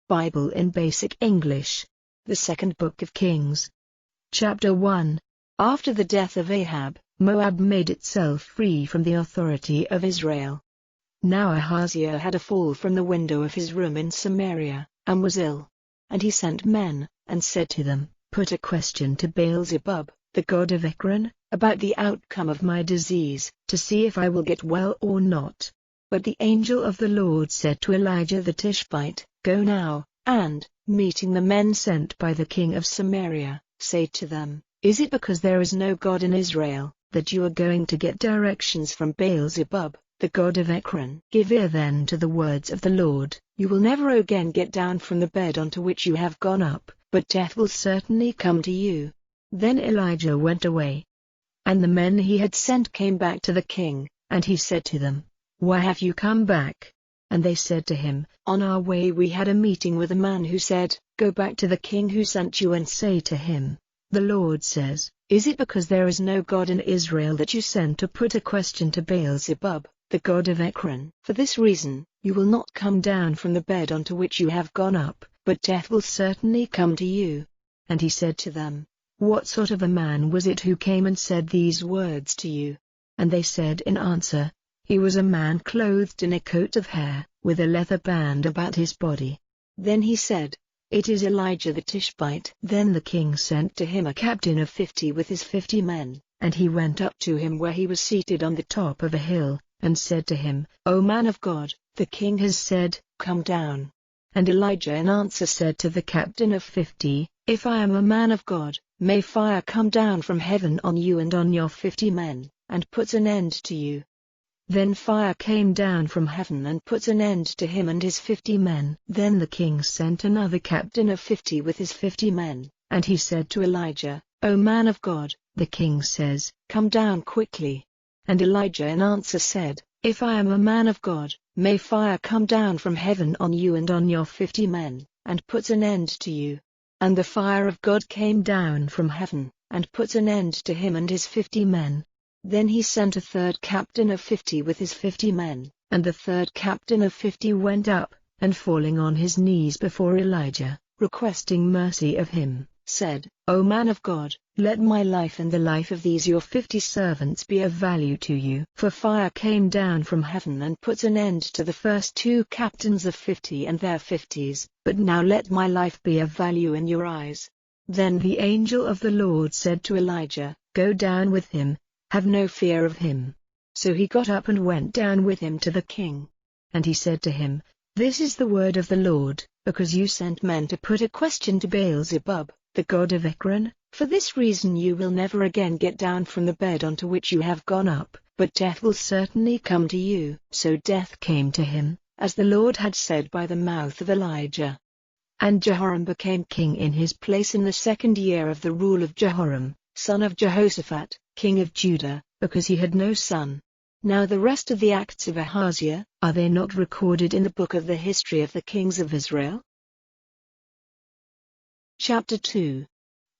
Bible in Basic English. The Second Book of Kings. Chapter 1. After the death of Ahab, Moab made itself free from the authority of Israel. Now Ahaziah had a fall from the window of his room in Samaria, and was ill. And he sent men, and said to them, "Put a question to Baal-zebub, the god of Ekron, about the outcome of my disease, to see if I will get well or not." But the angel of the Lord said to Elijah the Tishbite, "Go now, and, meeting the men sent by the king of Samaria, say to them, Is it because there is no God in Israel, that you are going to get directions from Baal-zebub, the god of Ekron? Give ear then to the words of the Lord. You will never again get down from the bed onto which you have gone up, but death will certainly come to you." Then Elijah went away. And the men he had sent came back to the king, and he said to them, "Why have you come back?" And they said to him, "On our way we had a meeting with a man who said, 'Go back to the king who sent you and say to him, The Lord says, Is it because there is no God in Israel that you sent to put a question to Baal-zebub, the god of Ekron? For this reason, you will not come down from the bed onto which you have gone up, but death will certainly come to you." And he said to them, "What sort of a man was it who came and said these words to you?" And they said in answer, "He was a man clothed in a coat of hair, with a leather band about his body." Then he said, "It is Elijah the Tishbite." Then the king sent to him a captain of 50 with his 50 men, and he went up to him where he was seated on the top of a hill, and said to him, "O man of God, the king has said, 'Come down.'" And Elijah in answer said to the captain of 50, "If I am a man of God, may fire come down from heaven on you and on your 50 men, and put an end to you." Then fire came down from heaven and put an end to him and his 50 men. Then the king sent another captain of 50 with his 50 men, and he said to Elijah, "O man of God, the king says, 'Come down quickly.'" And Elijah in answer said, "If I am a man of God, may fire come down from heaven on you and on your 50 men, and put an end to you." And the fire of God came down from heaven, and put an end to him and his 50 men. Then he sent a third captain of 50 with his 50 men, and the third captain of 50 went up, and falling on his knees before Elijah, requesting mercy of him, said, "O man of God, let my life and the life of these your 50 servants be of value to you." For fire came down from heaven and put an end to the first 2 captains of 50 and their 50s, but now let my life be of value in your eyes. Then the angel of the Lord said to Elijah, "Go down with him. Have no fear of him." So he got up and went down with him to the king. And he said to him, "This is the word of the Lord, because you sent men to put a question to Baal-zebub, the god of Ekron. For this reason you will never again get down from the bed onto which you have gone up, but death will certainly come to you." So death came to him, as the Lord had said by the mouth of Elijah. And Jehoram became king in his place in the 2nd year of the rule of Jehoram, son of Jehoshaphat, king of Judah, because he had no son. Now the rest of the acts of Ahaziah, are they not recorded in the book of the history of the kings of Israel? Chapter 2.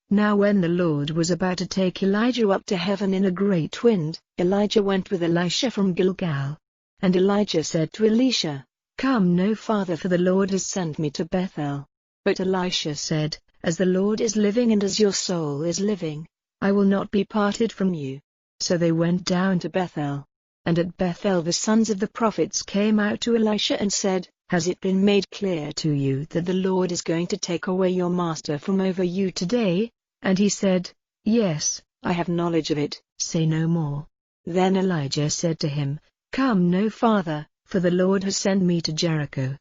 Now when the Lord was about to take Elijah up to heaven in a great wind, Elijah went with Elisha from Gilgal. And Elijah said to Elisha, "Come no farther, for the Lord has sent me to Bethel." But Elisha said, "As the Lord is living and as your soul is living, I will not be parted from you." So they went down to Bethel. And at Bethel the sons of the prophets came out to Elisha and said, "Has it been made clear to you that the Lord is going to take away your master from over you today?" And he said, "Yes, I have knowledge of it, say no more." Then Elijah said to him, "Come no farther, for the Lord has sent me to Jericho."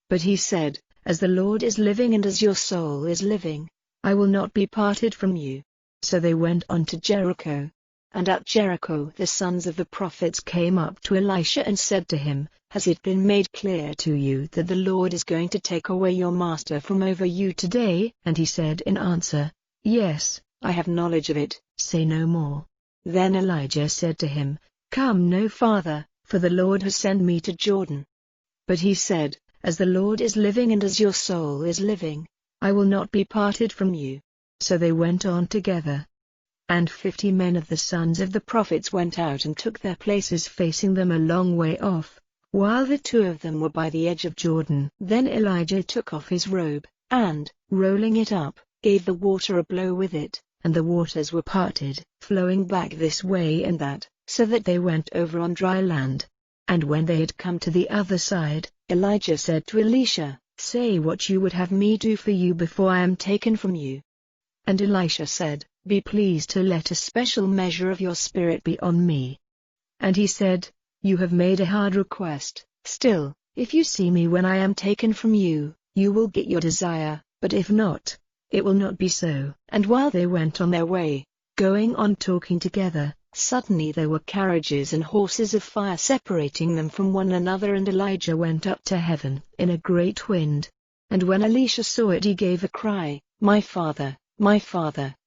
But he said, "As the Lord is living and as your soul is living, I will not be parted from you." So they went on to Jericho. And at Jericho the sons of the prophets came up to Elisha and said to him, "Has it been made clear to you that the Lord is going to take away your master from over you today?" And he said in answer, "Yes, I have knowledge of it, say no more." Then Elijah said to him, "Come no farther, for the Lord has sent me to Jordan." But he said, "As the Lord is living and as your soul is living, I will not be parted from you." So they went on together. And 50 men of the sons of the prophets went out and took their places facing them a long way off, while the two of them were by the edge of Jordan. Then Elijah took off his robe, and, rolling it up, gave the water a blow with it, and the waters were parted, flowing back this way and that, so that they went over on dry land. And when they had come to the other side, Elijah said to Elisha, "Say what you would have me do for you before I am taken from you." And Elisha said, "Be pleased to let a special measure of your spirit be on me." And he said, "You have made a hard request. Still, if you see me when I am taken from you, you will get your desire, but if not, it will not be so." And while they went on their way, going on talking together, suddenly there were carriages and horses of fire separating them from one another, and Elijah went up to heaven in a great wind. And when Elisha saw it, he gave a cry, my father,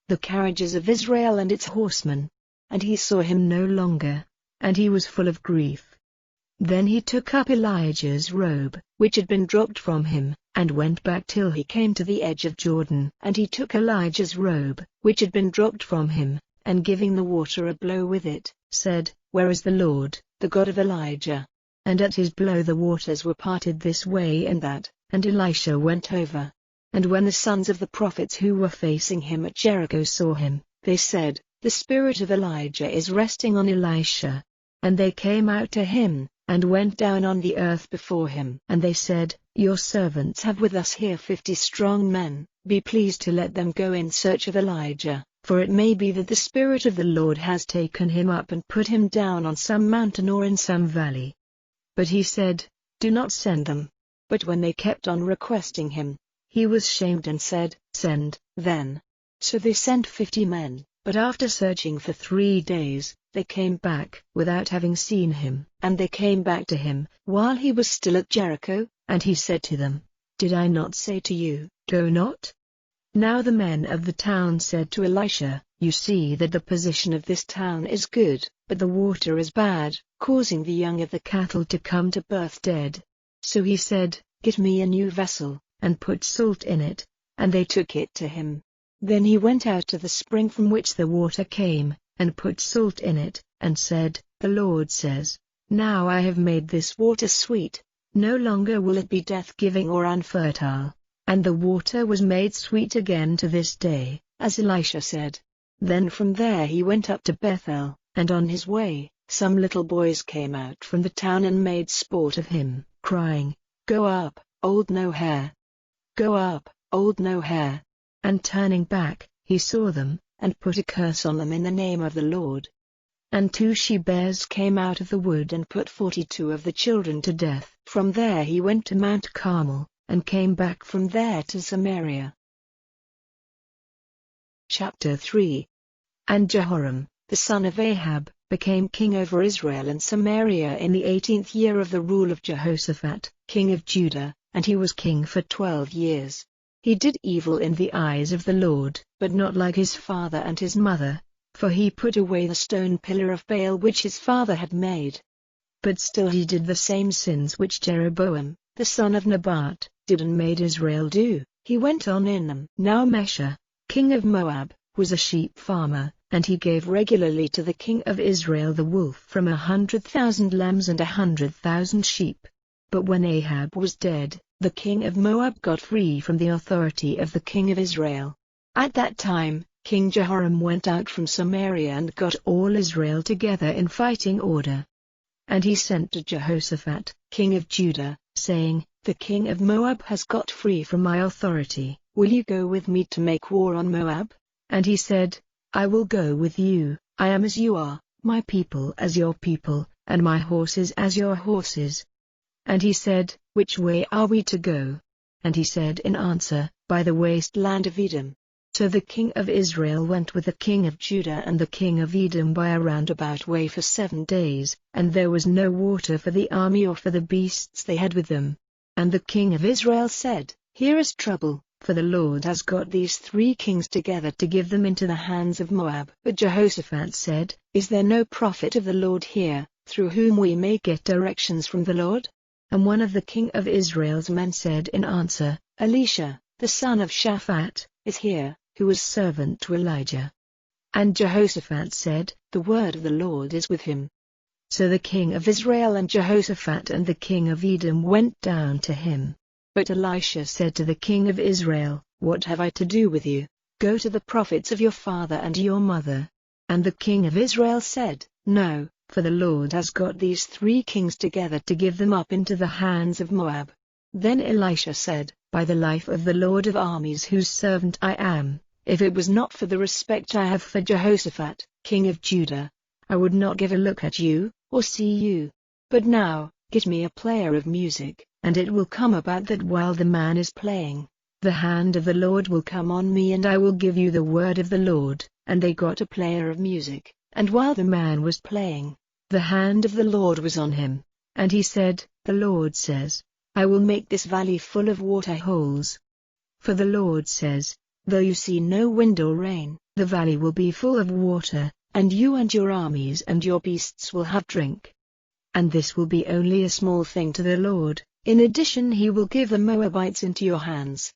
the carriages of Israel and its horsemen." And he saw him no longer, and he was full of grief. Then he took up Elijah's robe, which had been dropped from him, and went back till he came to the edge of Jordan. And he took Elijah's robe, which had been dropped from him, and giving the water a blow with it, said, "Where is the Lord, the God of Elijah?" And at his blow the waters were parted this way and that, and Elisha went over. And when the sons of the prophets who were facing him at Jericho saw him, they said, "The spirit of Elijah is resting on Elisha." And they came out to him, and went down on the earth before him. And they said, "Your servants have with us here 50 strong men, be pleased to let them go in search of Elijah, for it may be that the Spirit of the Lord has taken him up and put him down on some mountain or in some valley." But he said, "Do not send them." But when they kept on requesting him, he was shamed and said, "Send, then." So they sent 50 men, but after searching for 3 days, they came back without having seen him. And they came back to him while he was still at Jericho, and he said to them, "Did I not say to you, go not?" Now the men of the town said to Elisha, "You see that the position of this town is good, but the water is bad, causing the young of the cattle to come to birth dead." So he said, "Get me a new vessel, and put salt in it," and they took it to him. Then he went out to the spring from which the water came, and put salt in it, and said, "The Lord says, now I have made this water sweet, no longer will it be death-giving or unfertile." And the water was made sweet again to this day, as Elisha said. Then from there he went up to Bethel, and on his way, some little boys came out from the town and made sport of him, crying, "Go up, old no-hair! Go up, old no-hair!" And turning back, he saw them, and put a curse on them in the name of the Lord. And 2 she-bears came out of the wood and put 42 of the children to death. From there he went to Mount Carmel, and came back from there to Samaria. Chapter 3. And Jehoram, the son of Ahab, became king over Israel and Samaria in the 18th year of the rule of Jehoshaphat, king of Judah, and he was king for 12 years. He did evil in the eyes of the Lord, but not like his father and his mother, for he put away the stone pillar of Baal which his father had made. But still he did the same sins which Jeroboam, the son of Nebat, did and made Israel do. He went on in them. Now Mesha, king of Moab, was a sheep farmer, and he gave regularly to the king of Israel the wool from 100,000 lambs and 100,000 sheep. But when Ahab was dead, the king of Moab got free from the authority of the king of Israel. At that time, King Jehoram went out from Samaria and got all Israel together in fighting order. And he sent to Jehoshaphat, king of Judah, saying, "The king of Moab has got free from my authority. Will you go with me to make war on Moab?" And he said, "I will go with you. I am as you are, my people as your people, and my horses as your horses." And he said, "Which way are we to go?" And he said in answer, "By the wasteland of Edom." So the king of Israel went with the king of Judah and the king of Edom by a roundabout way for 7 days, and there was no water for the army or for the beasts they had with them. And the king of Israel said, "Here is trouble, for the Lord has got these 3 kings together to give them into the hands of Moab." But Jehoshaphat said, "Is there no prophet of the Lord here, through whom we may get directions from the Lord?" And one of the king of Israel's men said in answer, "Elisha, the son of Shaphat, is here, who was servant to Elijah." And Jehoshaphat said, "The word of the Lord is with him." So the king of Israel and Jehoshaphat and the king of Edom went down to him. But Elisha said to the king of Israel, "What have I to do with you? Go to the prophets of your father and your mother." And the king of Israel said, "No, for the Lord has got these 3 kings together to give them up into the hands of Moab." Then Elisha said, "By the life of the Lord of armies whose servant I am, if it was not for the respect I have for Jehoshaphat, king of Judah, I would not give a look at you, or see you. But now, get me a player of music, and it will come about that while the man is playing, the hand of the Lord will come on me and I will give you the word of the Lord." And they got a player of music, and while the man was playing, the hand of the Lord was on him. And he said, "The Lord says, I will make this valley full of water holes. For the Lord says, though you see no wind or rain, the valley will be full of water, and you and your armies and your beasts will have drink. And this will be only a small thing to the Lord. In addition he will give the Moabites into your hands.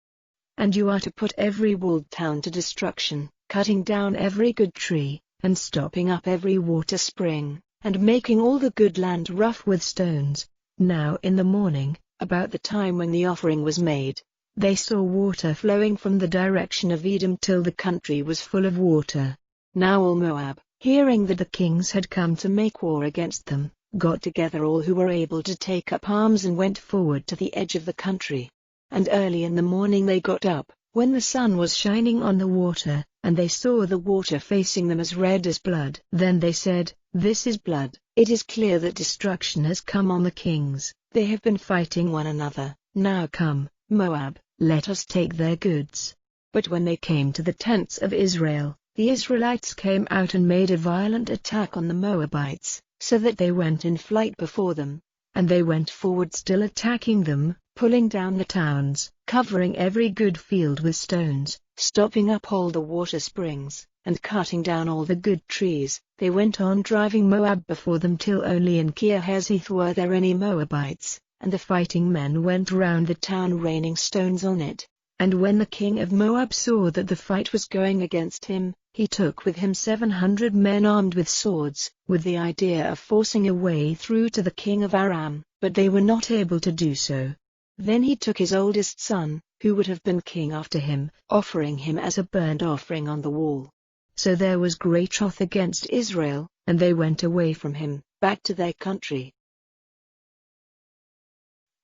And you are to put every walled town to destruction, cutting down every good tree, and stopping up every water spring, and making all the good land rough with stones." Now in the morning, about the time when the offering was made, they saw water flowing from the direction of Edom till the country was full of water. Now all Moab, hearing that the kings had come to make war against them, got together all who were able to take up arms and went forward to the edge of the country. And early in the morning they got up, when the sun was shining on the water, and they saw the water facing them as red as blood. Then they said, "This is blood. It is clear that destruction has come on the kings. They have been fighting one another. Now come, Moab, let us take their goods." But when they came to the tents of Israel, the Israelites came out and made a violent attack on the Moabites, so that they went in flight before them. And they went forward still attacking them, pulling down the towns, covering every good field with stones, stopping up all the water springs, and cutting down all the good trees. They went on driving Moab before them till only in Kirhezeth were there any Moabites, and the fighting men went round the town raining stones on it. And when the king of Moab saw that the fight was going against him, he took with him 700 men armed with swords, with the idea of forcing a way through to the king of Aram, but they were not able to do so. Then he took his oldest son, who would have been king after him, offering him as a burnt offering on the wall. So there was great wrath against Israel, and they went away from him, back to their country.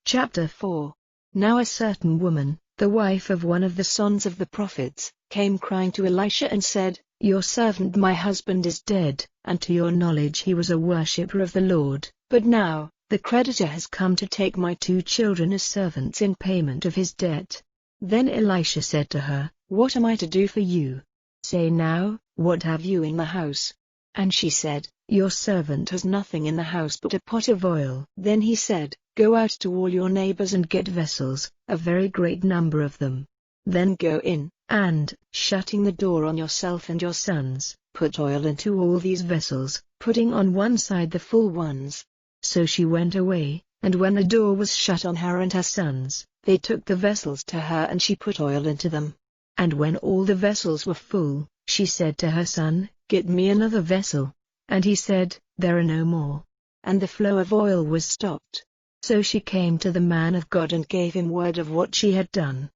Chapter 4. Now a certain woman, the wife of one of the sons of the prophets, came crying to Elisha and said, "Your servant my husband is dead, and to your knowledge he was a worshipper of the Lord, but now, the creditor has come to take my 2 children as servants in payment of his debt." Then Elisha said to her, "What am I to do for you? Say now, what have you in the house?" And she said, "Your servant has nothing in the house but a pot of oil." Then he said, "Go out to all your neighbors and get vessels, a very great number of them. Then go in, and, shutting the door on yourself and your sons, put oil into all these vessels, putting on one side the full ones." So she went away, and when the door was shut on her and her sons, they took the vessels to her and she put oil into them. And when all the vessels were full, she said to her son, "Get me another vessel." And he said, "There are no more." And the flow of oil was stopped. So she came to the man of God and gave him word of what she had done.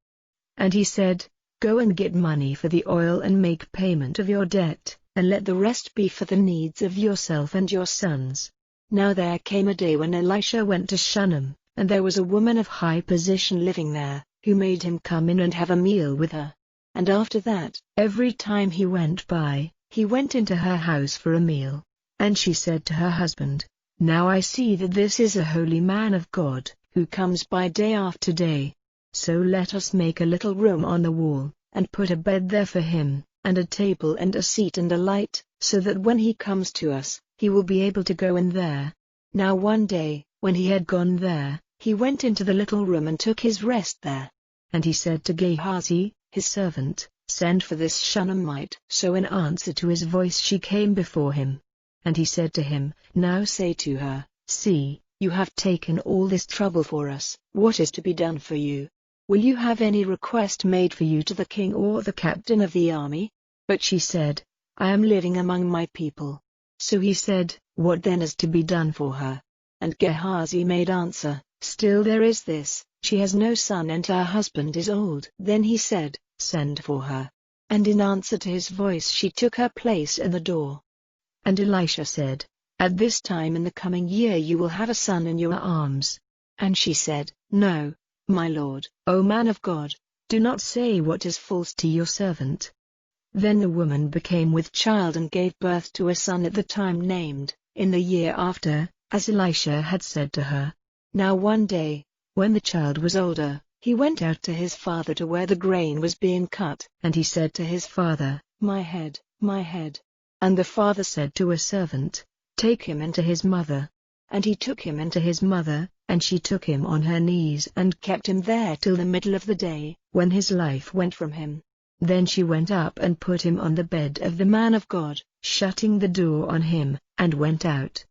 And he said, "Go and get money for the oil and make payment of your debt, and let the rest be for the needs of yourself and your sons." Now there came a day when Elisha went to Shunem, and there was a woman of high position living there, who made him come in and have a meal with her. And after that, every time he went by, he went into her house for a meal. And she said to her husband, "Now I see that this is a holy man of God, who comes by day after day. So let us make a little room on the wall, and put a bed there for him, and a table and a seat and a light, so that when he comes to us, he will be able to go in there." Now one day, when he had gone there, he went into the little room and took his rest there. And he said to Gehazi, his servant, "Send for this Shunammite." So in answer to his voice she came before him. And he said to him, "Now say to her, see, you have taken all this trouble for us. What is to be done for you? Will you have any request made for you to the king or the captain of the army?" But she said, "I am living among my people." So he said, What then is to be done for her? And Gehazi made answer, Still there is this, she has no son and her husband is old. Then he said, Send for her. And in answer to his voice she took her place in the door. And Elisha said, At this time in the coming year you will have a son in your arms. And she said, No, my lord, O man of God, do not say what is false to your servant. Then the woman became with child and gave birth to a son at the time named, in the year after, as Elisha had said to her. Now one day, when the child was older, he went out to his father to where the grain was being cut. And he said to his father, My head, my head. And the father said to a servant, Take him into his mother. And he took him into his mother, and she took him on her knees and kept him there till the middle of the day, when his life went from him. Then she went up and put him on the bed of the man of God, shutting the door on him, and went out.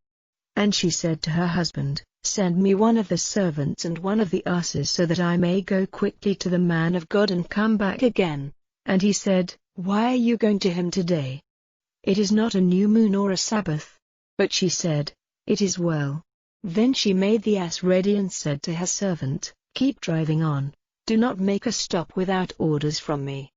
And she said to her husband, Send me one of the servants and one of the asses so that I may go quickly to the man of God and come back again. And he said, Why are you going to him today? It is not a new moon or a Sabbath. But she said, It is well. Then she made the ass ready and said to her servant, Keep driving on, do not make a stop without orders from me.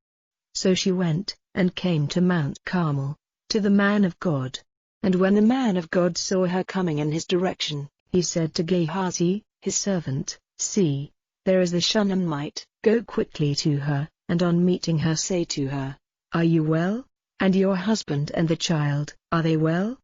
So she went, and came to Mount Carmel, to the man of God. And when the man of God saw her coming in his direction, he said to Gehazi, his servant, See, there is the Shunammite, go quickly to her, and on meeting her say to her, Are you well? And your husband and the child, are they well?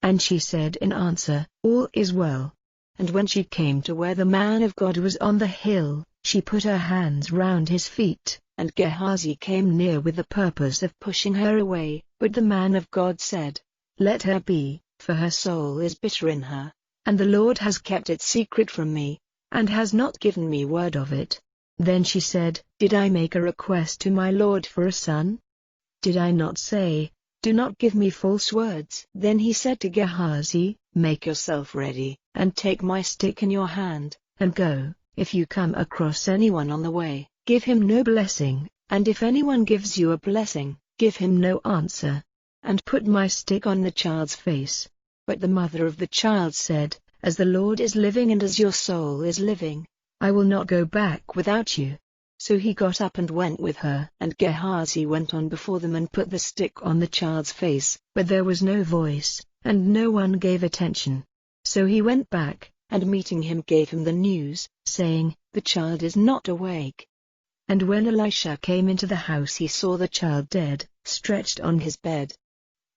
And she said in answer, All is well. And when she came to where the man of God was on the hill, she put her hands round his feet, and Gehazi came near with the purpose of pushing her away, but the man of God said, Let her be, for her soul is bitter in her. And the Lord has kept it secret from me, and has not given me word of it. Then she said, Did I make a request to my Lord for a son? Did I not say, Do not give me false words? Then he said to Gehazi, Make yourself ready, and take my stick in your hand, and go. If you come across anyone on the way, give him no blessing, and if anyone gives you a blessing, give him no answer. And put my stick on the child's face. But the mother of the child said, As the Lord is living and as your soul is living, I will not go back without you. So he got up and went with her. And Gehazi went on before them and put the stick on the child's face, but there was no voice, and no one gave attention. So he went back, and meeting him gave him the news, saying, The child is not awake. And when Elisha came into the house he saw the child dead, stretched on his bed.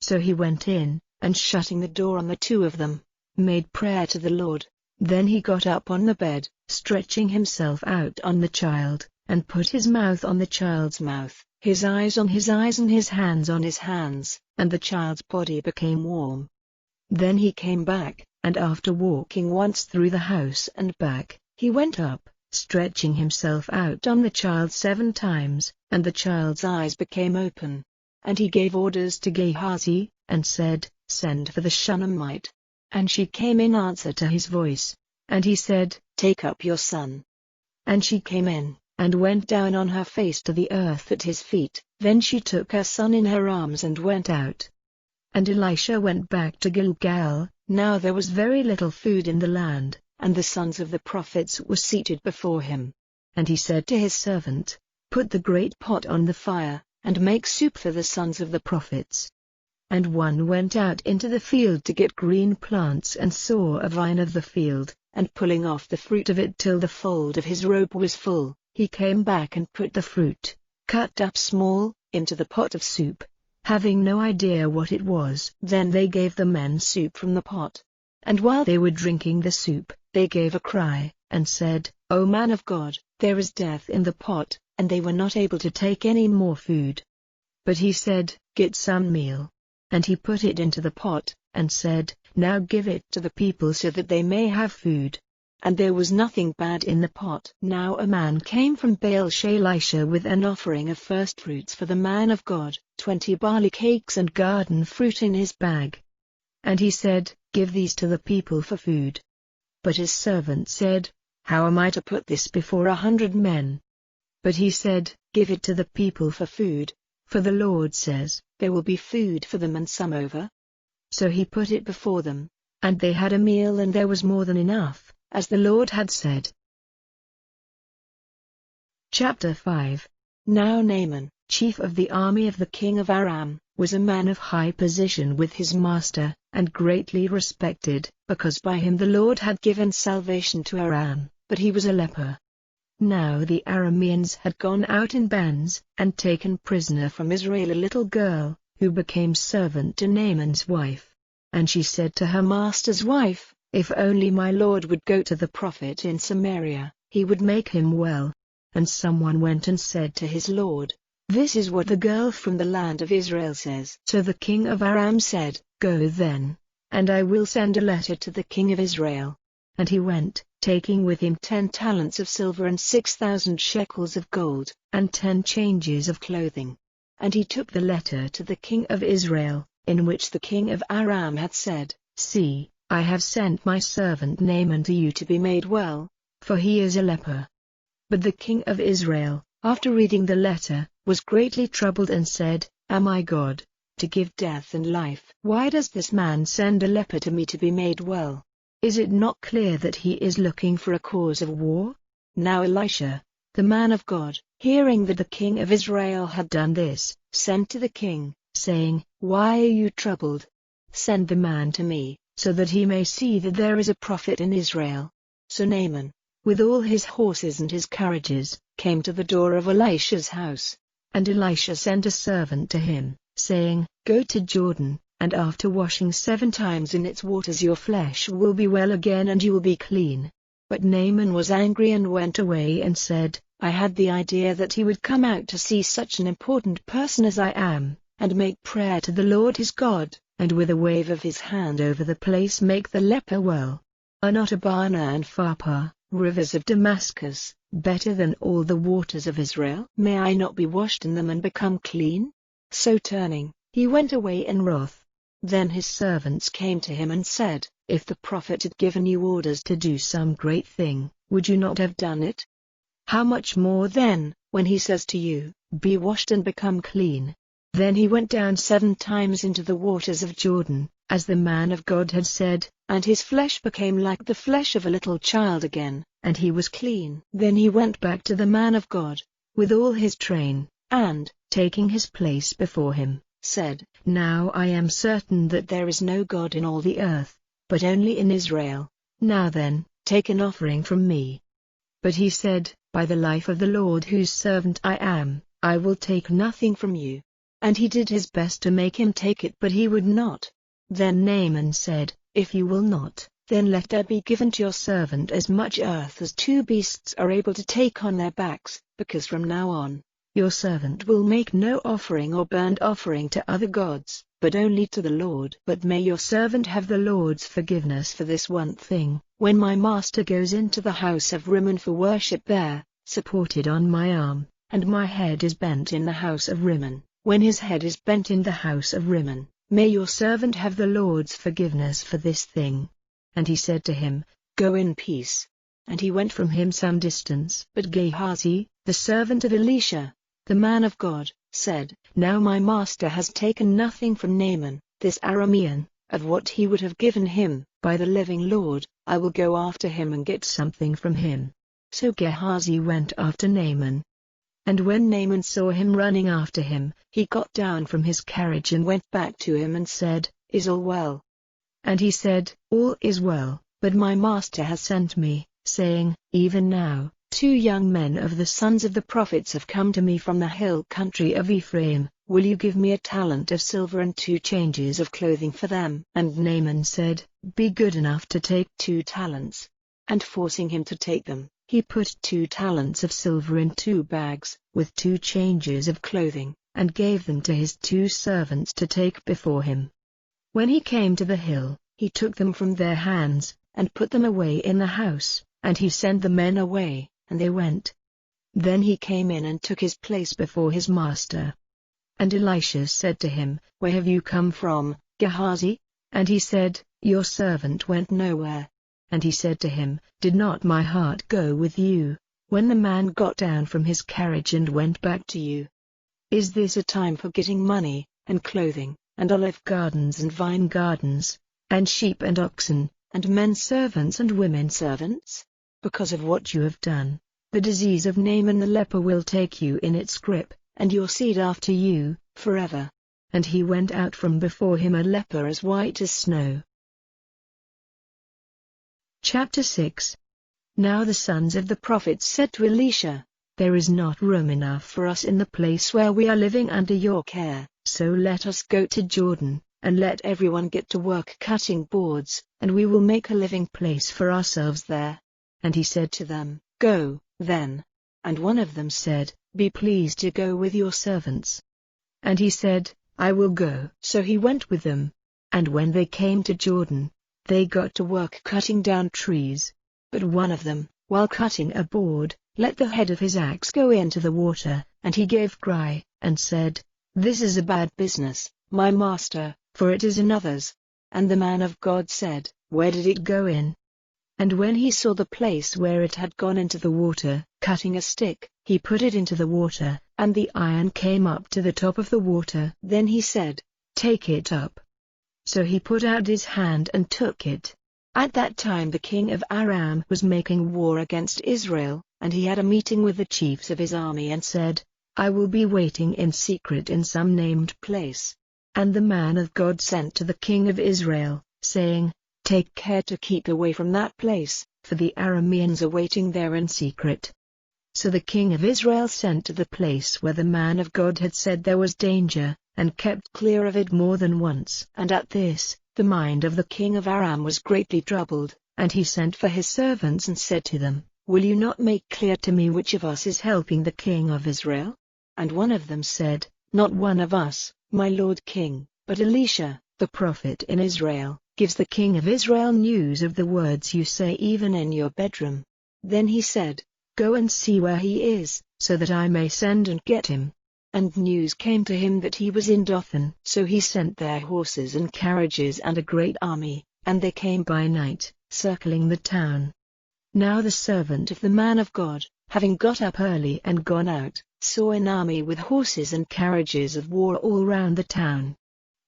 So he went in, and shutting the door on the two of them, made prayer to the Lord. Then he got up on the bed, stretching himself out on the child, and put his mouth on the child's mouth, his eyes on his eyes and his hands on his hands, and the child's body became warm. Then he came back, and after walking once through the house and back, he went up, stretching himself out on the child 7 times, and the child's eyes became open. And he gave orders to Gehazi, and said, Send for the Shunammite. And she came in answer to his voice. And he said, Take up your son. And she came in, and went down on her face to the earth at his feet. Then she took her son in her arms and went out. And Elisha went back to Gilgal. Now there was very little food in the land, and the sons of the prophets were seated before him. And he said to his servant, Put the great pot on the fire, and make soup for the sons of the prophets. And one went out into the field to get green plants and saw a vine of the field, and pulling off the fruit of it till the fold of his robe was full, he came back and put the fruit, cut up small, into the pot of soup, having no idea what it was. Then they gave the men soup from the pot. And while they were drinking the soup, they gave a cry, and said, O man of God, there is death in the pot, and they were not able to take any more food. But he said, Get some meal. And he put it into the pot, and said, Now give it to the people so that they may have food. And there was nothing bad in the pot. Now a man came from Baal-Shalisha with an offering of firstfruits for the man of God, 20 barley cakes and garden fruit in his bag. And he said, Give these to the people for food. But his servant said, How am I to put this before 100 men? But he said, Give it to the people for food, for the Lord says, There will be food for them and some over. So he put it before them, and they had a meal, and there was more than enough, as the Lord had said. Chapter 5. Now Naaman, chief of the army of the king of Aram, was a man of high position with his master, and greatly respected, because by him the Lord had given salvation to Aram, but he was a leper. Now the Arameans had gone out in bands, and taken prisoner from Israel a little girl, who became servant to Naaman's wife. And she said to her master's wife, "If only my lord would go to the prophet in Samaria, he would make him well." And someone went and said to his lord, "This is what the girl from the land of Israel says." So the king of Aram said, "Go then, and I will send a letter to the king of Israel." And he went, taking with him 10 talents of silver and 6,000 shekels of gold, and 10 changes of clothing. And he took the letter to the king of Israel, in which the king of Aram had said, "See, I have sent my servant Naaman to you to be made well, for he is a leper." But the king of Israel, after reading the letter, was greatly troubled and said, "Am I God, to give death and life? Why does this man send a leper to me to be made well? Is it not clear that he is looking for a cause of war?" Now Elisha, the man of God, hearing that the king of Israel had done this, sent to the king, saying, "Why are you troubled? Send the man to me, so that he may see that there is a prophet in Israel." So Naaman, with all his horses and his carriages, came to the door of Elisha's house. And Elisha sent a servant to him, saying, "Go to Jordan, and after washing 7 times in its waters your flesh will be well again and you will be clean." But Naaman was angry and went away and said, "I had the idea that he would come out to see such an important person as I am, and make prayer to the Lord his God, and with a wave of his hand over the place make the leper well. Are not Abana and Pharpar, rivers of Damascus, better than all the waters of Israel? May I not be washed in them and become clean?" So turning, he went away in wrath. Then his servants came to him and said, "If the prophet had given you orders to do some great thing, would you not have done it? How much more then, when he says to you, 'Be washed and become clean'?" Then he went down 7 times into the waters of Jordan, as the man of God had said, and his flesh became like the flesh of a little child again, and he was clean. Then he went back to the man of God, with all his train, and, taking his place before him, said, "Now I am certain that there is no God in all the earth, but only in Israel. Now then, take an offering from me." But he said, "By the life of the Lord whose servant I am, I will take nothing from you." And he did his best to make him take it, but he would not. Then Naaman said, "If you will not, then let there be given to your servant as much earth as 2 beasts are able to take on their backs, because from now on, your servant will make no offering or burnt offering to other gods, but only to the Lord. But may your servant have the Lord's forgiveness for this one thing, when my master goes into the house of Rimmon for worship there, supported on my arm, and my head is bent in the house of Rimmon. When his head is bent in the house of Rimmon, may your servant have the Lord's forgiveness for this thing." And he said to him, "Go in peace." And he went from him some distance. But Gehazi, the servant of Elisha, the man of God, said, "Now my master has taken nothing from Naaman, this Aramean, of what he would have given him. By the living Lord, I will go after him and get something from him." So Gehazi went after Naaman. And when Naaman saw him running after him, he got down from his carriage and went back to him and said, "Is all well?" And he said, "All is well, but my master has sent me, saying, Even now, 2 young men of the sons of the prophets have come to me from the hill country of Ephraim. Will you give me a talent of silver and 2 changes of clothing for them?" And Naaman said, "Be good enough to take 2 talents. And forcing him to take them, he put 2 talents of silver in 2 bags, with 2 changes of clothing, and gave them to his 2 servants to take before him. When he came to the hill, he took them from their hands, and put them away in the house, and he sent the men away, and they went. Then he came in and took his place before his master. And Elisha said to him, "Where have you come from, Gehazi?" And he said, "Your servant went nowhere." And he said to him, "Did not my heart go with you, when the man got down from his carriage and went back to you? Is this a time for getting money, and clothing, and olive gardens and vine gardens, and sheep and oxen, and men servants and women servants? Because of what you have done, the disease of Naaman the leper will take you in its grip, and your seed after you, forever." And he went out from before him a leper as white as snow. Chapter 6. Now the sons of the prophets said to Elisha, "There is not room enough for us in the place where we are living under your care, so let us go to Jordan, and let everyone get to work cutting boards, and we will make a living place for ourselves there." And he said to them, "Go, then." And one of them said, "Be pleased to go with your servants." And he said, "I will go." So he went with them. And when they came to Jordan, they got to work cutting down trees. But one of them, while cutting a board, let the head of his axe go into the water, and he gave cry, and said, "This is a bad business, my master, for it is another's." And the man of God said, "Where did it go in?" And when he saw the place where it had gone into the water, cutting a stick, he put it into the water, and the iron came up to the top of the water. Then he said, "Take it up." So he put out his hand and took it. At that time the king of Aram was making war against Israel, and he had a meeting with the chiefs of his army and said, "I will be waiting in secret in some named place." And the man of God sent to the king of Israel, saying, "Take care to keep away from that place, for the Arameans are waiting there in secret." So the king of Israel sent to the place where the man of God had said there was danger, and kept clear of it more than once. And at this, the mind of the king of Aram was greatly troubled, and he sent for his servants and said to them, "Will you not make clear to me which of us is helping the king of Israel?" And one of them said, "Not one of us, my lord king, but Elisha, the prophet in Israel, gives the king of Israel news of the words you say even in your bedroom." Then he said, "Go and see where he is, so that I may send and get him." And news came to him that he was in Dothan. So he sent there horses and carriages and a great army, and they came by night, circling the town. Now the servant of the man of God, having got up early and gone out, saw an army with horses and carriages of war all round the town.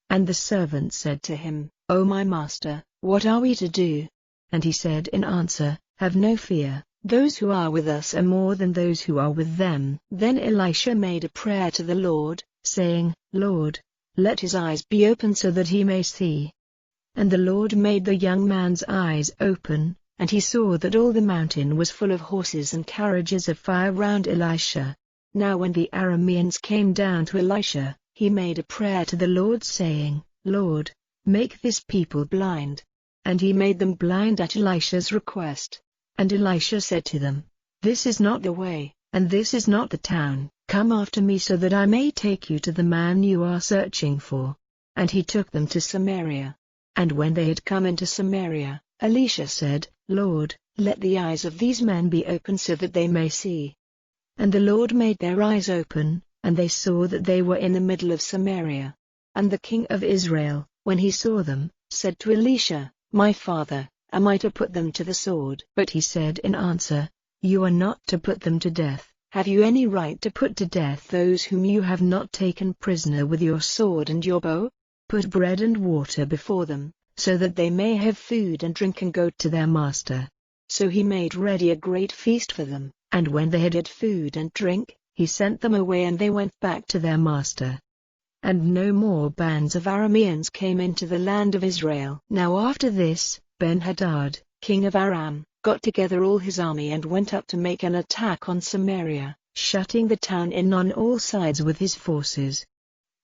And the servant said to him, "O my master, what are we to do?" And he said in answer, "Have no fear, those who are with us are more than those who are with them." Then Elisha made a prayer to the Lord, saying, "Lord, let his eyes be open so that he may see." And the Lord made the young man's eyes open, and he saw that all the mountain was full of horses and carriages of fire round Elisha. Now when the Arameans came down to Elisha, he made a prayer to the Lord saying, "Lord, make this people blind." And he made them blind at Elisha's request. And Elisha said to them, "This is not the way, and this is not the town. Come after me so that I may take you to the man you are searching for." And he took them to Samaria. And when they had come into Samaria, Elisha said, "Lord, let the eyes of these men be open so that they may see." And the Lord made their eyes open, and they saw that they were in the middle of Samaria. And the king of Israel, when he saw them, said to Elisha, "My father, am I to put them to the sword?" But he said in answer, "You are not to put them to death. Have you any right to put to death those whom you have not taken prisoner with your sword and your bow? Put bread and water before them, so that they may have food and drink and go to their master." So he made ready a great feast for them, and when they had had food and drink, he sent them away and they went back to their master. And no more bands of Arameans came into the land of Israel. Now after this, Ben-Hadad, king of Aram, got together all his army and went up to make an attack on Samaria, shutting the town in on all sides with his forces.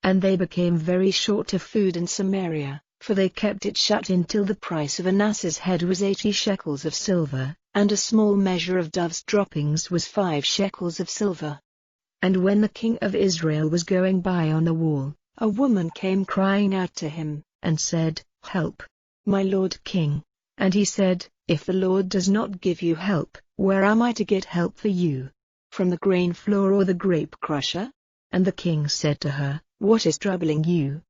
And they became very short of food in Samaria, for they kept it shut in till the price of an ass's head was 80 shekels of silver, and a small measure of dove's droppings was 5 shekels of silver. And when the king of Israel was going by on the wall, a woman came crying out to him, and said, "Help, my lord king." And he said, "If the Lord does not give you help, where am I to get help for you? From the grain floor or the grape crusher?" And the king said to her, "What is troubling you?"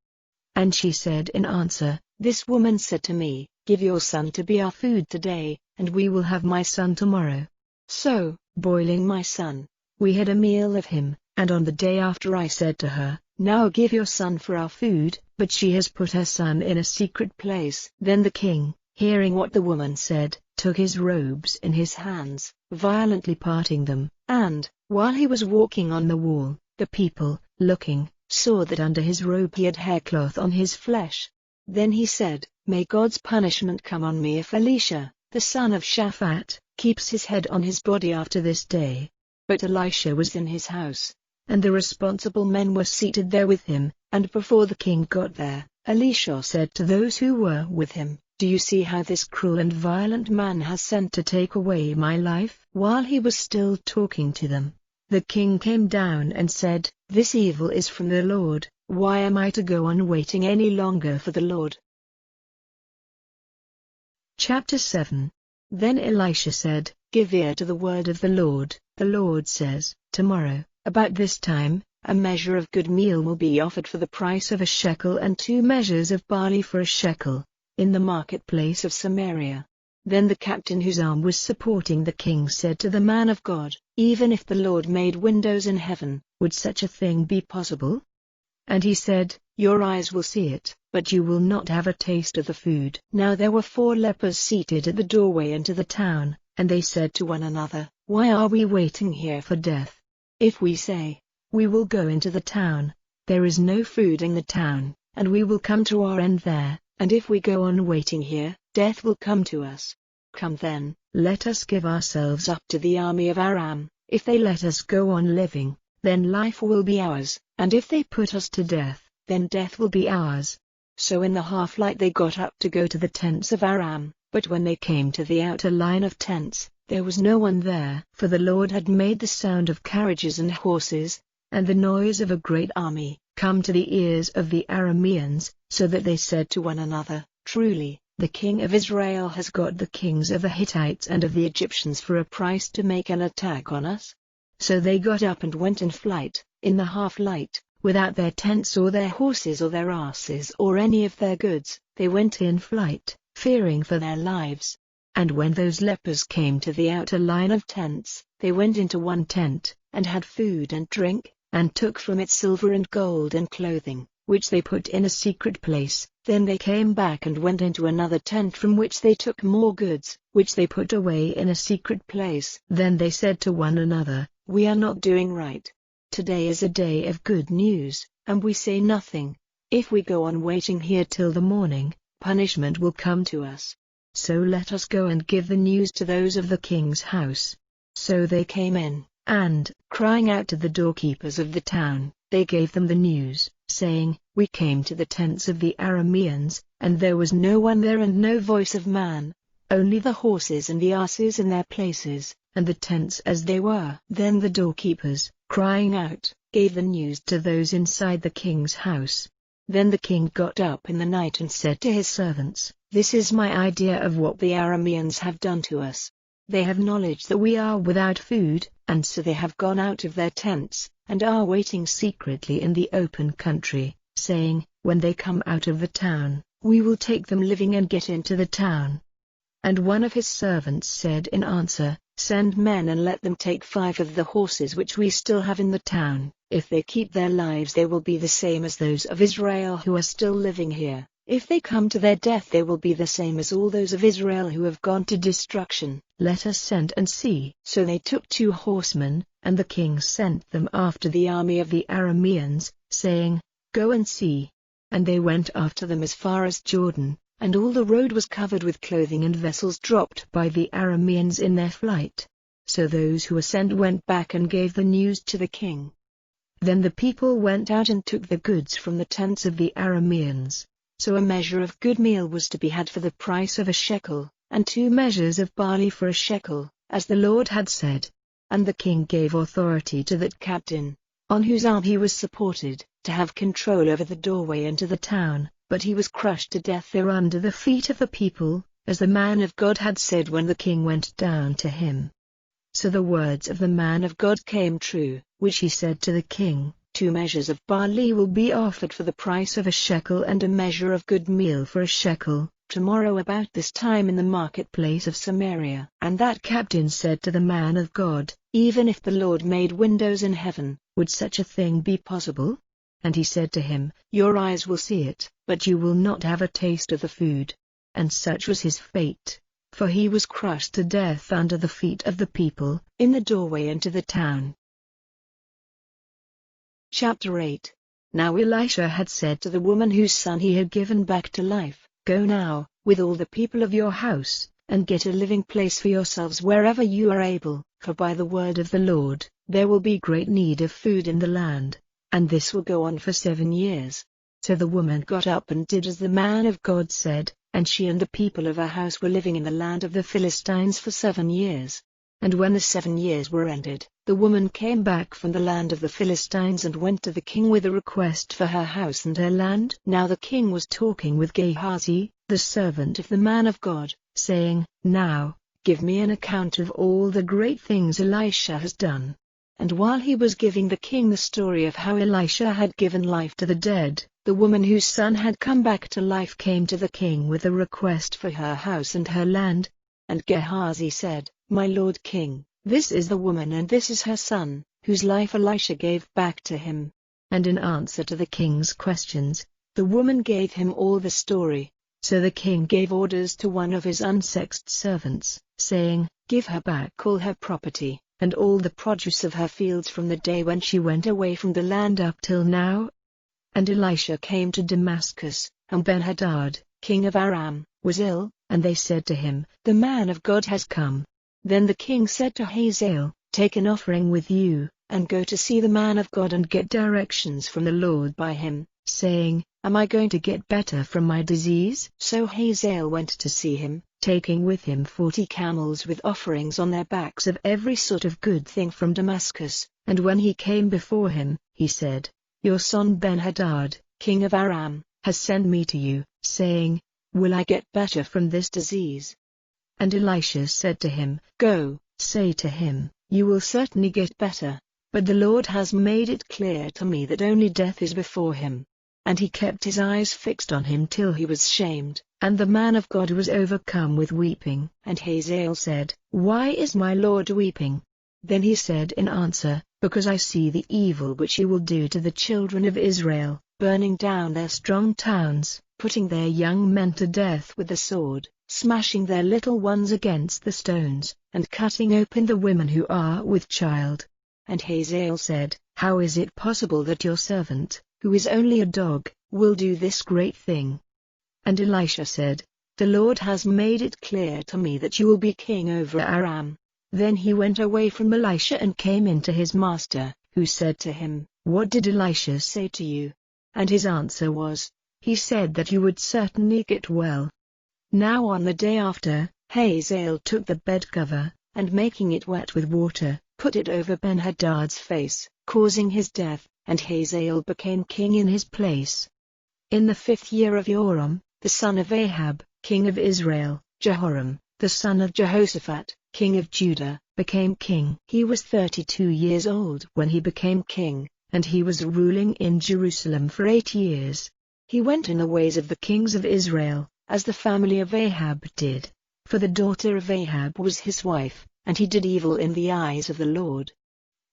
And she said in answer, "This woman said to me, 'Give your son to be our food today, and we will have my son tomorrow.' So, boiling my son, we had a meal of him, and on the day after I said to her, 'Now give your son for our food,' but she has put her son in a secret place." Then the king, hearing what the woman said, took his robes in his hands, violently parting them, and, while he was walking on the wall, the people, looking, saw that under his robe he had haircloth on his flesh. Then he said, "May God's punishment come on me if Elisha, the son of Shaphat, keeps his head on his body after this day." But Elisha was in his house, and the responsible men were seated there with him, and before the king got there, Elisha said to those who were with him, "Do you see how this cruel and violent man has sent to take away my life?" While he was still talking to them, the king came down and said, "This evil is from the Lord. Why am I to go on waiting any longer for the Lord?" Chapter 7. Then Elisha said, "Give ear to the word of the Lord. The Lord says, tomorrow, about this time, a measure of good meal will be offered for the price of a shekel and 2 measures of barley for a shekel, in the marketplace of Samaria." Then the captain whose arm was supporting the king said to the man of God, "Even if the Lord made windows in heaven, would such a thing be possible?" And he said, "Your eyes will see it, but you will not have a taste of the food." Now there were 4 lepers seated at the doorway into the town, and they said to one another, "Why are we waiting here for death? If we say, 'We will go into the town,' there is no food in the town, and we will come to our end there. And if we go on waiting here, death will come to us. Come then, let us give ourselves up to the army of Aram. If they let us go on living, then life will be ours, and if they put us to death, then death will be ours." So in the half-light they got up to go to the tents of Aram, but when they came to the outer line of tents, there was no one there. For the Lord had made the sound of carriages and horses, and the noise of a great army, come to the ears of the Arameans, so that they said to one another, "Truly, the king of Israel has got the kings of the Hittites and of the Egyptians for a price to make an attack on us." So they got up and went in flight, in the half-light, without their tents or their horses or their asses or any of their goods. They went in flight, fearing for their lives. And when those lepers came to the outer line of tents, they went into one tent, and had food and drink, and took from it silver and gold and clothing, which they put in a secret place. Then they came back and went into another tent from which they took more goods, which they put away in a secret place. Then they said to one another, "We are not doing right. Today is a day of good news, and we say nothing. If we go on waiting here till the morning, punishment will come to us. So let us go and give the news to those of the king's house." So they came in, and, crying out to the doorkeepers of the town, they gave them the news, saying, "We came to the tents of the Arameans, and there was no one there and no voice of man, only the horses and the asses in their places, and the tents as they were." Then the doorkeepers, crying out, gave the news to those inside the king's house. Then the king got up in the night and said to his servants, "This is my idea of what the Arameans have done to us. They have knowledge that we are without food, and so they have gone out of their tents, and are waiting secretly in the open country, saying, 'When they come out of the town, we will take them living and get into the town.'" And one of his servants said in answer, "Send men and let them take 5 of the horses which we still have in the town. If they keep their lives they will be the same as those of Israel who are still living here. If they come to their death they will be the same as all those of Israel who have gone to destruction. Let us send and see." So they took 2 horsemen, and the king sent them after the army of the Arameans, saying, "Go and see." And they went after them as far as Jordan, and all the road was covered with clothing and vessels dropped by the Arameans in their flight. So those who were sent went back and gave the news to the king. Then the people went out and took the goods from the tents of the Arameans. So a measure of good meal was to be had for the price of a shekel, and 2 measures of barley for a shekel, as the Lord had said. And the king gave authority to that captain, on whose arm he was supported, to have control over the doorway into the town, but he was crushed to death there under the feet of the people, as the man of God had said when the king went down to him. So the words of the man of God came true, which he said to the king, 2 measures of barley will be offered for the price of a shekel and a measure of good meal for a shekel, tomorrow about this time in the marketplace of Samaria. And that captain said to the man of God, "Even if the Lord made windows in heaven, would such a thing be possible?" And he said to him, Your eyes will see it, but you will not have a taste of the food. And such was his fate, for he was crushed to death under the feet of the people, in the doorway into the town. Chapter 8. Now Elisha had said to the woman whose son he had given back to life, Go now, with all the people of your house, and get a living place for yourselves wherever you are able, for by the word of the Lord, there will be great need of food in the land, and this will go on for 7 years. So the woman got up and did as the man of God said, and she and the people of her house were living in the land of the Philistines for 7 years. And when the 7 years were ended, the woman came back from the land of the Philistines and went to the king with a request for her house and her land. Now the king was talking with Gehazi, the servant of the man of God, saying, Now, give me an account of all the great things Elisha has done. And while he was giving the king the story of how Elisha had given life to the dead, the woman whose son had come back to life came to the king with a request for her house and her land. And Gehazi said, My lord king, this is the woman and this is her son, whose life Elisha gave back to him. And in answer to the king's questions, the woman gave him all the story. So the king gave orders to one of his unsexed servants, saying, Give her back all her property, and all the produce of her fields from the day when she went away from the land up till now. And Elisha came to Damascus, and Ben-Hadad, king of Aram, was ill, and they said to him, The man of God has come. Then the king said to Hazael, Take an offering with you, and go to see the man of God and get directions from the Lord by him, saying, Am I going to get better from my disease? So Hazael went to see him, taking with him 40 camels with offerings on their backs of every sort of good thing from Damascus. And when he came before him, he said, Your son Ben-Hadad, king of Aram, has sent me to you, saying, Will I get better from this disease? And Elisha said to him, Go, say to him, You will certainly get better, but the Lord has made it clear to me that only death is before him. And he kept his eyes fixed on him till he was shamed, and the man of God was overcome with weeping. And Hazael said, Why is my lord weeping? Then he said in answer, Because I see the evil which you will do to the children of Israel, burning down their strong towns, putting their young men to death with the sword, smashing their little ones against the stones, and cutting open the women who are with child. And Hazael said, How is it possible that your servant, who is only a dog, will do this great thing? And Elisha said, The Lord has made it clear to me that you will be king over Aram. Then he went away from Elisha and came in to his master, who said to him, What did Elisha say to you? And his answer was, He said that you would certainly get well. Now on the day after, Hazael took the bed cover, and making it wet with water, put it over Ben-Hadad's face, causing his death, and Hazael became king in his place. In the 5th year of Joram, the son of Ahab, king of Israel, Jehoram, the son of Jehoshaphat, king of Judah, became king. He was 32 years old when he became king, and he was ruling in Jerusalem for 8 years. He went in the ways of the kings of Israel, as the family of Ahab did, for the daughter of Ahab was his wife, and he did evil in the eyes of the Lord.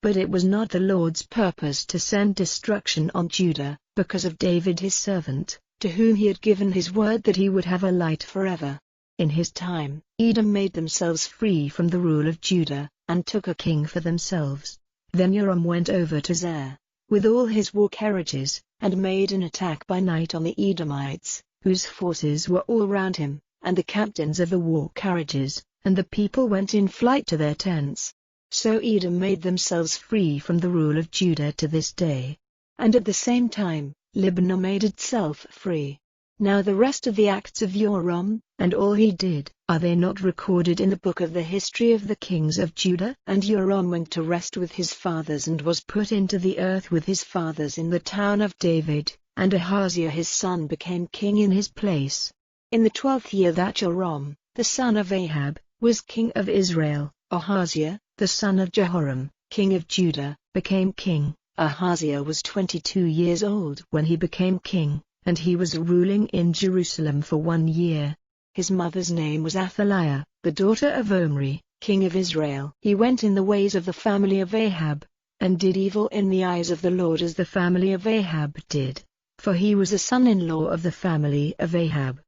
But it was not the Lord's purpose to send destruction on Judah, because of David his servant, to whom he had given his word that he would have a light forever. In his time, Edom made themselves free from the rule of Judah, and took a king for themselves. Then Joram went over to Zair, with all his war carriages, and made an attack by night on the Edomites, whose forces were all round him, and the captains of the war carriages, and the people went in flight to their tents. So Edom made themselves free from the rule of Judah to this day. And at the same time, Lebanon made itself free. Now the rest of the acts of Joram, and all he did, are they not recorded in the book of the history of the kings of Judah? And Joram went to rest with his fathers and was put into the earth with his fathers in the town of David, and Ahaziah his son became king in his place. In the 12th year that Joram, the son of Ahab, was king of Israel, Ahaziah, the son of Jehoram, king of Judah, became king. Ahaziah was 22 years old when he became king, and he was ruling in Jerusalem for 1 year. His mother's name was Athaliah, the daughter of Omri, king of Israel. He went in the ways of the family of Ahab, and did evil in the eyes of the Lord as the family of Ahab did, for he was a son-in-law of the family of Ahab.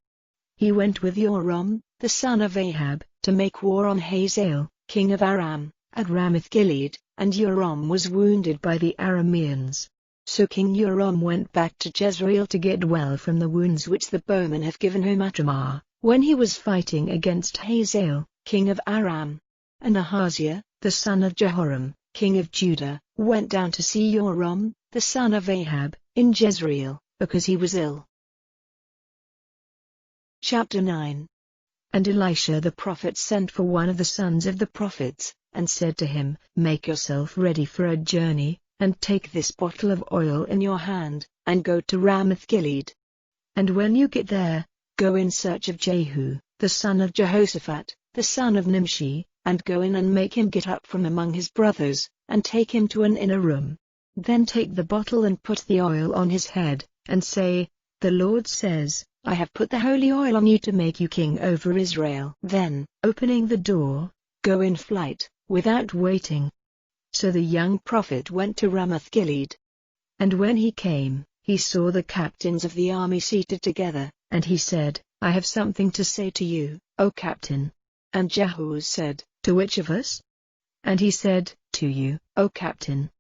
He went with Joram, the son of Ahab, to make war on Hazael, king of Aram, at Ramoth-Gilead, and Joram was wounded by the Arameans. So King Joram went back to Jezreel to get well from the wounds which the bowmen have given him at Ramah, when he was fighting against Hazael, king of Aram. And Ahaziah, the son of Jehoram, king of Judah, went down to see Joram, the son of Ahab, in Jezreel, because he was ill. Chapter 9. And Elisha the prophet sent for one of the sons of the prophets, and said to him, Make yourself ready for a journey, and take this bottle of oil in your hand, and go to Ramoth-Gilead. And when you get there, go in search of Jehu, the son of Jehoshaphat, the son of Nimshi, and go in and make him get up from among his brothers, and take him to an inner room. Then take the bottle and put the oil on his head, and say, The Lord says, I have put the holy oil on you to make you king over Israel. Then, opening the door, go in flight, without waiting. So the young prophet went to Ramoth-Gilead. And when he came, he saw the captains of the army seated together, and he said, I have something to say to you, O captain. And Jehu said, To which of us? And he said, To you, O captain.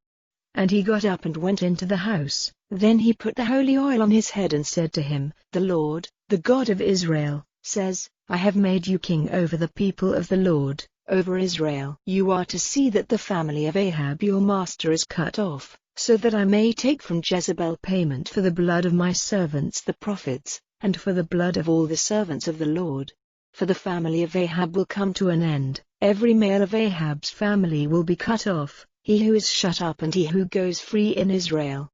And he got up and went into the house. Then he put the holy oil on his head and said to him, The Lord, the God of Israel, says, I have made you king over the people of the Lord, over Israel. You are to see that the family of Ahab your master is cut off, so that I may take from Jezebel payment for the blood of my servants the prophets, and for the blood of all the servants of the Lord. For the family of Ahab will come to an end, every male of Ahab's family will be cut off, he who is shut up and he who goes free in Israel.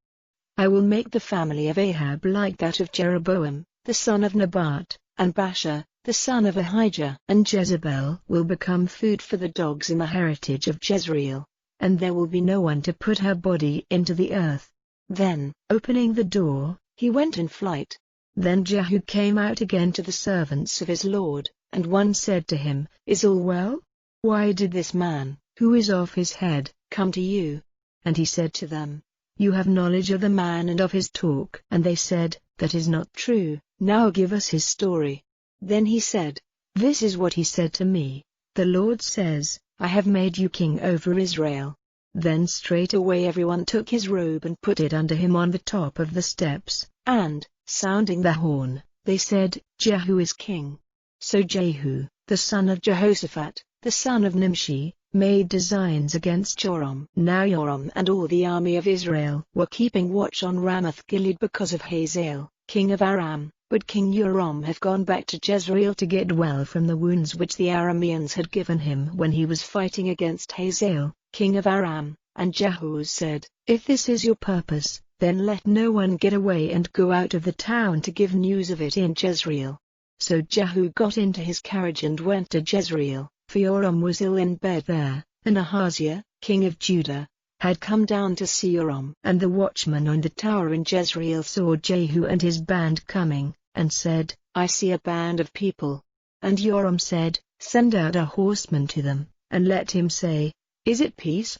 I will make the family of Ahab like that of Jeroboam, the son of Nebat, and Baasha, the son of Ahijah. And Jezebel will become food for the dogs in the heritage of Jezreel, and there will be no one to put her body into the earth. Then, opening the door, he went in flight. Then Jehu came out again to the servants of his lord, and one said to him, Is all well? Why did this man, who is off his head, come to you? And he said to them, You have knowledge of the man and of his talk. And they said, That is not true, now give us his story. Then he said, This is what he said to me, The Lord says, I have made you king over Israel. Then straightway everyone took his robe and put it under him on the top of the steps, and, sounding the horn, they said, Jehu is king. So Jehu, the son of Jehoshaphat, the son of Nimshi, made designs against Joram. Now Joram and all the army of Israel were keeping watch on Ramoth-Gilead because of Hazael, king of Aram, but King Joram had gone back to Jezreel to get well from the wounds which the Arameans had given him when he was fighting against Hazael, king of Aram. And Jehu said, If this is your purpose, then let no one get away and go out of the town to give news of it in Jezreel. So Jehu got into his carriage and went to Jezreel, for Joram was ill in bed there, and Ahaziah, king of Judah, had come down to see Joram. And the watchman on the tower in Jezreel saw Jehu and his band coming, and said, I see a band of people. And Joram said, Send out a horseman to them, and let him say, Is it peace?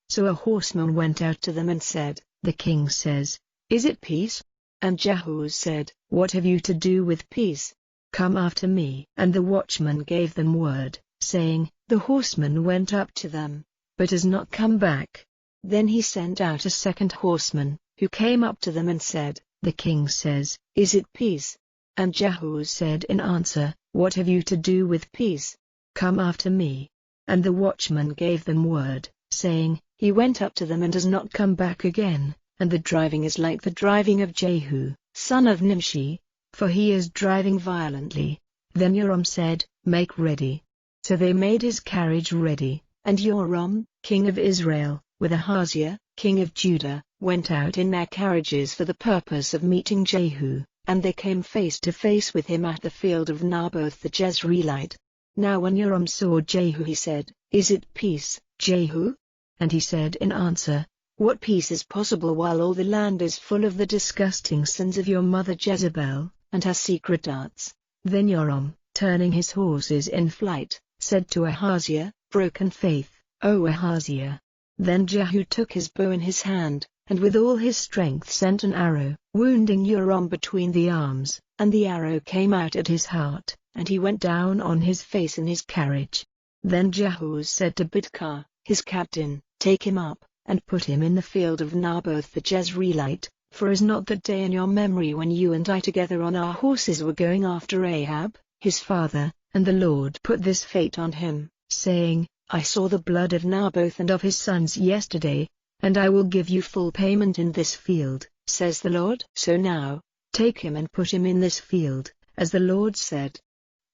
So a horseman went out to them and said, The king says, Is it peace? And Jehu said, What have you to do with peace? Come after me. And the watchman gave them word, saying, The horseman went up to them, but has not come back. Then he sent out a second horseman, who came up to them and said, The king says, Is it peace? And Jehu said in answer, What have you to do with peace? Come after me. And the watchman gave them word, saying, He went up to them and has not come back again, and the driving is like the driving of Jehu, son of Nimshi, for he is driving violently. Then Joram said, Make ready. So they made his carriage ready, and Joram, king of Israel, with Ahaziah, king of Judah, went out in their carriages for the purpose of meeting Jehu, and they came face to face with him at the field of Naboth the Jezreelite. Now when Joram saw Jehu he said, Is it peace, Jehu? And he said in answer, What peace is possible while all the land is full of the disgusting sins of your mother Jezebel, and her secret arts? Then Joram, turning his horses in flight, said to Ahaziah, Broken faith, O Ahaziah! Then Jehu took his bow in his hand, and with all his strength sent an arrow, wounding Joram between the arms, and the arrow came out at his heart, and he went down on his face in his carriage. Then Jehu said to Bidkar, his captain, "Take him up, and put him in the field of Naboth the Jezreelite, for is not that day in your memory when you and I together on our horses were going after Ahab, his father, and the Lord put this fate on him, saying, I saw the blood of Naboth and of his sons yesterday, and I will give you full payment in this field, says the Lord. So now, take him and put him in this field, as the Lord said."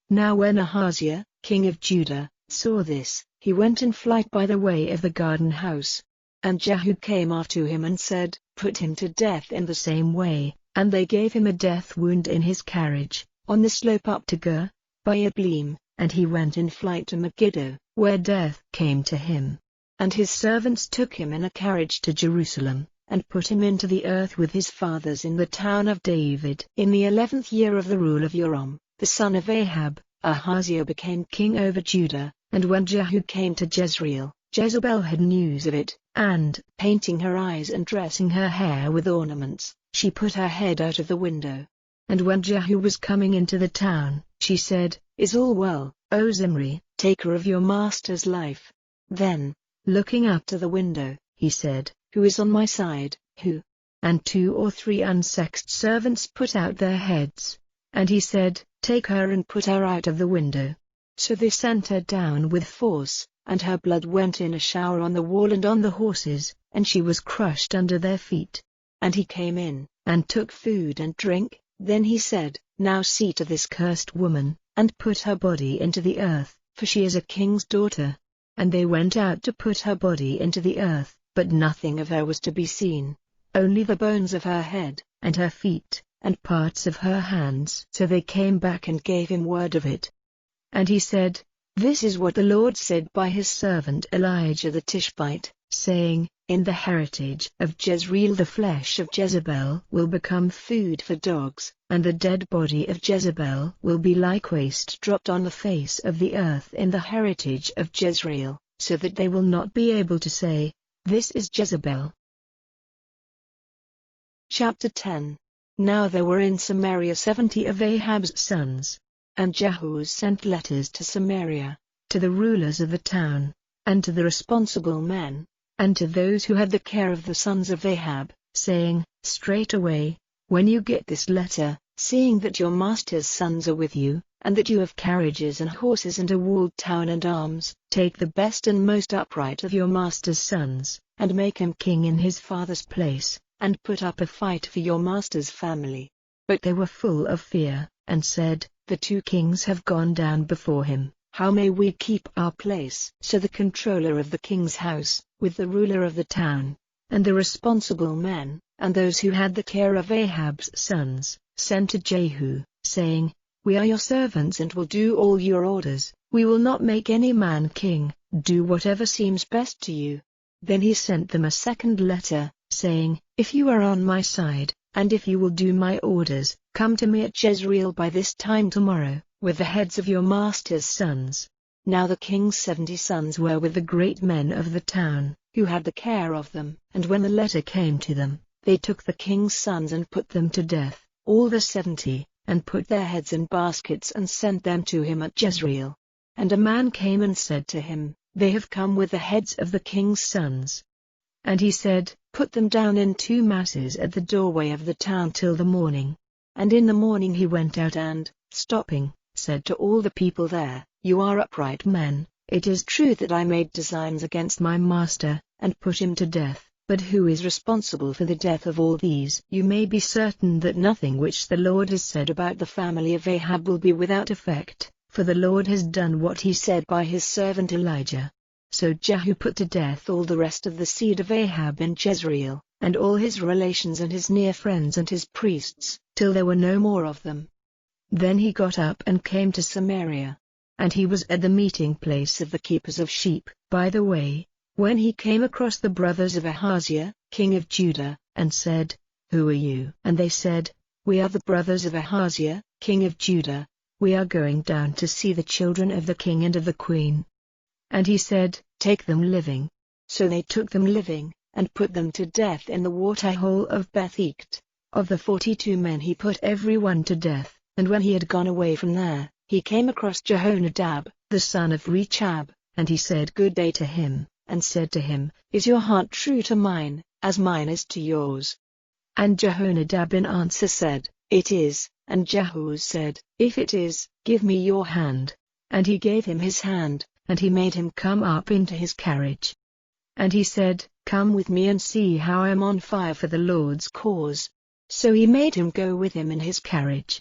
Now when Ahaziah, king of Judah, saw this, he went in flight by the way of the garden house. And Jehu came after him and said, "Put him to death in the same way," and they gave him a death wound in his carriage, on the slope up to Gur, by Ibleam, and he went in flight to Megiddo, where death came to him. And his servants took him in a carriage to Jerusalem, and put him into the earth with his fathers in the town of David. In the 11th year of the rule of Joram, the son of Ahab, Ahaziah became king over Judah, and when Jehu came to Jezreel, Jezebel had news of it, and, painting her eyes and dressing her hair with ornaments, she put her head out of the window. And when Jehu was coming into the town, she said, "Is all well, O Zimri, taker of your master's life?" Then, looking up to the window, he said, "Who is on my side, who?" And 2 or 3 unsexed servants put out their heads. And he said, "Take her and put her out of the window." So they sent her down with force, and her blood went in a shower on the wall and on the horses, and she was crushed under their feet. And he came in, and took food and drink. Then he said, "Now see to this cursed woman, and put her body into the earth, for she is a king's daughter." And they went out to put her body into the earth, but nothing of her was to be seen, only the bones of her head, and her feet, and parts of her hands. So they came back and gave him word of it. And he said, "This is what the Lord said by his servant Elijah the Tishbite, saying, In the heritage of Jezreel the flesh of Jezebel will become food for dogs, and the dead body of Jezebel will be like waste dropped on the face of the earth in the heritage of Jezreel, so that they will not be able to say, This is Jezebel." Chapter 10. Now there were in Samaria 70 of Ahab's sons. And Jehu sent letters to Samaria, to the rulers of the town, and to the responsible men, and to those who had the care of the sons of Ahab, saying, "Straightway, when you get this letter, seeing that your master's sons are with you, and that you have carriages and horses and a walled town and arms, take the best and most upright of your master's sons, and make him king in his father's place, and put up a fight for your master's family." But they were full of fear, and said, "The 2 kings have gone down before him, how may we keep our place?" So the controller of the king's house, with the ruler of the town, and the responsible men, and those who had the care of Ahab's sons, sent to Jehu, saying, "We are your servants and will do all your orders, we will not make any man king, do whatever seems best to you." Then he sent them a second letter, saying, "If you are on my side, and if you will do my orders, come to me at Jezreel by this time tomorrow, with the heads of your master's sons." Now the king's 70 sons were with the great men of the town, who had the care of them. And when the letter came to them, they took the king's sons and put them to death, all the 70, and put their heads in baskets and sent them to him at Jezreel. And a man came and said to him, "They have come with the heads of the king's sons." And he said, "Put them down in 2 masses at the doorway of the town till the morning." And in the morning he went out and, stopping, said to all the people there, "You are upright men. It is true that I made designs against my master, and put him to death, but who is responsible for the death of all these? You may be certain that nothing which the Lord has said about the family of Ahab will be without effect, for the Lord has done what he said by his servant Elijah." So Jehu put to death all the rest of the seed of Ahab in Jezreel, and all his relations and his near friends and his priests, till there were no more of them. Then he got up and came to Samaria. And he was at the meeting place of the keepers of sheep, by the way, when he came across the brothers of Ahaziah, king of Judah, and said, "Who are you?" And they said, "We are the brothers of Ahaziah, king of Judah. We are going down to see the children of the king and of the queen." And he said, "Take them living." So they took them living, and put them to death in the waterhole of Beth-Eked. Of the 42 men he put every one to death, and when he had gone away from there, he came across Jehonadab, the son of Rechab, and he said good day to him, and said to him, Is your heart true to mine, as mine is to yours? And Jehonadab in answer said, It is. And Jehu said, If it is, give me your hand. And he gave him his hand, and he made him come up into his carriage. And he said, Come with me and see how I am on fire for the Lord's cause. So he made him go with him in his carriage.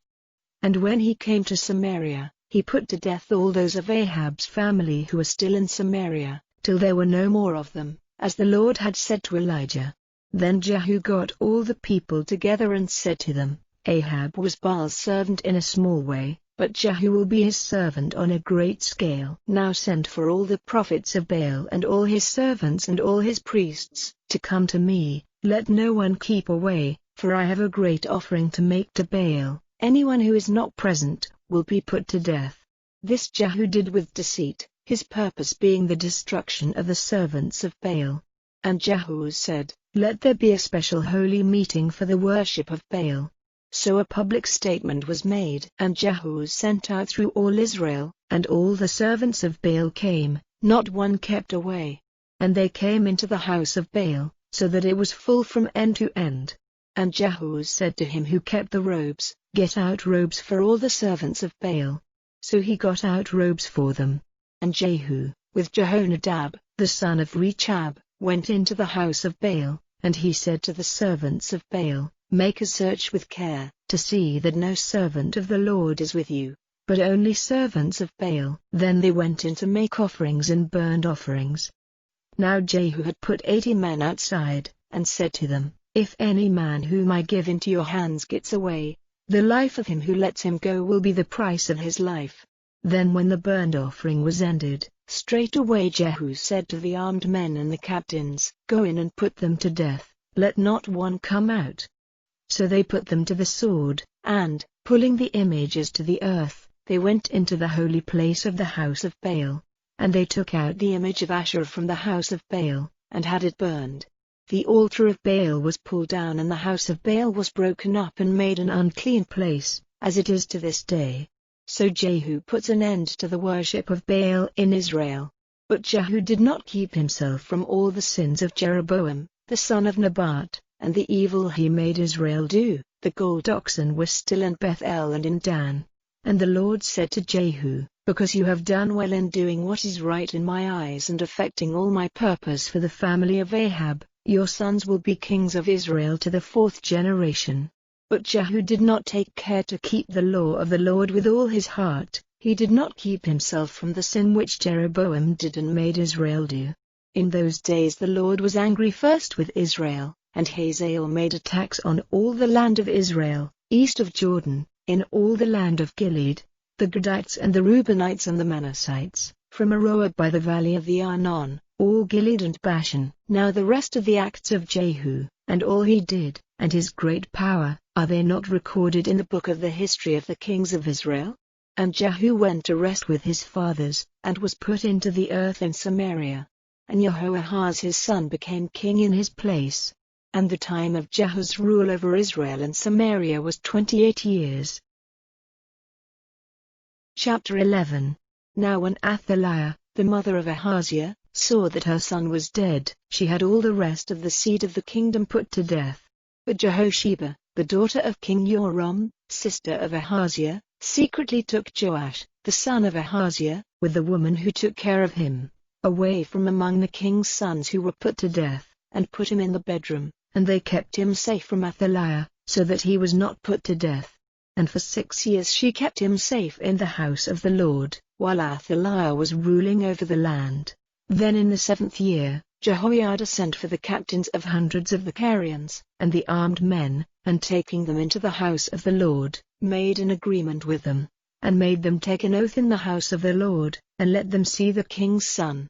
And when he came to Samaria, he put to death all those of Ahab's family who were still in Samaria, till there were no more of them, as the Lord had said to Elijah. Then Jehu got all the people together and said to them, Ahab was Baal's servant in a small way, but Jehu will be his servant on a great scale. Now send for all the prophets of Baal and all his servants and all his priests, to come to me, let no one keep away, for I have a great offering to make to Baal. Anyone who is not present, will be put to death. This Jehu did with deceit, his purpose being the destruction of the servants of Baal. And Jehu said, Let there be a special holy meeting for the worship of Baal. So a public statement was made, and Jehu sent out through all Israel, and all the servants of Baal came, not one kept away. And they came into the house of Baal, so that it was full from end to end. And Jehu said to him who kept the robes, Get out robes for all the servants of Baal. So he got out robes for them. And Jehu, with Jehonadab, the son of Rechab, went into the house of Baal, and he said to the servants of Baal, Make a search with care, to see that no servant of the Lord is with you, but only servants of Baal. Then they went in to make offerings and burnt offerings. Now Jehu had put 80 men outside, and said to them, If any man whom I give into your hands gets away, the life of him who lets him go will be the price of his life. Then when the burnt offering was ended, straightway Jehu said to the armed men and the captains, Go in and put them to death, let not one come out. So they put them to the sword, and, pulling the images to the earth, they went into the holy place of the house of Baal. And they took out the image of Asherah from the house of Baal, and had it burned. The altar of Baal was pulled down and the house of Baal was broken up and made an unclean place, as it is to this day. So Jehu put an end to the worship of Baal in Israel. But Jehu did not keep himself from all the sins of Jeroboam, the son of Nebat, and the evil he made Israel do. The gold oxen were still in Bethel and in Dan. And the Lord said to Jehu, Because you have done well in doing what is right in my eyes and effecting all my purpose for the family of Ahab, your sons will be kings of Israel to the 4th generation. But Jehu did not take care to keep the law of the Lord with all his heart. He did not keep himself from the sin which Jeroboam did and made Israel do. In those days the Lord was angry first with Israel, and Hazael made attacks on all the land of Israel, east of Jordan, in all the land of Gilead, the Gadites and the Reubenites and the Manassites, from Aroer by the valley of the Arnon, all Gilead and Bashan. Now the rest of the acts of Jehu, and all he did, and his great power, are they not recorded in the book of the history of the kings of Israel? And Jehu went to rest with his fathers, and was put into the earth in Samaria. And Jehoahaz his son became king in his place. And the time of Jehu's rule over Israel and Samaria was 28 years. Chapter 11. Now when Athaliah, the mother of Ahaziah, saw that her son was dead, she had all the rest of the seed of the kingdom put to death. But Jehosheba, the daughter of King Joram, sister of Ahaziah, secretly took Joash, the son of Ahaziah, with the woman who took care of him, away from among the king's sons who were put to death, and put him in the bedroom, and they kept him safe from Athaliah, so that he was not put to death. And for 6 years she kept him safe in the house of the Lord, while Athaliah was ruling over the land. Then in the 7th year, Jehoiada sent for the captains of hundreds of the Carians, and the armed men, and taking them into the house of the Lord, made an agreement with them, and made them take an oath in the house of the Lord, and let them see the king's son.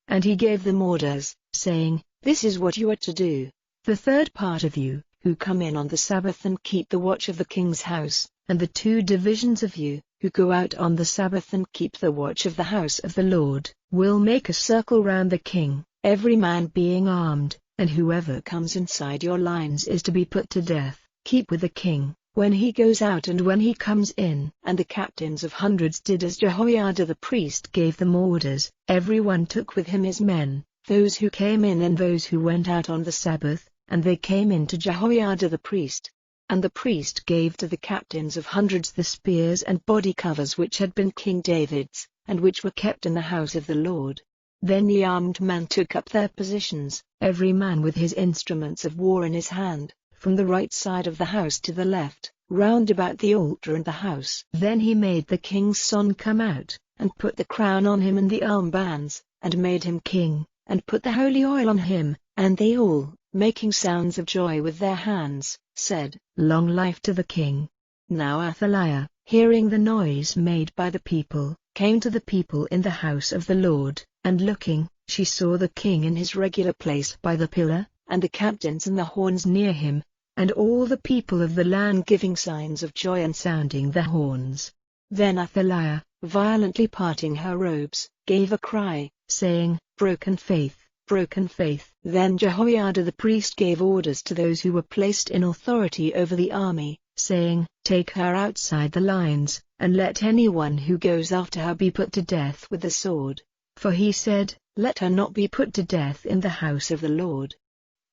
And he gave them orders, saying, This is what you are to do. The third part of you, who come in on the Sabbath and keep the watch of the king's house, and the 2 divisions of you, who go out on the Sabbath and keep the watch of the house of the Lord, will make a circle round the king, every man being armed, and whoever comes inside your lines is to be put to death. Keep with the king, when he goes out and when he comes in." And the captains of hundreds did as Jehoiada the priest gave them orders. Every one took with him his men, those who came in and those who went out on the Sabbath, and they came in to Jehoiada the priest. And the priest gave to the captains of hundreds the spears and body covers which had been King David's, and which were kept in the house of the Lord. Then the armed men took up their positions, every man with his instruments of war in his hand, from the right side of the house to the left, round about the altar and the house. Then he made the king's son come out, and put the crown on him and the armbands, and made him king, and put the holy oil on him, and they all, making sounds of joy with their hands, said, "Long life to the king." Now Athaliah, hearing the noise made by the people, came to the people in the house of the Lord, and looking, she saw the king in his regular place by the pillar, and the captains and the horns near him, and all the people of the land giving signs of joy and sounding the horns. Then Athaliah, violently parting her robes, gave a cry, saying, "Broken faith! Broken faith!" Then Jehoiada the priest gave orders to those who were placed in authority over the army, saying, "Take her outside the lines, and let anyone who goes after her be put to death with the sword." For he said, "Let her not be put to death in the house of the Lord."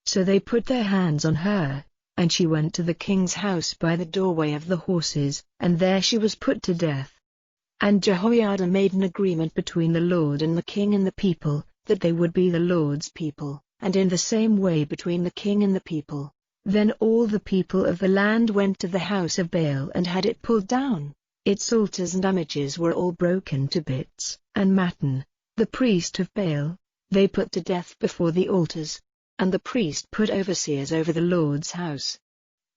So they put their hands on her, and she went to the king's house by the doorway of the horses, and there she was put to death. And Jehoiada made an agreement between the Lord and the king and the people, that they would be the Lord's people, and in the same way between the king and the people. Then all the people of the land went to the house of Baal and had it pulled down. Its altars and images were all broken to bits, and Mattan, the priest of Baal, they put to death before the altars. And the priest put overseers over the Lord's house.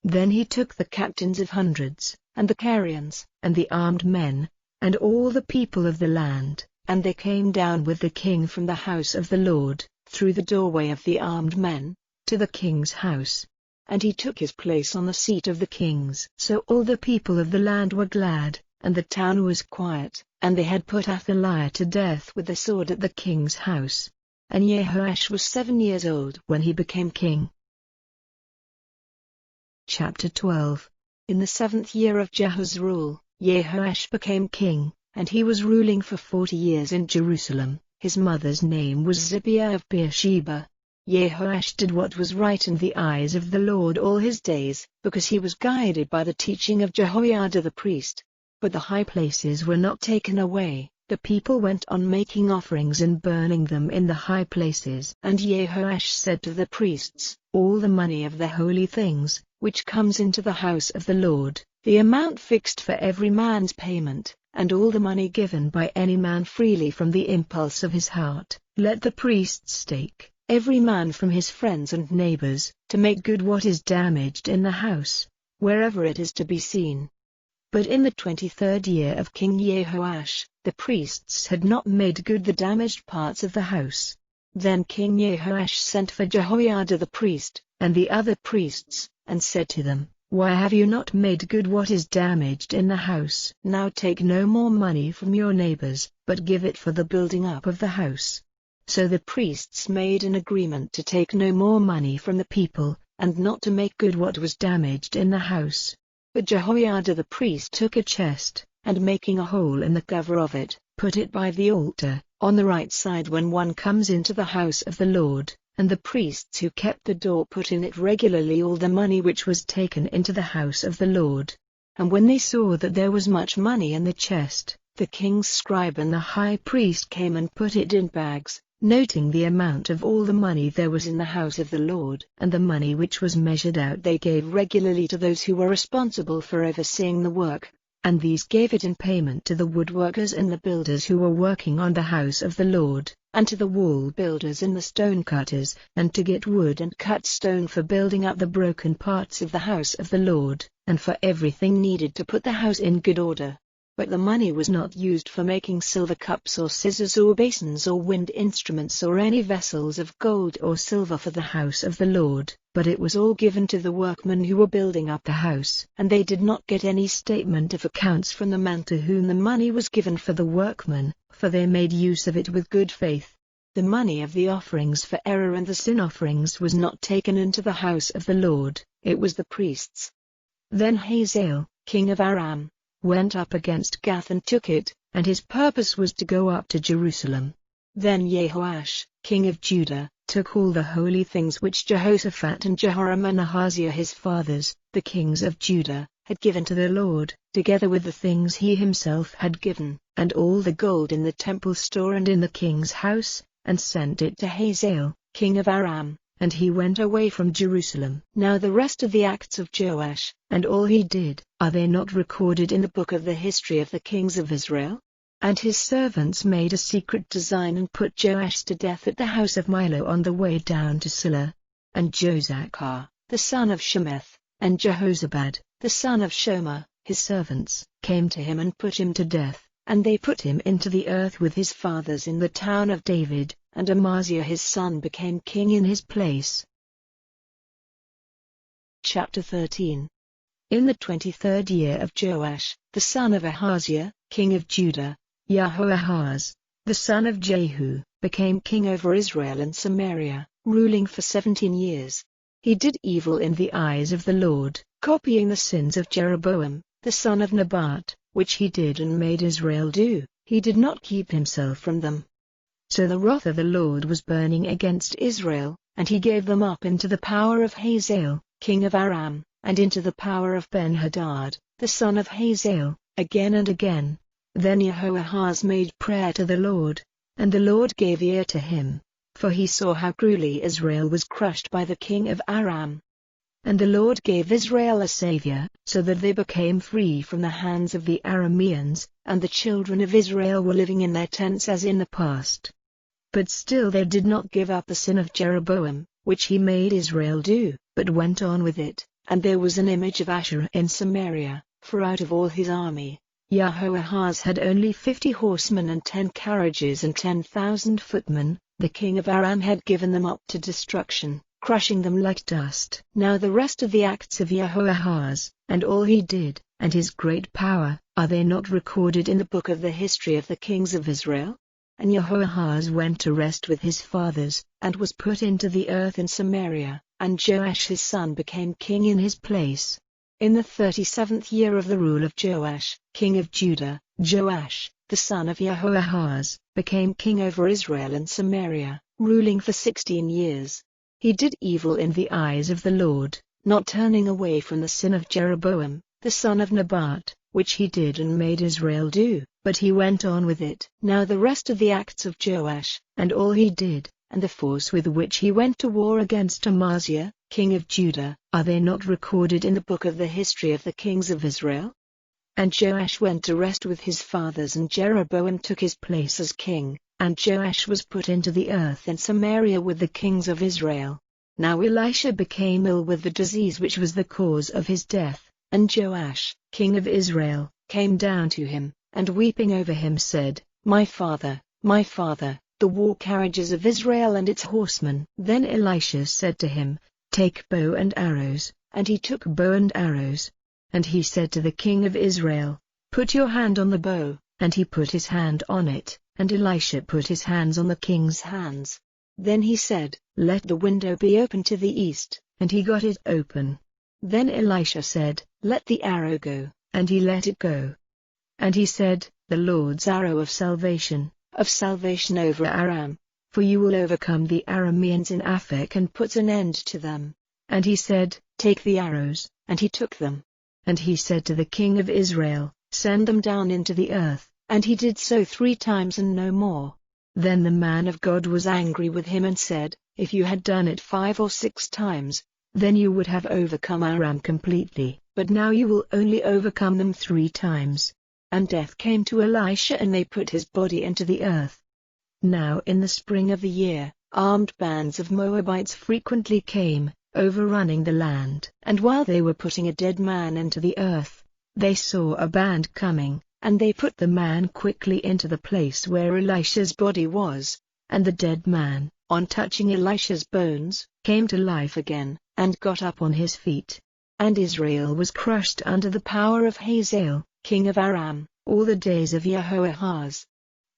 Then he took the captains of hundreds, and the Carians, and the armed men, and all the people of the land, and they came down with the king from the house of the Lord, through the doorway of the armed men, to the king's house. And he took his place on the seat of the kings. So all the people of the land were glad, and the town was quiet, and they had put Athaliah to death with the sword at the king's house. And Jehoash was 7 years old when he became king. Chapter 12. In the 7th year of Jehu's rule, Jehoash became king, and he was ruling for 40 years in Jerusalem. His mother's name was Zibiah of Beersheba. Jehoash did what was right in the eyes of the Lord all his days, because he was guided by the teaching of Jehoiada the priest. But the high places were not taken away. The people went on making offerings and burning them in the high places. And Jehoash said to the priests, "All the money of the holy things, which comes into the house of the Lord, the amount fixed for every man's payment, and all the money given by any man freely from the impulse of his heart, let the priests take, every man from his friends and neighbors, to make good what is damaged in the house, wherever it is to be seen." But in the 23rd year of King Jehoash, the priests had not made good the damaged parts of the house. Then King Jehoash sent for Jehoiada the priest, and the other priests, and said to them, "Why have you not made good what is damaged in the house? Now take no more money from your neighbors, but give it for the building up of the house." So the priests made an agreement to take no more money from the people, and not to make good what was damaged in the house. But Jehoiada the priest took a chest, and making a hole in the cover of it, put it by the altar, on the right side when one comes into the house of the Lord, and the priests who kept the door put in it regularly all the money which was taken into the house of the Lord. And when they saw that there was much money in the chest, the king's scribe and the high priest came and put it in bags, noting the amount of all the money there was in the house of the Lord. And the money which was measured out they gave regularly to those who were responsible for overseeing the work, and these gave it in payment to the woodworkers and the builders who were working on the house of the Lord, and to the wall builders and the stone cutters, and to get wood and cut stone for building up the broken parts of the house of the Lord, and for everything needed to put the house in good order. But the money was not used for making silver cups or scissors or basins or wind instruments or any vessels of gold or silver for the house of the Lord, but it was all given to the workmen who were building up the house. And they did not get any statement of accounts from the man to whom the money was given for the workmen, for they made use of it with good faith. The money of the offerings for error and the sin offerings was not taken into the house of the Lord, it was the priests. Then Hazael, king of Aram, went up against Gath and took it, and his purpose was to go up to Jerusalem. Then Jehoash, king of Judah, took all the holy things which Jehoshaphat and Jehoram and Ahaziah his fathers, the kings of Judah, had given to the Lord, together with the things he himself had given, and all the gold in the temple store and in the king's house, and sent it to Hazael, king of Aram, and he went away from Jerusalem. Now the rest of the acts of Joash, and all he did, are they not recorded in the book of the history of the kings of Israel? And his servants made a secret design and put Joash to death at the house of Milo on the way down to Silla. And Josachar, the son of Shemeth, and Jehozabad, the son of Shomer, his servants, came to him and put him to death, and they put him into the earth with his fathers in the town of David, and Amaziah his son became king in his place. Chapter 13. In the 23rd year of Joash, the son of Ahaziah, king of Judah, Jehoahaz, the son of Jehu, became king over Israel and Samaria, ruling for 17 years. He did evil in the eyes of the Lord, copying the sins of Jeroboam, the son of Nebat, which he did and made Israel do. He did not keep himself from them. So the wrath of the Lord was burning against Israel, and he gave them up into the power of Hazael, king of Aram, and into the power of Ben-Hadad, the son of Hazael, again and again. Then Jehoahaz made prayer to the Lord, and the Lord gave ear to him, for he saw how cruelly Israel was crushed by the king of Aram. And the Lord gave Israel a saviour, so that they became free from the hands of the Arameans, and the children of Israel were living in their tents as in the past. But still they did not give up the sin of Jeroboam, which he made Israel do, but went on with it, and there was an image of Asherah in Samaria, for out of all his army, Jehoahaz had only 50 horsemen and 10 carriages and 10,000 footmen. The king of Aram had given them up to destruction, crushing them like dust. Now the rest of the acts of Jehoahaz, and all he did, and his great power, are they not recorded in the book of the history of the kings of Israel? And Jehoahaz went to rest with his fathers, and was put into the earth in Samaria, and Joash his son became king in his place. In the 37th year of the rule of Joash, king of Judah, Joash, the son of Jehoahaz, became king over Israel and Samaria, ruling for 16 years. He did evil in the eyes of the Lord, not turning away from the sin of Jeroboam, the son of Nebat, which he did and made Israel do, but he went on with it. Now the rest of the acts of Joash, and all he did, and the force with which he went to war against Amaziah, king of Judah, are they not recorded in the book of the history of the kings of Israel? And Joash went to rest with his fathers, and Jeroboam took his place as king, and Joash was put into the earth in Samaria with the kings of Israel. Now Elisha became ill with the disease which was the cause of his death, and Joash, king of Israel, came down to him, and weeping over him said, my father, the war carriages of Israel and its horsemen. Then Elisha said to him, take bow and arrows, and he took bow and arrows. And he said to the king of Israel, put your hand on the bow, and he put his hand on it, and Elisha put his hands on the king's hands. Then he said, let the window be open to the east, and he got it open. Then Elisha said, let the arrow go, and he let it go. And he said, the Lord's arrow of salvation over Aram, for you will overcome the Arameans in Aphek and put an end to them. And he said, take the arrows, and he took them. And he said to the king of Israel, send them down into the earth, and he did so 3 times and no more. Then the man of God was angry with him and said, if you had done it 5 or 6 times, then you would have overcome Aram completely, but now you will only overcome them 3 times. And death came to Elisha, and they put his body into the earth. Now in the spring of the year, armed bands of Moabites frequently came, overrunning the land. And while they were putting a dead man into the earth, they saw a band coming, and they put the man quickly into the place where Elisha's body was, and the dead man, on touching Elisha's bones, came to life again, and got up on his feet. And Israel was crushed under the power of Hazael, king of Aram, all the days of Jehoahaz.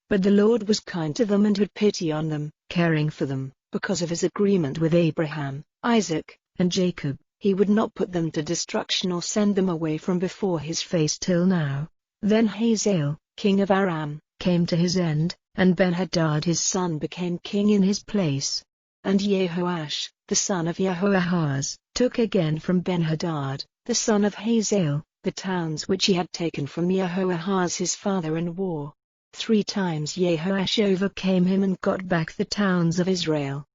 But the Lord was kind to them and had pity on them, caring for them, because of his agreement with Abraham, Isaac, and Jacob. He would not put them to destruction or send them away from before his face till now. Then Hazael, king of Aram, came to his end, and Ben-Hadad his son became king in his place. And Jehoash, the son of Jehoahaz, took again from Ben-Hadad, the son of Hazael, the towns which he had taken from Jehoahaz his father in war. 3 times Jehoash overcame him and got back the towns of Israel.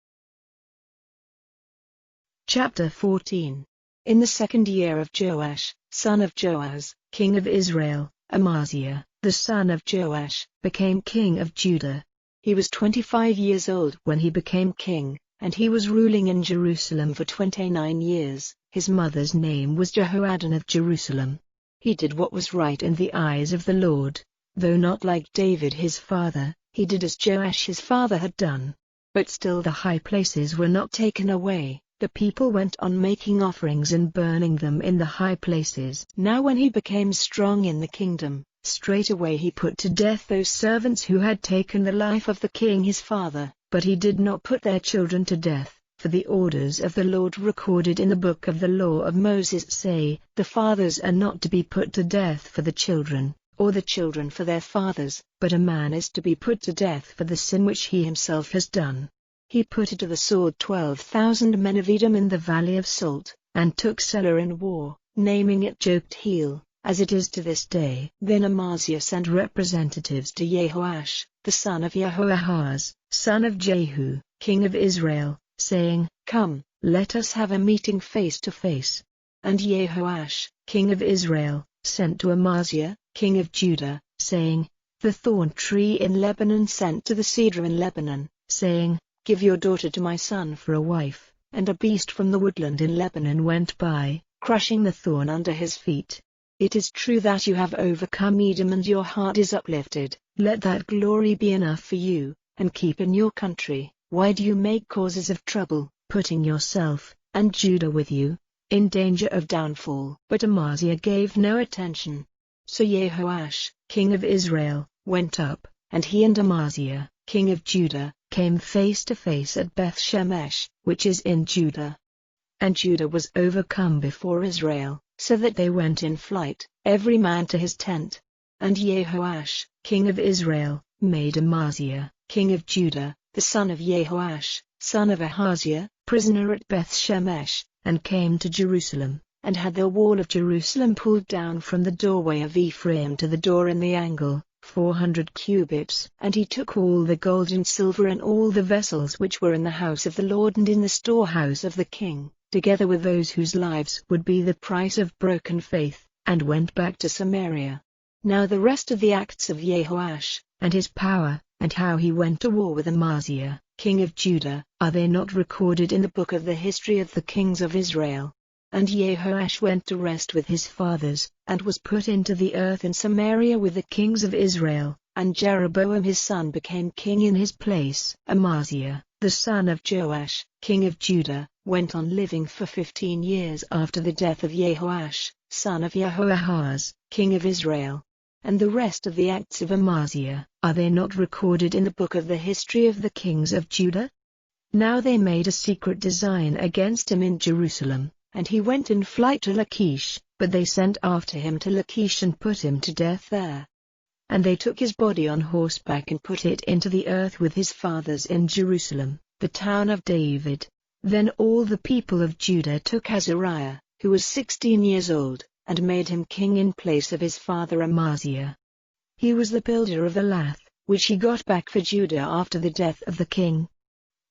Chapter 14. In the 2nd year of Joash, son of Joahaz, king of Israel, Amaziah, the son of Joash, became king of Judah. He was 25 years old when he became king, and he was ruling in Jerusalem for 29 years. His mother's name was Jehoaddan of Jerusalem. He did what was right in the eyes of the Lord, though not like David his father. He did as Joash his father had done. But still the high places were not taken away. The people went on making offerings and burning them in the high places. Now when he became strong in the kingdom, straightway he put to death those servants who had taken the life of the king his father, but he did not put their children to death, for the orders of the Lord recorded in the book of the law of Moses say, the fathers are not to be put to death for the children, or the children for their fathers, but a man is to be put to death for the sin which he himself has done. He put to the sword 12,000 men of Edom in the valley of Salt, and took Selah in war, naming it Joktheel, as it is to this day. Then Amaziah sent representatives to Jehoash, the son of Jehoahaz, son of Jehu, king of Israel, saying, Come, let us have a meeting face to face. And Jehoash, king of Israel, sent to Amaziah, king of Judah, saying, The thorn tree in Lebanon sent to the cedar in Lebanon, saying, Give your daughter to my son for a wife. And a beast from the woodland in Lebanon went by, crushing the thorn under his feet. It is true that you have overcome Edom and your heart is uplifted. Let that glory be enough for you, and keep in your country. Why do you make causes of trouble, putting yourself, and Judah with you, in danger of downfall? But Amaziah gave no attention. So Jehoash, king of Israel, went up, and he and Amaziah, king of Judah, came face to face at Beth-Shemesh, which is in Judah. And Judah was overcome before Israel, so that they went in flight, every man to his tent. And Jehoash, king of Israel, made Amaziah, king of Judah, the son of Jehoash, son of Ahaziah, prisoner at Beth-Shemesh, and came to Jerusalem, and had the wall of Jerusalem pulled down from the doorway of Ephraim to the door in the angle, 400 cubits. And he took all the gold and silver and all the vessels which were in the house of the Lord and in the storehouse of the king, together with those whose lives would be the price of broken faith, and went back to Samaria. Now the rest of the acts of Jehoash, and his power, and how he went to war with Amaziah, king of Judah, are they not recorded in the book of the history of the kings of Israel? And Jehoash went to rest with his fathers, and was put into the earth in Samaria with the kings of Israel, and Jeroboam his son became king in his place. Amaziah, the son of Joash, king of Judah, went on living for 15 years after the death of Jehoash, son of Jehoahaz, king of Israel. And the rest of the acts of Amaziah, are they not recorded in the book of the history of the kings of Judah? Now they made a secret design against him in Jerusalem, and he went in flight to Lachish, but they sent after him to Lachish and put him to death there. And they took his body on horseback and put it into the earth with his fathers in Jerusalem, the town of David. Then all the people of Judah took Azariah, who was 16 years old, and made him king in place of his father Amaziah. He was the builder of Elath, which he got back for Judah after the death of the king.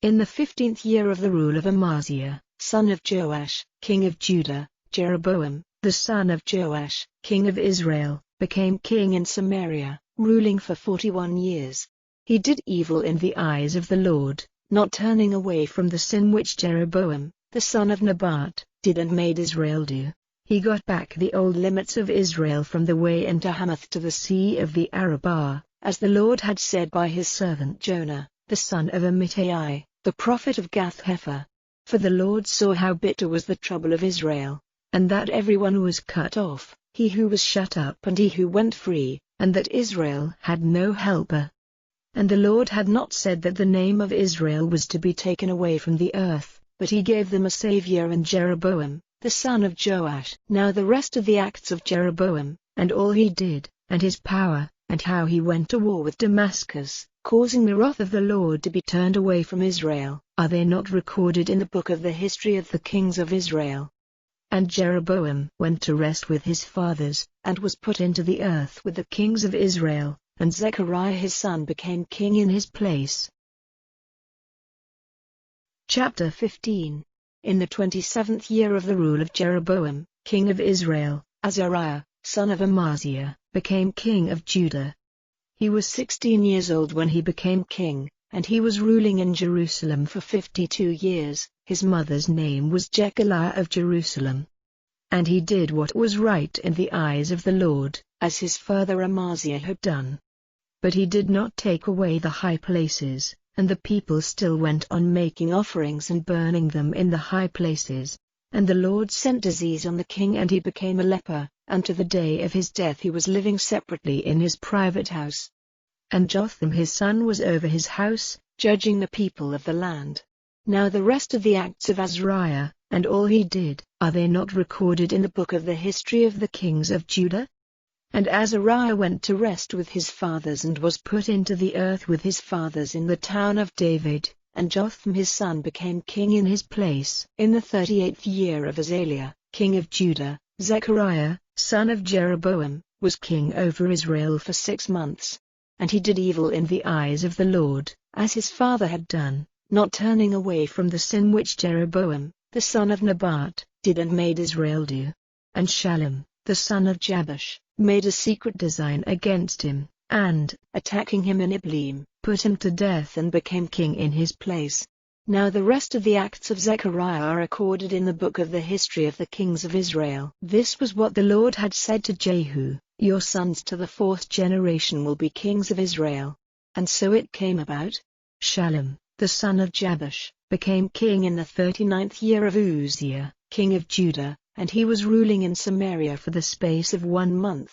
In the 15th year of the rule of Amaziah, son of Joash, king of Judah, Jeroboam, the son of Joash, king of Israel, became king in Samaria, ruling for 41 years. He did evil in the eyes of the Lord, not turning away from the sin which Jeroboam, the son of Nebat, did and made Israel do. He got back the old limits of Israel from the way into Hamath to the sea of the Arabah, as the Lord had said by his servant Jonah, the son of Amittai, the prophet of Gath-hepher. For the Lord saw how bitter was the trouble of Israel, and that everyone was cut off, he who was shut up and he who went free, and that Israel had no helper. And the Lord had not said that the name of Israel was to be taken away from the earth, but he gave them a Saviour in Jeroboam, the son of Joash. Now the rest of the acts of Jeroboam, and all he did, and his power, and how he went to war with Damascus, causing the wrath of the Lord to be turned away from Israel, are they not recorded in the book of the history of the kings of Israel? And Jeroboam went to rest with his fathers, and was put into the earth with the kings of Israel, and Zechariah his son became king in his place. Chapter 15. In the 27th year of the rule of Jeroboam, king of Israel, Azariah, son of Amaziah, became king of Judah. He was 16 years old when he became king, and he was ruling in Jerusalem for 52 years. His mother's name was Jechaliah of Jerusalem. And he did what was right in the eyes of the Lord, as his father Amaziah had done. But he did not take away the high places, and the people still went on making offerings and burning them in the high places. And the Lord sent disease on the king, and he became a leper. Unto the day of his death he was living separately in his private house. And Jotham his son was over his house, judging the people of the land. Now the rest of the acts of Azariah, and all he did, are they not recorded in the book of the history of the kings of Judah? And Azariah went to rest with his fathers and was put into the earth with his fathers in the town of David, and Jotham his son became king in his place. In the 38th year of Azaliah, king of Judah, Zechariah, son of Jeroboam, was king over Israel for 6 months. And he did evil in the eyes of the Lord, as his father had done, not turning away from the sin which Jeroboam, the son of Nebat, did and made Israel do. And Shallum, the son of Jabesh, made a secret design against him, and, attacking him in Ibleam, put him to death and became king in his place. Now the rest of the acts of Zechariah are recorded in the book of the history of the kings of Israel. This was what the Lord had said to Jehu, your sons to the 4th generation will be kings of Israel. And so it came about. Shallum, the son of Jabesh, became king in the 39th year of Uzziah, king of Judah, and he was ruling in Samaria for the space of 1 month.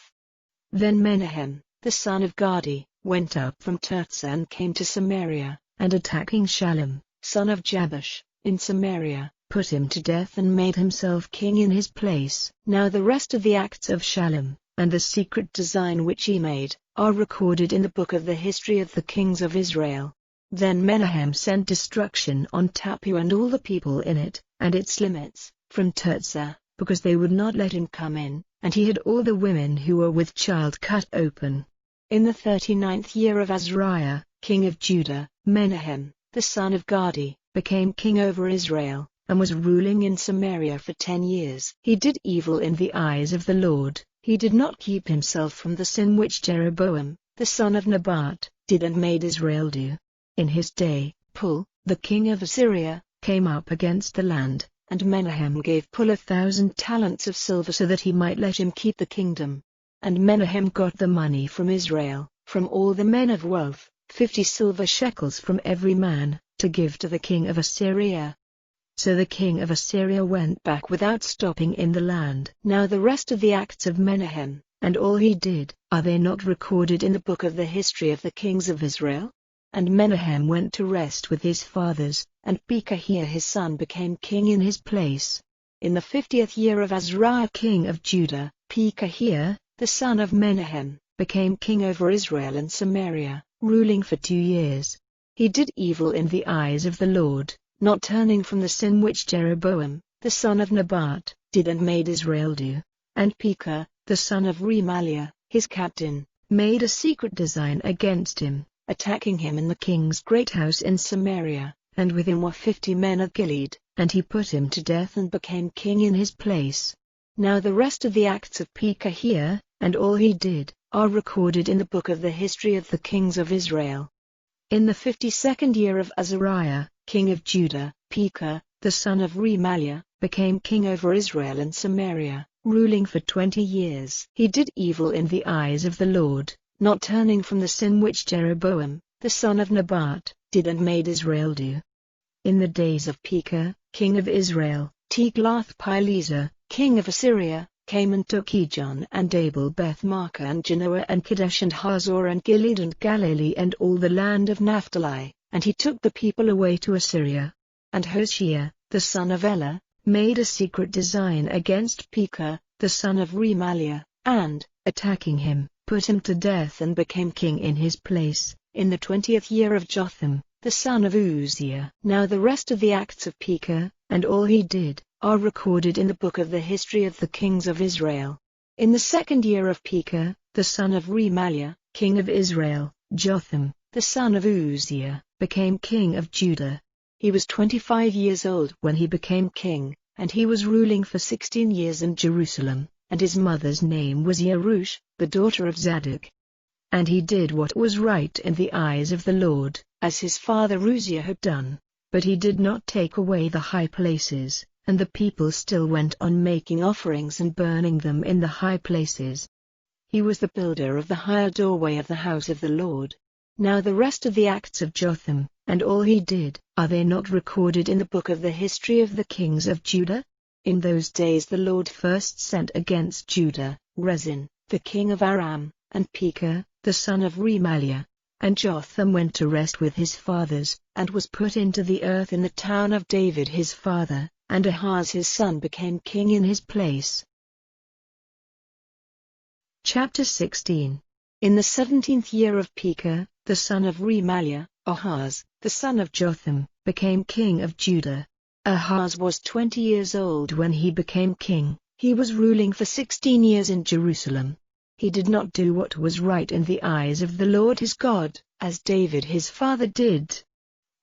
Then Menahem, the son of Gadi, went up from Tirzah and came to Samaria, and attacking Shallum, son of Jabesh, in Samaria, put him to death and made himself king in his place. Now the rest of the acts of Shallum, and the secret design which he made, are recorded in the book of the history of the kings of Israel. Then Menahem sent destruction on Tappuah and all the people in it, and its limits, from Tirzah, because they would not let him come in, and he had all the women who were with child cut open. In the 39th year of Azariah, king of Judah, Menahem, the son of Gadi, became king over Israel, and was ruling in Samaria for 10 years. He did evil in the eyes of the Lord. He did not keep himself from the sin which Jeroboam, the son of Nebat, did and made Israel do. In his day, Pul, the king of Assyria, came up against the land, and Menahem gave Pul 1,000 talents of silver so that he might let him keep the kingdom. And Menahem got the money from Israel, from all the men of wealth, 50 silver shekels from every man, to give to the king of Assyria. So the king of Assyria went back without stopping in the land. Now the rest of the acts of Menahem, and all he did, are they not recorded in the book of the history of the kings of Israel? And Menahem went to rest with his fathers, and Pekahiah his son became king in his place. In the 50th year of Azariah king of Judah, Pekahiah, the son of Menahem, became king over Israel and Samaria, ruling for 2 years. He did evil in the eyes of the Lord, not turning from the sin which Jeroboam, the son of Nebat, did and made Israel do. And Pekah, the son of Remaliah, his captain, made a secret design against him, attacking him in the king's great house in Samaria, and with him were 50 men of Gilead, and he put him to death and became king in his place. Now the rest of the acts of Pekahiah, and all he did, are recorded in the book of the history of the kings of Israel. In the 52nd year of Azariah, king of Judah, Pekah, the son of Remaliah, became king over Israel and Samaria, ruling for 20 years. He did evil in the eyes of the Lord, not turning from the sin which Jeroboam, the son of Nebat, did and made Israel do. In the days of Pekah, king of Israel, Tiglath-Pileser, king of Assyria, came and took Ijon and Abel Beth-Maachah and Genoa and Kadesh and Hazor and Gilead and Galilee and all the land of Naphtali, and he took the people away to Assyria. And Hoshea, the son of Elah, made a secret design against Pekah, the son of Remaliah, and, attacking him, put him to death and became king in his place, in the 20th year of Jotham, the son of Uzziah. Now the rest of the acts of Pekah, and all he did, are recorded in the book of the history of the kings of Israel. In the 2nd year of Pekah, the son of Remaliah, king of Israel, Jotham, the son of Uzziah, became king of Judah. He was 25 years old when he became king, and he was ruling for 16 years in Jerusalem, and his mother's name was Yerush, the daughter of Zadok. And he did what was right in the eyes of the Lord, as his father Uzziah had done, but he did not take away the high places, and the people still went on making offerings and burning them in the high places. He was the builder of the higher doorway of the house of the Lord. Now the rest of the acts of Jotham, and all he did, are they not recorded in the book of the history of the kings of Judah? In those days the Lord first sent against Judah, Rezin, the king of Aram, and Pekah, the son of Remaliah. And Jotham went to rest with his fathers, and was put into the earth in the town of David his father, and Ahaz his son became king in his place. Chapter 16. In the 17th year of Pekah, the son of Remaliah, Ahaz, the son of Jotham, became king of Judah. Ahaz was 20 years old when he became king. He was ruling for 16 years in Jerusalem. He did not do what was right in the eyes of the Lord his God, as David his father did.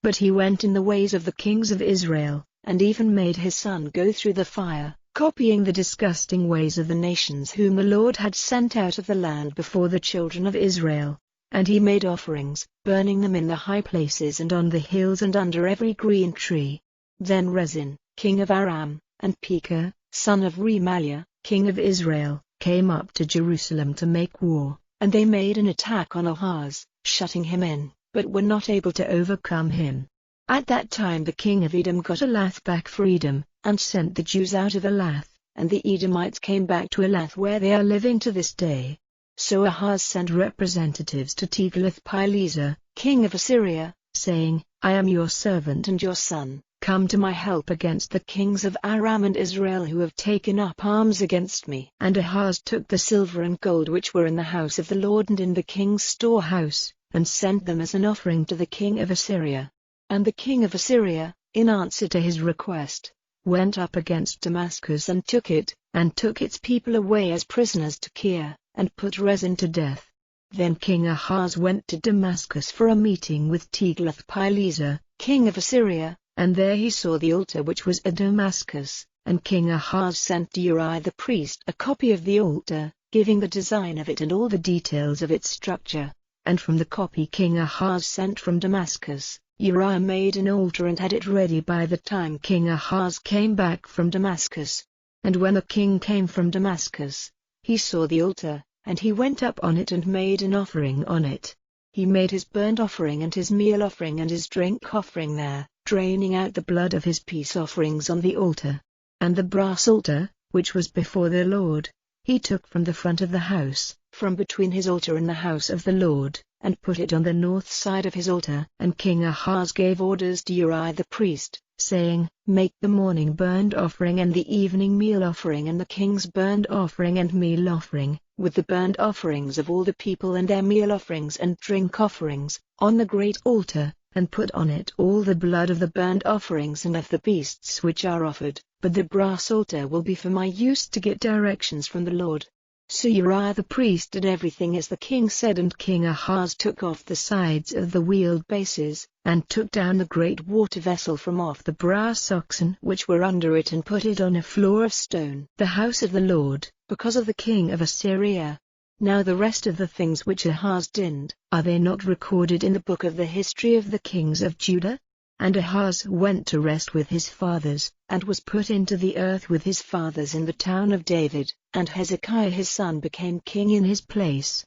But he went in the ways of the kings of Israel, and even made his son go through the fire, copying the disgusting ways of the nations whom the Lord had sent out of the land before the children of Israel. And he made offerings, burning them in the high places and on the hills and under every green tree. Then Rezin, king of Aram, and Pekah, son of Remaliah, king of Israel, came up to Jerusalem to make war, and they made an attack on Ahaz, shutting him in, but were not able to overcome him. At that time the king of Edom got Elath back for Edom, and sent the Jews out of Elath, and the Edomites came back to Elath where they are living to this day. So Ahaz sent representatives to Tiglath-Pileser, king of Assyria, saying, I am your servant and your son, come to my help against the kings of Aram and Israel who have taken up arms against me. And Ahaz took the silver and gold which were in the house of the Lord and in the king's storehouse, and sent them as an offering to the king of Assyria. And the king of Assyria, in answer to his request, went up against Damascus and took it, and took its people away as prisoners to Kir, and put Rezin to death. Then King Ahaz went to Damascus for a meeting with Tiglath-Pileser, king of Assyria, and there he saw the altar which was at Damascus, and King Ahaz sent to Uriah the priest a copy of the altar, giving the design of it and all the details of its structure. And from the copy King Ahaz sent from Damascus, Uriah made an altar and had it ready by the time King Ahaz came back from Damascus. And when the king came from Damascus, he saw the altar, and he went up on it and made an offering on it. He made his burnt offering and his meal offering and his drink offering there, draining out the blood of his peace offerings on the altar. And the brass altar, which was before the Lord, he took from the front of the house, from between his altar and the house of the Lord, and put it on the north side of his altar. And King Ahaz gave orders to Uriah the priest, saying, Make the morning burnt offering and the evening meal offering and the king's burnt offering and meal offering, with the burnt offerings of all the people and their meal offerings and drink offerings, on the great altar, and put on it all the blood of the burnt offerings and of the beasts which are offered. But the brass altar will be for my use to get directions from the Lord. So Uriah the priest did everything as the king said, and King Ahaz took off the sides of the wheeled bases, and took down the great water vessel from off the brass oxen which were under it, and put it on a floor of stone, the house of the Lord, because of the king of Assyria. Now the rest of the things which Ahaz did, are they not recorded in the book of the history of the kings of Judah? And Ahaz went to rest with his fathers, and was put into the earth with his fathers in the town of David, and Hezekiah his son became king in his place.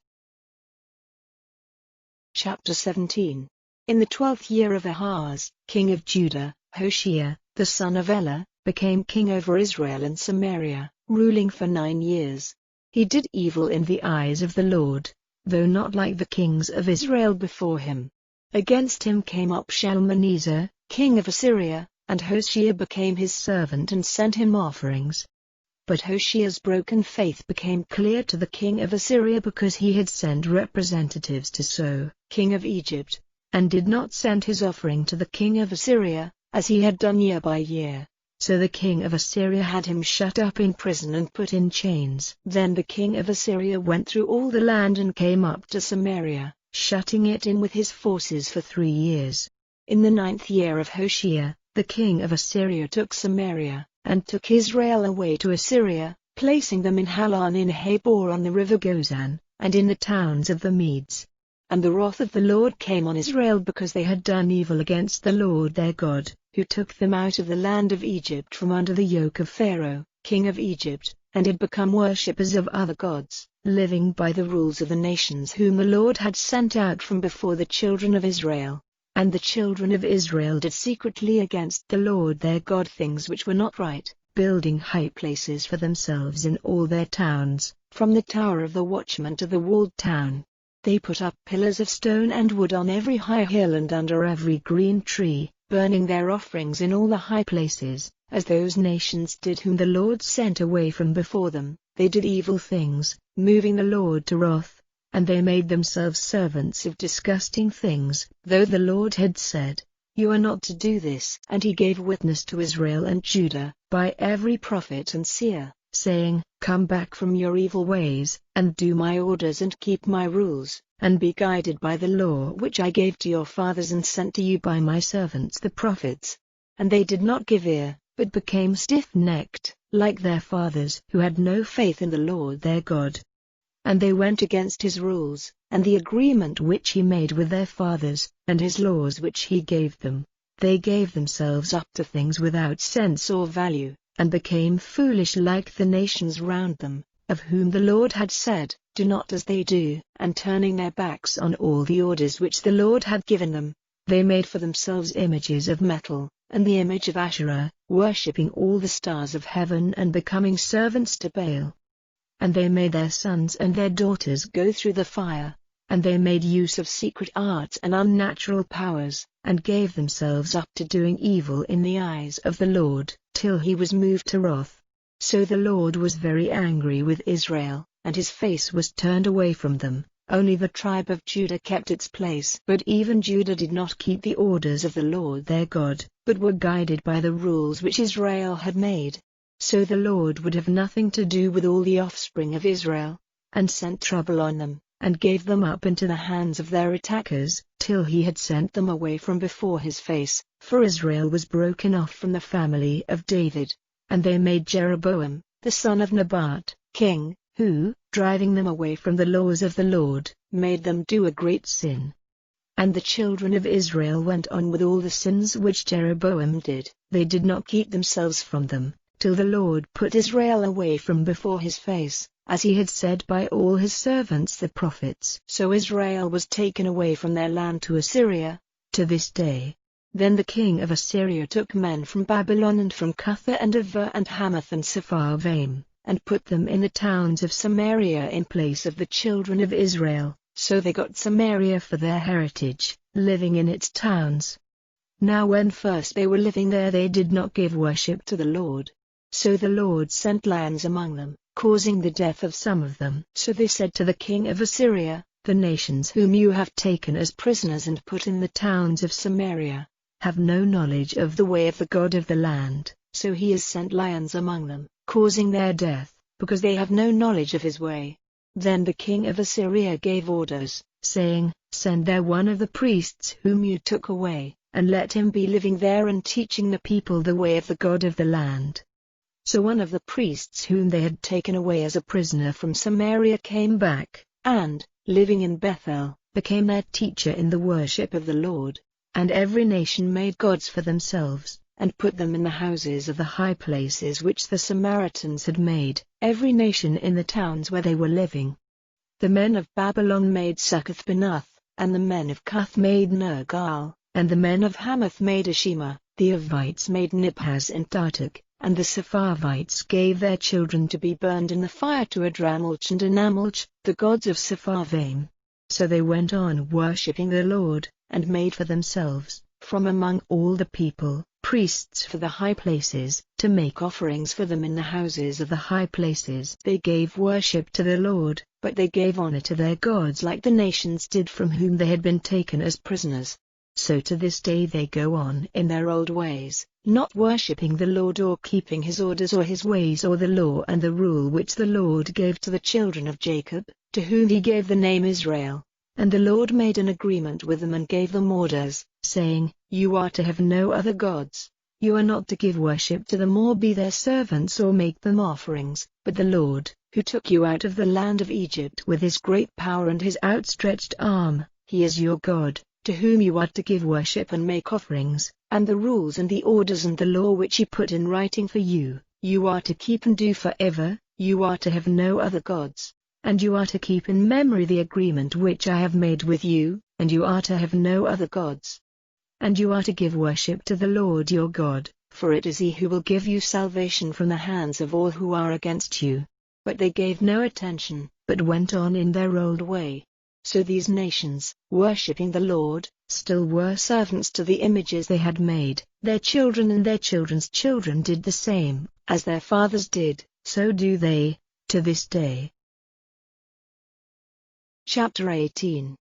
Chapter 17. In the 12th year of Ahaz, king of Judah, Hoshea, the son of Elah, became king over Israel and Samaria, ruling for 9 years. He did evil in the eyes of the Lord, though not like the kings of Israel before him. Against him came up Shalmaneser, king of Assyria, and Hoshea became his servant and sent him offerings. But Hoshea's broken faith became clear to the king of Assyria because he had sent representatives to So, king of Egypt, and did not send his offering to the king of Assyria, as he had done year by year. So the king of Assyria had him shut up in prison and put in chains. Then the king of Assyria went through all the land and came up to Samaria, shutting it in with his forces for 3 years. In the 9th year of Hoshea, the king of Assyria took Samaria, and took Israel away to Assyria, placing them in Halan in Habor on the river Gozan, and in the towns of the Medes. And the wrath of the Lord came on Israel because they had done evil against the Lord their God, who took them out of the land of Egypt from under the yoke of Pharaoh, king of Egypt, and had become worshippers of other gods, living by the rules of the nations whom the Lord had sent out from before the children of Israel. And the children of Israel did secretly against the Lord their God things which were not right, building high places for themselves in all their towns, from the tower of the watchman to the walled town. They put up pillars of stone and wood on every high hill and under every green tree, burning their offerings in all the high places, as those nations did whom the Lord sent away from before them. They did evil things, moving the Lord to wrath. And they made themselves servants of disgusting things, though the Lord had said, "You are not to do this." And he gave witness to Israel and Judah, by every prophet and seer, saying, "Come back from your evil ways, and do my orders and keep my rules, and be guided by the law which I gave to your fathers and sent to you by my servants the prophets." And they did not give ear, but became stiff-necked, like their fathers who had no faith in the Lord their God. And they went against his rules, and the agreement which he made with their fathers, and his laws which he gave them. They gave themselves up to things without sense or value, and became foolish like the nations round them, of whom the Lord had said, "Do not as they do," and turning their backs on all the orders which the Lord had given them. They made for themselves images of metal, and the image of Asherah, worshipping all the stars of heaven and becoming servants to Baal. And they made their sons and their daughters go through the fire, and they made use of secret arts and unnatural powers, and gave themselves up to doing evil in the eyes of the Lord, till he was moved to wrath. So the Lord was very angry with Israel, and his face was turned away from them. Only the tribe of Judah kept its place. But even Judah did not keep the orders of the Lord their God, but were guided by the rules which Israel had made. So the Lord would have nothing to do with all the offspring of Israel, and sent trouble on them, and gave them up into the hands of their attackers, till he had sent them away from before his face, for Israel was broken off from the family of David. And they made Jeroboam, the son of Nebat, king, who, driving them away from the laws of the Lord, made them do a great sin. And the children of Israel went on with all the sins which Jeroboam did. They did not keep themselves from them, till the Lord put Israel away from before his face, as he had said by all his servants the prophets. So Israel was taken away from their land to Assyria, to this day. Then the king of Assyria took men from Babylon and from Cutha and Ava and Hamath and Sepharvaim, and put them in the towns of Samaria in place of the children of Israel. So they got Samaria for their heritage, living in its towns. Now when first they were living there they did not give worship to the Lord. So the Lord sent lions among them, causing the death of some of them. So they said to the king of Assyria, "The nations whom you have taken as prisoners and put in the towns of Samaria, have no knowledge of the way of the God of the land. So he has sent lions among them, causing their death, because they have no knowledge of his way." Then the king of Assyria gave orders, saying, "Send there one of the priests whom you took away, and let him be living there and teaching the people the way of the God of the land." So one of the priests whom they had taken away as a prisoner from Samaria came back, and, living in Bethel, became their teacher in the worship of the Lord. And every nation made gods for themselves, and put them in the houses of the high places which the Samaritans had made, every nation in the towns where they were living. The men of Babylon made Succoth-Benoth, and the men of Cuth made Nergal, and the men of Hamath made Ashima. The Avites made Nibhaz and Tartak, And the Sepharvites gave their children to be burned in the fire to Adrammelech and Anamelech, the gods of Sepharvaim. So they went on worshipping the Lord, and made for themselves, from among all the people, priests for the high places, to make offerings for them in the houses of the high places. They gave worship to the Lord, but they gave honor to their gods like the nations did from whom they had been taken as prisoners. So to this day they go on in their old ways, not worshipping the Lord or keeping his orders or his ways or the law and the rule which the Lord gave to the children of Jacob, to whom he gave the name Israel. And the Lord made an agreement with them and gave them orders, saying, You are to have no other gods. You are not to give worship to them or be their servants or make them offerings, but the Lord, who took you out of the land of Egypt with his great power and his outstretched arm, he is your God, to whom you are to give worship and make offerings, and the rules and the orders and the law which he put in writing for you, you are to keep and do forever. You are to have no other gods. And you are to keep in memory the agreement which I have made with you, and you are to have no other gods. And you are to give worship to the Lord your God, for it is he who will give you salvation from the hands of all who are against you. But they gave no attention, but went on in their old way. So these nations, worshipping the Lord, still were servants to the images they had made. Their children and their children's children did the same, as their fathers did, so do they, to this day. Chapter 18.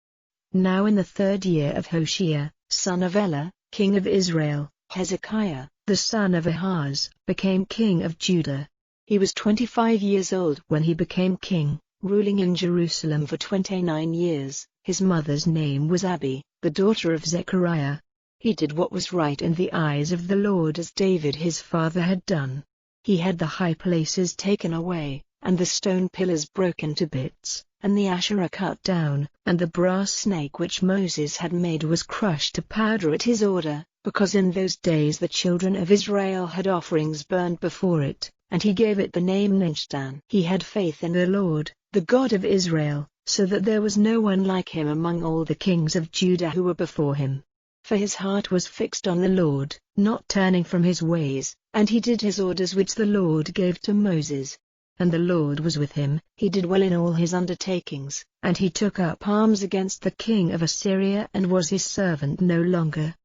Now in the 3rd year of Hoshea, son of Elah, king of Israel, Hezekiah, the son of Ahaz, became king of Judah. He was 25 years old when he became king, ruling in Jerusalem for 29 years. His mother's name was Abi, the daughter of Zechariah. He did what was right in the eyes of the Lord as David his father had done. He had the high places taken away, and the stone pillars broken to bits, and the Asherah cut down, and the brass snake which Moses had made was crushed to powder at his order, because in those days the children of Israel had offerings burned before it, and he gave it the name Ninshtan. He had faith in the Lord, the God of Israel, so that there was no one like him among all the kings of Judah who were before him. For his heart was fixed on the Lord, not turning from his ways, and he did his orders which the Lord gave to Moses. And the Lord was with him, he did well in all his undertakings, and he took up arms against the king of Assyria and was his servant no longer.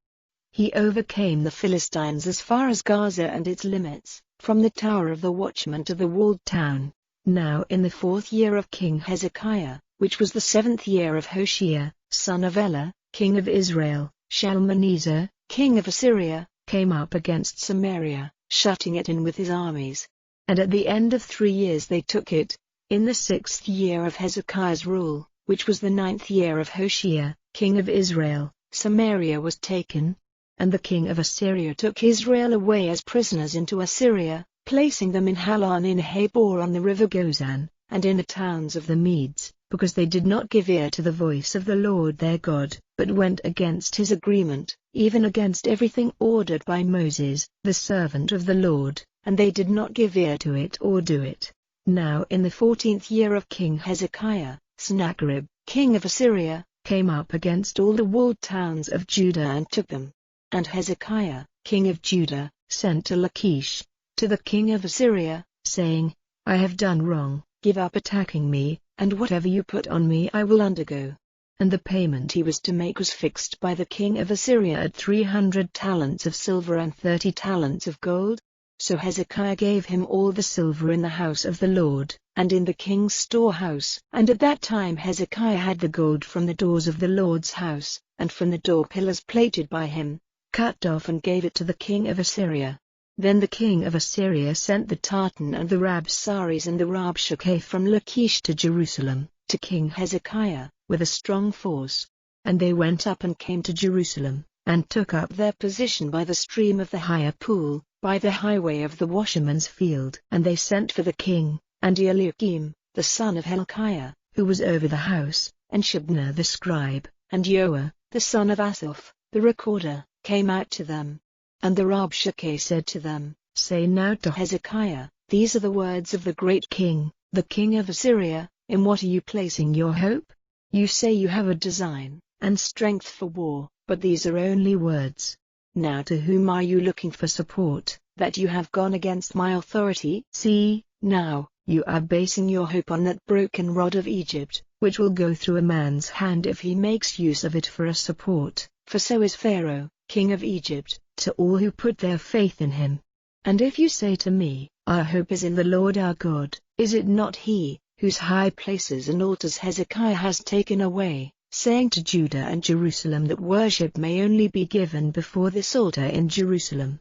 He overcame the Philistines as far as Gaza and its limits, from the tower of the watchman to the walled town. Now in the 4th year of King Hezekiah, which was the 7th year of Hoshea, son of Elah, king of Israel, Shalmaneser, king of Assyria, came up against Samaria, shutting it in with his armies. And at the end of 3 years they took it. In the 6th year of Hezekiah's rule, which was the 9th year of Hoshea, king of Israel, Samaria was taken. And the king of Assyria took Israel away as prisoners into Assyria, placing them in Halan in Habor on the river Gozan, and in the towns of the Medes, because they did not give ear to the voice of the Lord their God, but went against his agreement, even against everything ordered by Moses, the servant of the Lord. And they did not give ear to it or do it. Now in the 14th year of King Hezekiah, Sennacherib, king of Assyria, came up against all the walled towns of Judah and took them. And Hezekiah, king of Judah, sent to Lachish, to the king of Assyria, saying, I have done wrong, give up attacking me, and whatever you put on me I will undergo. And the payment he was to make was fixed by the king of Assyria at 300 talents of silver and 30 talents of gold. So Hezekiah gave him all the silver in the house of the Lord, and in the king's storehouse. And at that time Hezekiah had the gold from the doors of the Lord's house, and from the door pillars plated by him, cut off and gave it to the king of Assyria. Then the king of Assyria sent the Tartan and the Rabsaris and the Rabshakeh from Lachish to Jerusalem, to King Hezekiah, with a strong force. And they went up and came to Jerusalem, and took up their position by the stream of the higher pool, by the highway of the washerman's field. And they sent for the king, and Eliakim, the son of Hilkiah, who was over the house, and Shebna the scribe, and Joah, the son of Asaph, the recorder, came out to them. And the Rabshakeh said to them, Say now to Hezekiah, These are the words of the great king, the king of Assyria, in what are you placing your hope? You say you have a design, and strength for war, but these are only words. Now to whom are you looking for support, that you have gone against my authority? See, now, you are basing your hope on that broken rod of Egypt, which will go through a man's hand if he makes use of it for a support, for so is Pharaoh, king of Egypt, to all who put their faith in him. And if you say to me, our hope is in the Lord our God, is it not he, whose high places and altars Hezekiah has taken away, saying to Judah and Jerusalem that worship may only be given before this altar in Jerusalem?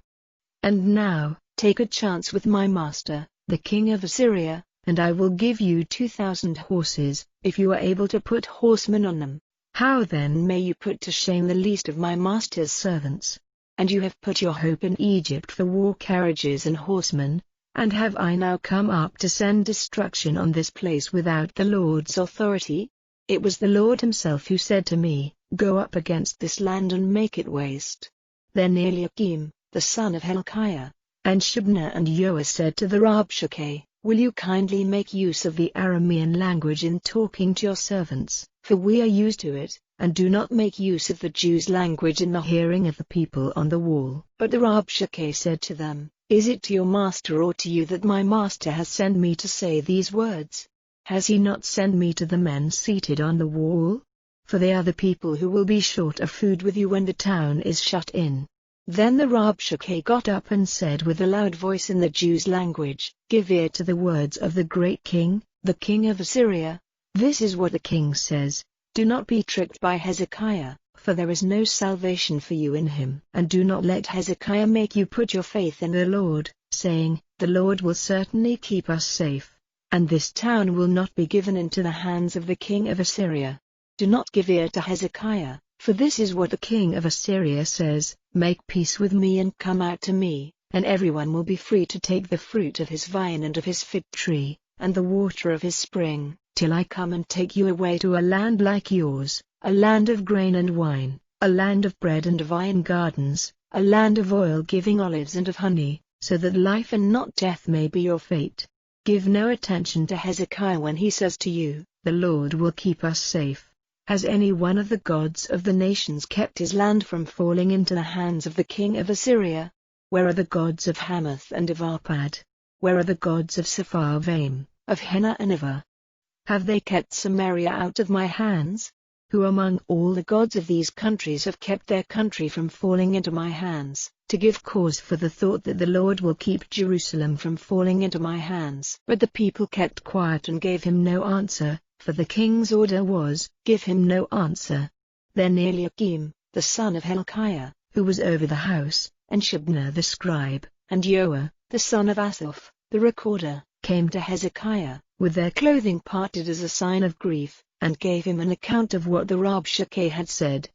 And now, take a chance with my master, the king of Assyria, and I will give you 2,000 horses, if you are able to put horsemen on them. How then may you put to shame the least of my master's servants? And you have put your hope in Egypt for war carriages and horsemen, and have I now come up to send destruction on this place without the Lord's authority? It was the Lord himself who said to me, go up against this land and make it waste. Then Eliakim, the son of Hilkiah, and Shebna and Joah said to the Rabshakeh, will you kindly make use of the Aramean language in talking to your servants, for we are used to it, and do not make use of the Jews' language in the hearing of the people on the wall. But the Rabshakeh said to them, is it to your master or to you that my master has sent me to say these words? Has he not sent me to the men seated on the wall? For they are the people who will be short of food with you when the town is shut in. Then the Rabshakeh got up and said with a loud voice in the Jews' language, give ear to the words of the great king, the king of Assyria. This is what the king says, do not be tricked by Hezekiah, for there is no salvation for you in him. And do not let Hezekiah make you put your faith in the Lord, saying, the Lord will certainly keep us safe, and this town will not be given into the hands of the king of Assyria. Do not give ear to Hezekiah, for this is what the king of Assyria says, make peace with me and come out to me, and everyone will be free to take the fruit of his vine and of his fig tree, and the water of his spring, till I come and take you away to a land like yours, a land of grain and wine, a land of bread and vine gardens, a land of oil-giving olives and of honey, so that life and not death may be your fate. Give no attention to Hezekiah when he says to you, the Lord will keep us safe. Has any one of the gods of the nations kept his land from falling into the hands of the king of Assyria? Where are the gods of Hamath and of Arpad? Where are the gods of Sepharvaim, of Hena and Ivah? Have they kept Samaria out of my hands? Who among all the gods of these countries have kept their country from falling into my hands, to give cause for the thought that the Lord will keep Jerusalem from falling into my hands? But the people kept quiet and gave him no answer, for the king's order was, give him no answer. Then Eliakim, the son of Hilkiah, who was over the house, and Shebna the scribe, and Joah, the son of Asaph, the recorder, came to Hezekiah, with their clothing parted as a sign of grief, and gave him an account of what the Rabshakeh had said.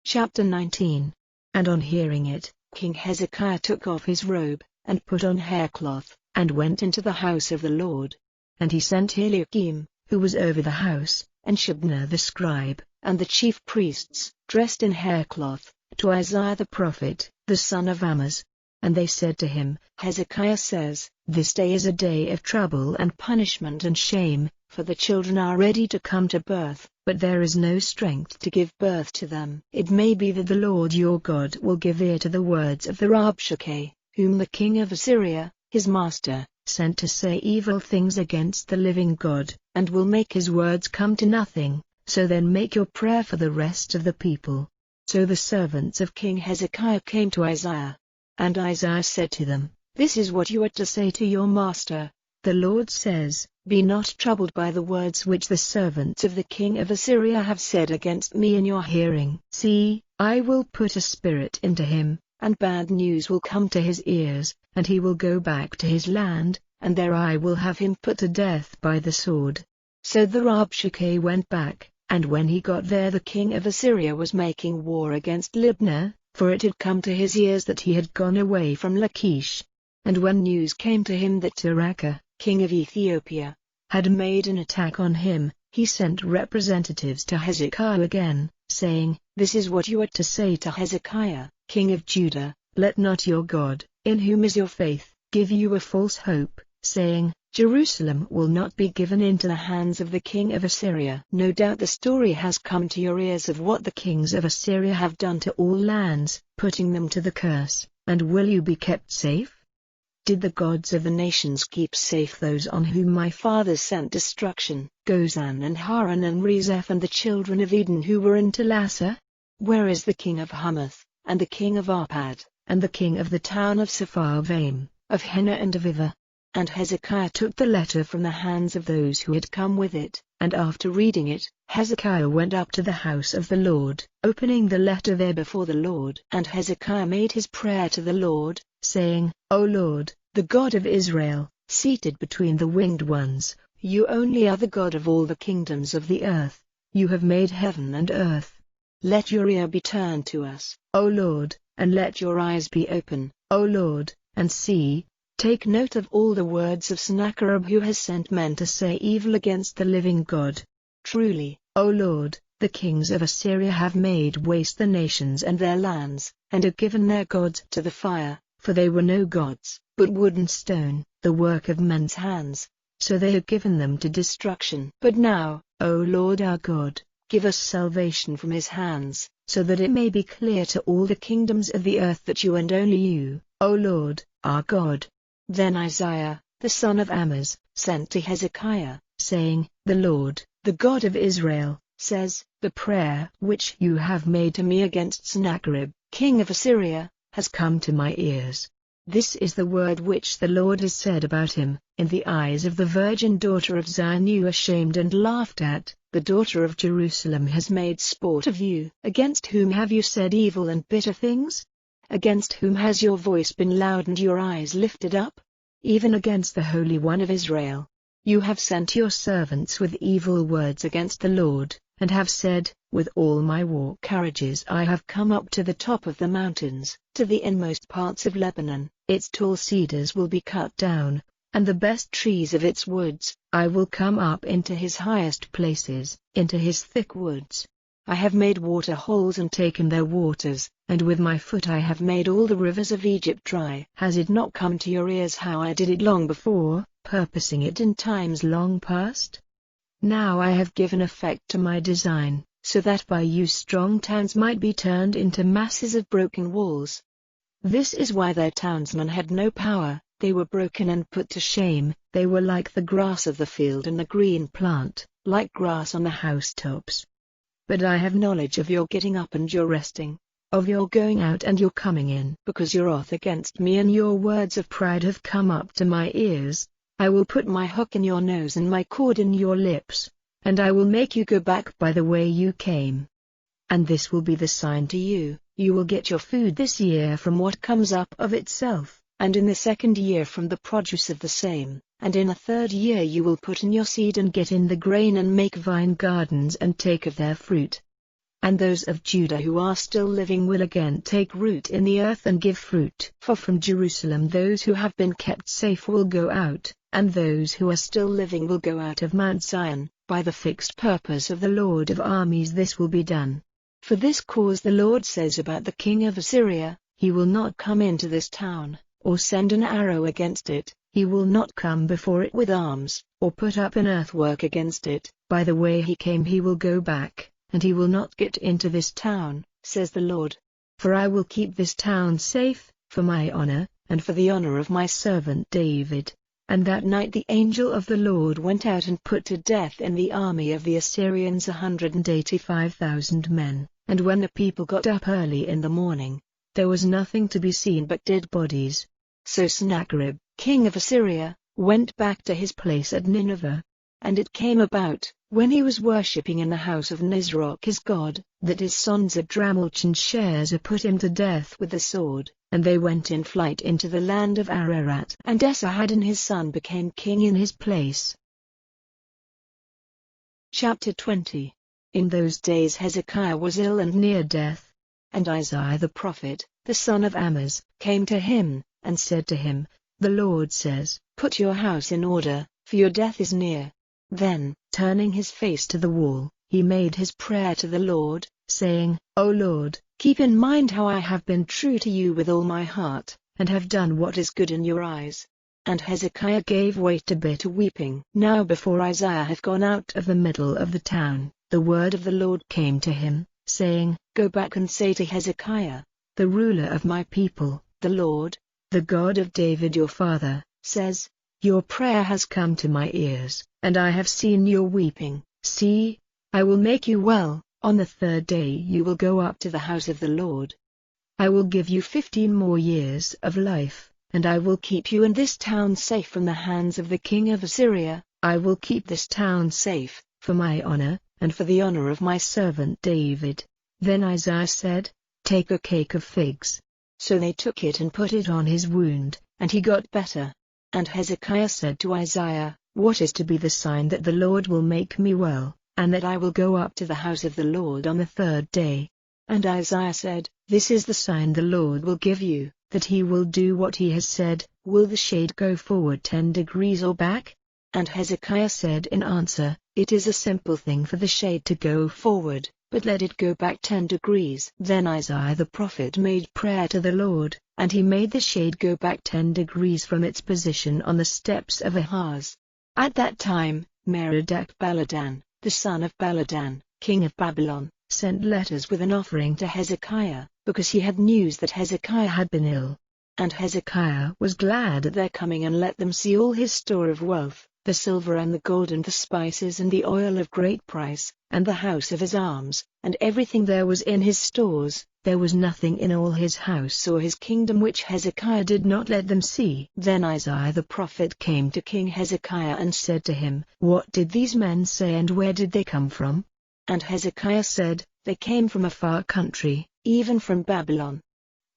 Chapter 19. And on hearing it, King Hezekiah took off his robe, and put on haircloth, and went into the house of the Lord. And he sent Eliakim, who was over the house, and Shebna the scribe, and the chief priests, dressed in haircloth, to Isaiah the prophet, the son of Amoz. And they said to him, Hezekiah says, this day is a day of trouble and punishment and shame, for the children are ready to come to birth, but there is no strength to give birth to them. It may be that the Lord your God will give ear to the words of the Rabshakeh, whom the king of Assyria, his master, sent to say evil things against the living God, and will make his words come to nothing. So then make your prayer for the rest of the people. So the servants of King Hezekiah came to Isaiah. And Isaiah said to them, this is what you are to say to your master. The Lord says, be not troubled by the words which the servants of the king of Assyria have said against me in your hearing. See, I will put a spirit into him, and bad news will come to his ears, and he will go back to his land, and there I will have him put to death by the sword. So the Rabshakeh went back, and when he got there the king of Assyria was making war against Libnah, for it had come to his ears that he had gone away from Lachish. And when news came to him that Tirhakah, king of Ethiopia, had made an attack on him, he sent representatives to Hezekiah again, saying, this is what you are to say to Hezekiah, king of Judah, let not your God, in whom is your faith, give you a false hope, saying, Jerusalem will not be given into the hands of the king of Assyria. No doubt the story has come to your ears of what the kings of Assyria have done to all lands, putting them to the curse, and will you be kept safe? Did the gods of the nations keep safe those on whom my fathers sent destruction, Gozan and Haran and Rezeph and the children of Eden who were in Telassar? Where is the king of Hamath, and the king of Arpad, and the king of the town of Sepharvaim, of Hena and of Iva? And Hezekiah took the letter from the hands of those who had come with it, and after reading it, Hezekiah went up to the house of the Lord, opening the letter there before the Lord. And Hezekiah made his prayer to the Lord, saying, O Lord, the God of Israel, seated between the winged ones, you only are the God of all the kingdoms of the earth. You have made heaven and earth. Let your ear be turned to us, O Lord, and let your eyes be open, O Lord, and see. Take note of all the words of Sennacherib who has sent men to say evil against the living God. Truly, O Lord, the kings of Assyria have made waste the nations and their lands, and have given their gods to the fire, for they were no gods, but wood and stone, the work of men's hands. So they have given them to destruction. But now, O Lord our God, give us salvation from his hands, so that it may be clear to all the kingdoms of the earth that you and only you, O Lord, are God. Then Isaiah, the son of Amoz, sent to Hezekiah, saying, The Lord, the God of Israel, says, The prayer which you have made to me against Sennacherib, king of Assyria, has come to my ears. This is the word which the Lord has said about him, in the eyes of the virgin daughter of Zion you are shamed and laughed at, the daughter of Jerusalem has made sport of you. Against whom have you said evil and bitter things? Against whom has your voice been loud and your eyes lifted up? Even against the Holy One of Israel. You have sent your servants with evil words against the Lord, and have said, With all my war carriages I have come up to the top of the mountains, to the inmost parts of Lebanon. Its tall cedars will be cut down, and the best trees of its woods. I will come up into his highest places, into his thick woods. I have made water holes and taken their waters, and with my foot I have made all the rivers of Egypt dry. Has it not come to your ears how I did it long before, purposing it in times long past? Now I have given effect to my design, so that by you strong towns might be turned into masses of broken walls. This is why their townsmen had no power, they were broken and put to shame, they were like the grass of the field and the green plant, like grass on the housetops. But I have knowledge of your getting up and your resting, of your going out and your coming in. Because your wrath against me and your words of pride have come up to my ears, I will put my hook in your nose and my cord in your lips, and I will make you go back by the way you came. And this will be the sign to you, you will get your food this year from what comes up of itself, and in the second year from the produce of the same. And in the third year you will put in your seed and get in the grain and make vine gardens and take of their fruit. And those of Judah who are still living will again take root in the earth and give fruit. For from Jerusalem those who have been kept safe will go out, and those who are still living will go out of Mount Zion. By the fixed purpose of the Lord of armies this will be done. For this cause the Lord says about the king of Assyria, he will not come into this town, or send an arrow against it. He will not come before it with arms, or put up an earthwork against it. By the way he came he will go back, and he will not get into this town, says the Lord. For I will keep this town safe, for my honor, and for the honor of my servant David. And that night the angel of the Lord went out and put to death in the army of the Assyrians 185,000 men. And when the people got up early in the morning, there was nothing to be seen but dead bodies. So Sennacherib, king of Assyria, went back to his place at Nineveh. And it came about, when he was worshipping in the house of Nisroch his god, that his sons Adrammelech and Sharezer put him to death with the sword, and they went in flight into the land of Ararat. And Esarhaddon his son became king in his place. Chapter 20. In those days Hezekiah was ill and near death. And Isaiah the prophet, the son of Amoz, came to him, and said to him, The Lord says, Put your house in order, for your death is near. Then, turning his face to the wall, he made his prayer to the Lord, saying, O Lord, keep in mind how I have been true to you with all my heart, and have done what is good in your eyes. And Hezekiah gave way to bitter weeping. Now before Isaiah had gone out of the middle of the town, the word of the Lord came to him, saying, Go back and say to Hezekiah, the ruler of my people, The Lord, the God of David your father, says, Your prayer has come to my ears, and I have seen your weeping. See, I will make you well. On the third day you will go up to the house of the Lord. I will give you 15 more years of life, and I will keep you in this town safe from the hands of the king of Assyria. I will keep this town safe, for my honor, and for the honor of my servant David. Then Isaiah said, Take a cake of figs. So they took it and put it on his wound, and he got better. And Hezekiah said to Isaiah, What is to be the sign that the Lord will make me well, and that I will go up to the house of the Lord on the third day? And Isaiah said, This is the sign the Lord will give you, that he will do what he has said. Will the shade go forward 10 degrees or back? And Hezekiah said in answer, It is a simple thing for the shade to go forward, but let it go back 10 degrees. Then Isaiah the prophet made prayer to the Lord, and he made the shade go back 10 degrees from its position on the steps of Ahaz. At that time, Merodach-Baladan, the son of Baladan, king of Babylon, sent letters with an offering to Hezekiah, because he had news that Hezekiah had been ill. And Hezekiah was glad at their coming and let them see all his store of wealth, the silver and the gold and the spices and the oil of great price, and the house of his arms, and everything there was in his stores. There was nothing in all his house or his kingdom which Hezekiah did not let them see. Then Isaiah the prophet came to King Hezekiah and said to him, What did these men say and where did they come from? And Hezekiah said, They came from a far country, even from Babylon.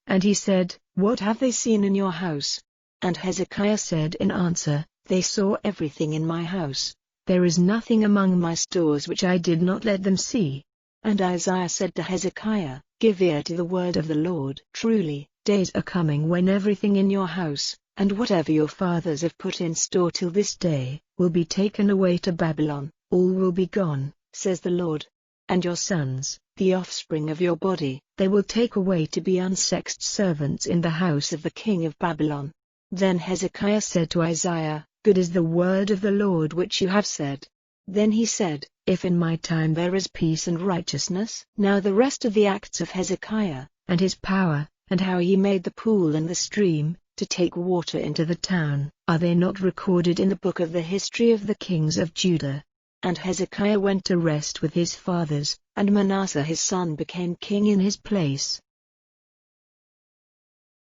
And he said, What have they seen in your house? And Hezekiah said in answer, They saw everything in my house. There is nothing among my stores which I did not let them see. And Isaiah said to Hezekiah, Give ear to the word of the Lord. Truly, days are coming when everything in your house, and whatever your fathers have put in store till this day, will be taken away to Babylon. All will be gone, says the Lord. And your sons, the offspring of your body, they will take away to be unsexed servants in the house of the king of Babylon. Then Hezekiah said to Isaiah, Good is the word of the Lord which you have said. Then he said, If in my time there is peace and righteousness. Now the rest of the acts of Hezekiah, and his power, and how he made the pool and the stream, to take water into the town, are they not recorded in the book of the history of the kings of Judah? And Hezekiah went to rest with his fathers, and Manasseh his son became king in his place.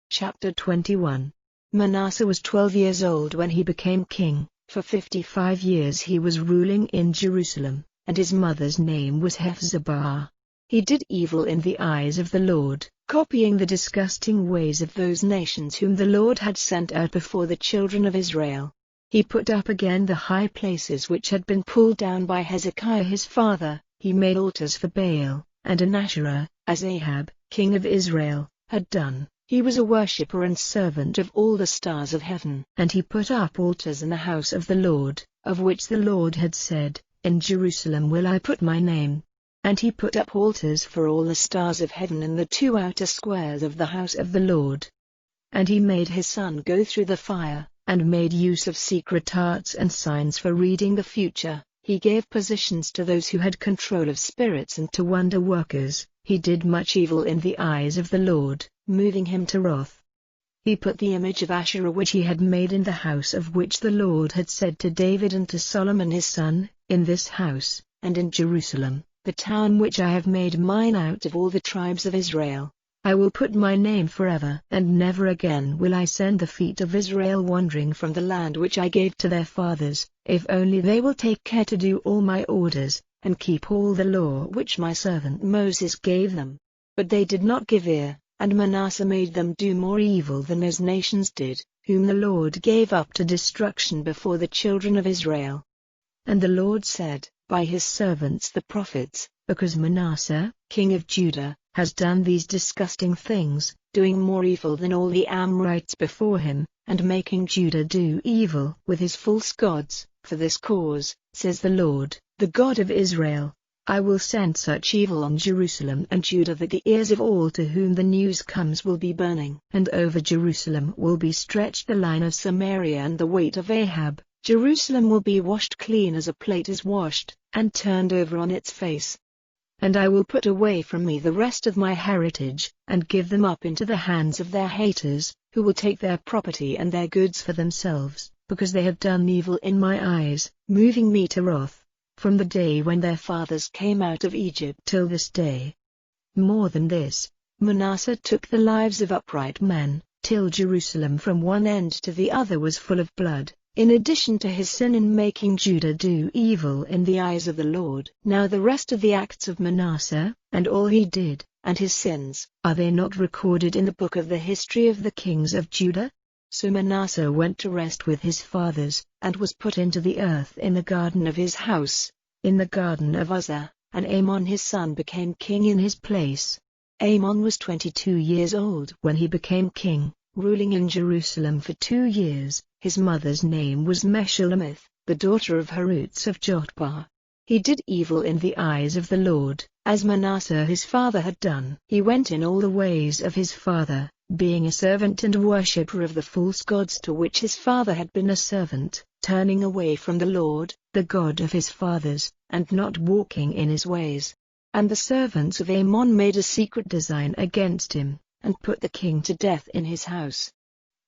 Chapter 21. Manasseh was 12 years old when he became king. For 55 years he was ruling in Jerusalem, and his mother's name was Hephzibah. He did evil in the eyes of the Lord, copying the disgusting ways of those nations whom the Lord had sent out before the children of Israel. He put up again the high places which had been pulled down by Hezekiah his father. He made altars for Baal, and an Asherah, as Ahab, king of Israel, had done. He was a worshipper and servant of all the stars of heaven. And he put up altars in the house of the Lord, of which the Lord had said, In Jerusalem will I put my name. And he put up altars for all the stars of heaven in the 2 outer squares of the house of the Lord. And he made his son go through the fire, and made use of secret arts and signs for reading the future. He gave positions to those who had control of spirits and to wonder workers. He did much evil in the eyes of the Lord, moving him to wrath. He put the image of Asherah which he had made in the house of which the Lord had said to David and to Solomon his son, In this house, and in Jerusalem, the town which I have made mine out of all the tribes of Israel, I will put my name forever. And never again will I send the feet of Israel wandering from the land which I gave to their fathers, if only they will take care to do all my orders, and keep all the law which my servant Moses gave them. But they did not give ear, and Manasseh made them do more evil than those nations did, whom the Lord gave up to destruction before the children of Israel. And the Lord said, by his servants the prophets, Because Manasseh, king of Judah, has done these disgusting things, doing more evil than all the Amorites before him, and making Judah do evil with his false gods, for this cause, says the Lord, the God of Israel, I will send such evil on Jerusalem and Judah that the ears of all to whom the news comes will be burning. And over Jerusalem will be stretched the line of Samaria and the weight of Ahab. Jerusalem will be washed clean as a plate is washed, and turned over on its face. And I will put away from me the rest of my heritage, and give them up into the hands of their haters, who will take their property and their goods for themselves, because they have done evil in my eyes, moving me to wrath, from the day when their fathers came out of Egypt till this day. More than this, Manasseh took the lives of upright men, till Jerusalem from one end to the other was full of blood, in addition to his sin in making Judah do evil in the eyes of the Lord. Now the rest of the acts of Manasseh, and all he did, and his sins, are they not recorded in the book of the history of the kings of Judah? So Manasseh went to rest with his fathers, and was put into the earth in the garden of his house, in the garden of Uzzah, and Amon his son became king in his place. Amon was 22 years old when he became king, ruling in Jerusalem for 2 years. His mother's name was Meshullemeth, the daughter of Harutz of Jotbah. He did evil in the eyes of the Lord, as Manasseh his father had done. He went in all the ways of his father, being a servant and worshipper of the false gods to which his father had been a servant, turning away from the Lord, the God of his fathers, and not walking in his ways. And the servants of Amon made a secret design against him, and put the king to death in his house.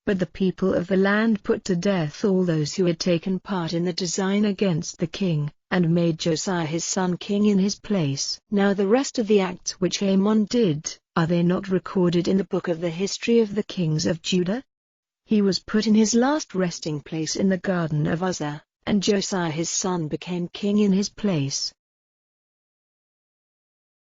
But the people of the land put to death all those who had taken part in the design against the king, and made Josiah his son king in his place. Now the rest of the acts which Amon did, are they not recorded in the book of the history of the kings of Judah? He was put in his last resting place in the garden of Uzzah, and Josiah his son became king in his place.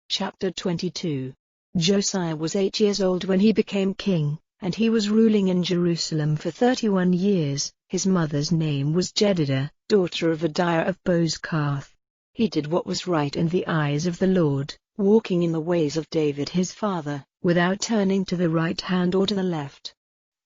Chapter 22. Josiah was 8 years old when he became king, and he was ruling in Jerusalem for 31 years. His mother's name was Jedidah, daughter of Adiah of Bozkath. He did what was right in the eyes of the Lord, walking in the ways of David his father, without turning to the right hand or to the left.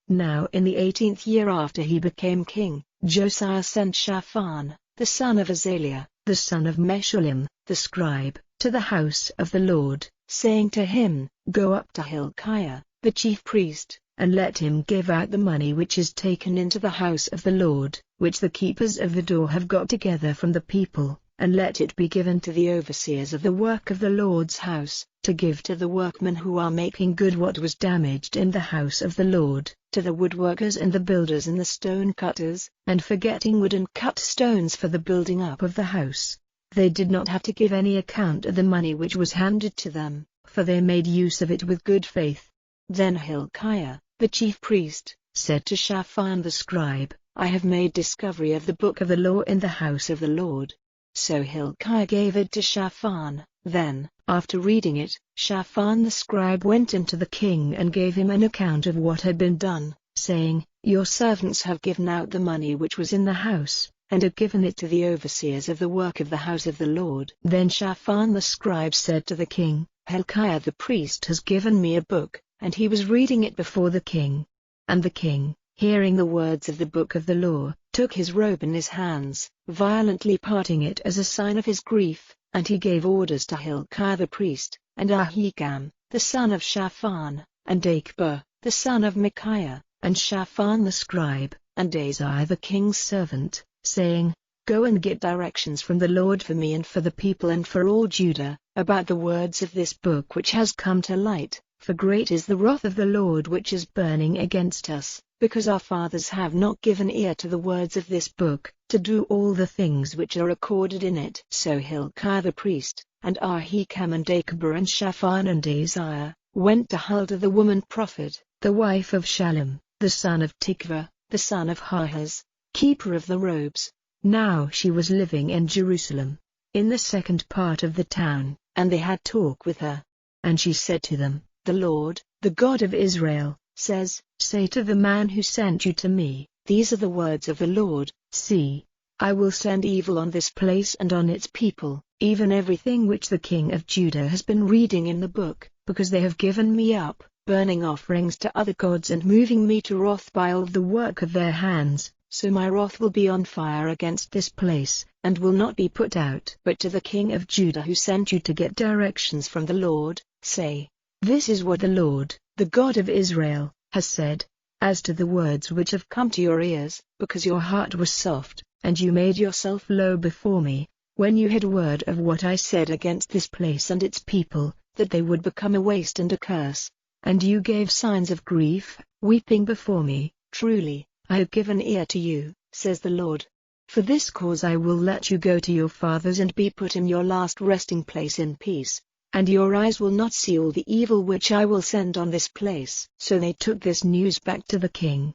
Now in the 18th year after he became king, Josiah sent Shaphan, the son of Azaliah, the son of Meshullam, the scribe, to the house of the Lord, saying to him, Go up to Hilkiah, the chief priest, and let him give out the money which is taken into the house of the Lord, which the keepers of the door have got together from the people, and let it be given to the overseers of the work of the Lord's house, to give to the workmen who are making good what was damaged in the house of the Lord, to the woodworkers and the builders and the stone cutters, and for getting wood and cut stones for the building up of the house. They did not have to give any account of the money which was handed to them, for they made use of it with good faith. Then Hilkiah, the chief priest, said to Shaphan the scribe, I have made discovery of the book of the law in the house of the Lord. So Hilkiah gave it to Shaphan. Then, after reading it, Shaphan the scribe went into the king and gave him an account of what had been done, saying, Your servants have given out the money which was in the house, and have given it to the overseers of the work of the house of the Lord. Then Shaphan the scribe said to the king, Hilkiah the priest has given me a book, and he was reading it before the king. And the king, hearing the words of the book of the law, took his robe in his hands, violently parting it as a sign of his grief, and he gave orders to Hilkiah the priest, and Ahikam, the son of Shaphan, and Achbor, the son of Micaiah, and Shaphan the scribe, and Azariah the king's servant, saying, Go and get directions from the Lord for me and for the people and for all Judah, about the words of this book which has come to light, for great is the wrath of the Lord which is burning against us, because our fathers have not given ear to the words of this book, to do all the things which are recorded in it. So Hilkiah the priest, and Ahikam and Achbor and Shaphan and Azariah, went to Huldah the woman prophet, the wife of Shallum, the son of Tikvah, the son of Harhas, keeper of the robes. Now she was living in Jerusalem, in the second part of the town, and they had talk with her. And she said to them, The Lord, the God of Israel, says, Say to the man who sent you to me, These are the words of the Lord, See, I will send evil on this place and on its people, even everything which the king of Judah has been reading in the book, because they have given me up, burning offerings to other gods and moving me to wrath by all the work of their hands. So my wrath will be on fire against this place, and will not be put out. But to the king of Judah who sent you to get directions from the Lord, say, This is what the Lord, the God of Israel, has said, As to the words which have come to your ears, because your heart was soft, and you made yourself low before me, when you had word of what I said against this place and its people, that they would become a waste and a curse, and you gave signs of grief, weeping before me, truly, I have given ear to you, says the Lord. For this cause I will let you go to your fathers and be put in your last resting place in peace, and your eyes will not see all the evil which I will send on this place. So they took this news back to the king.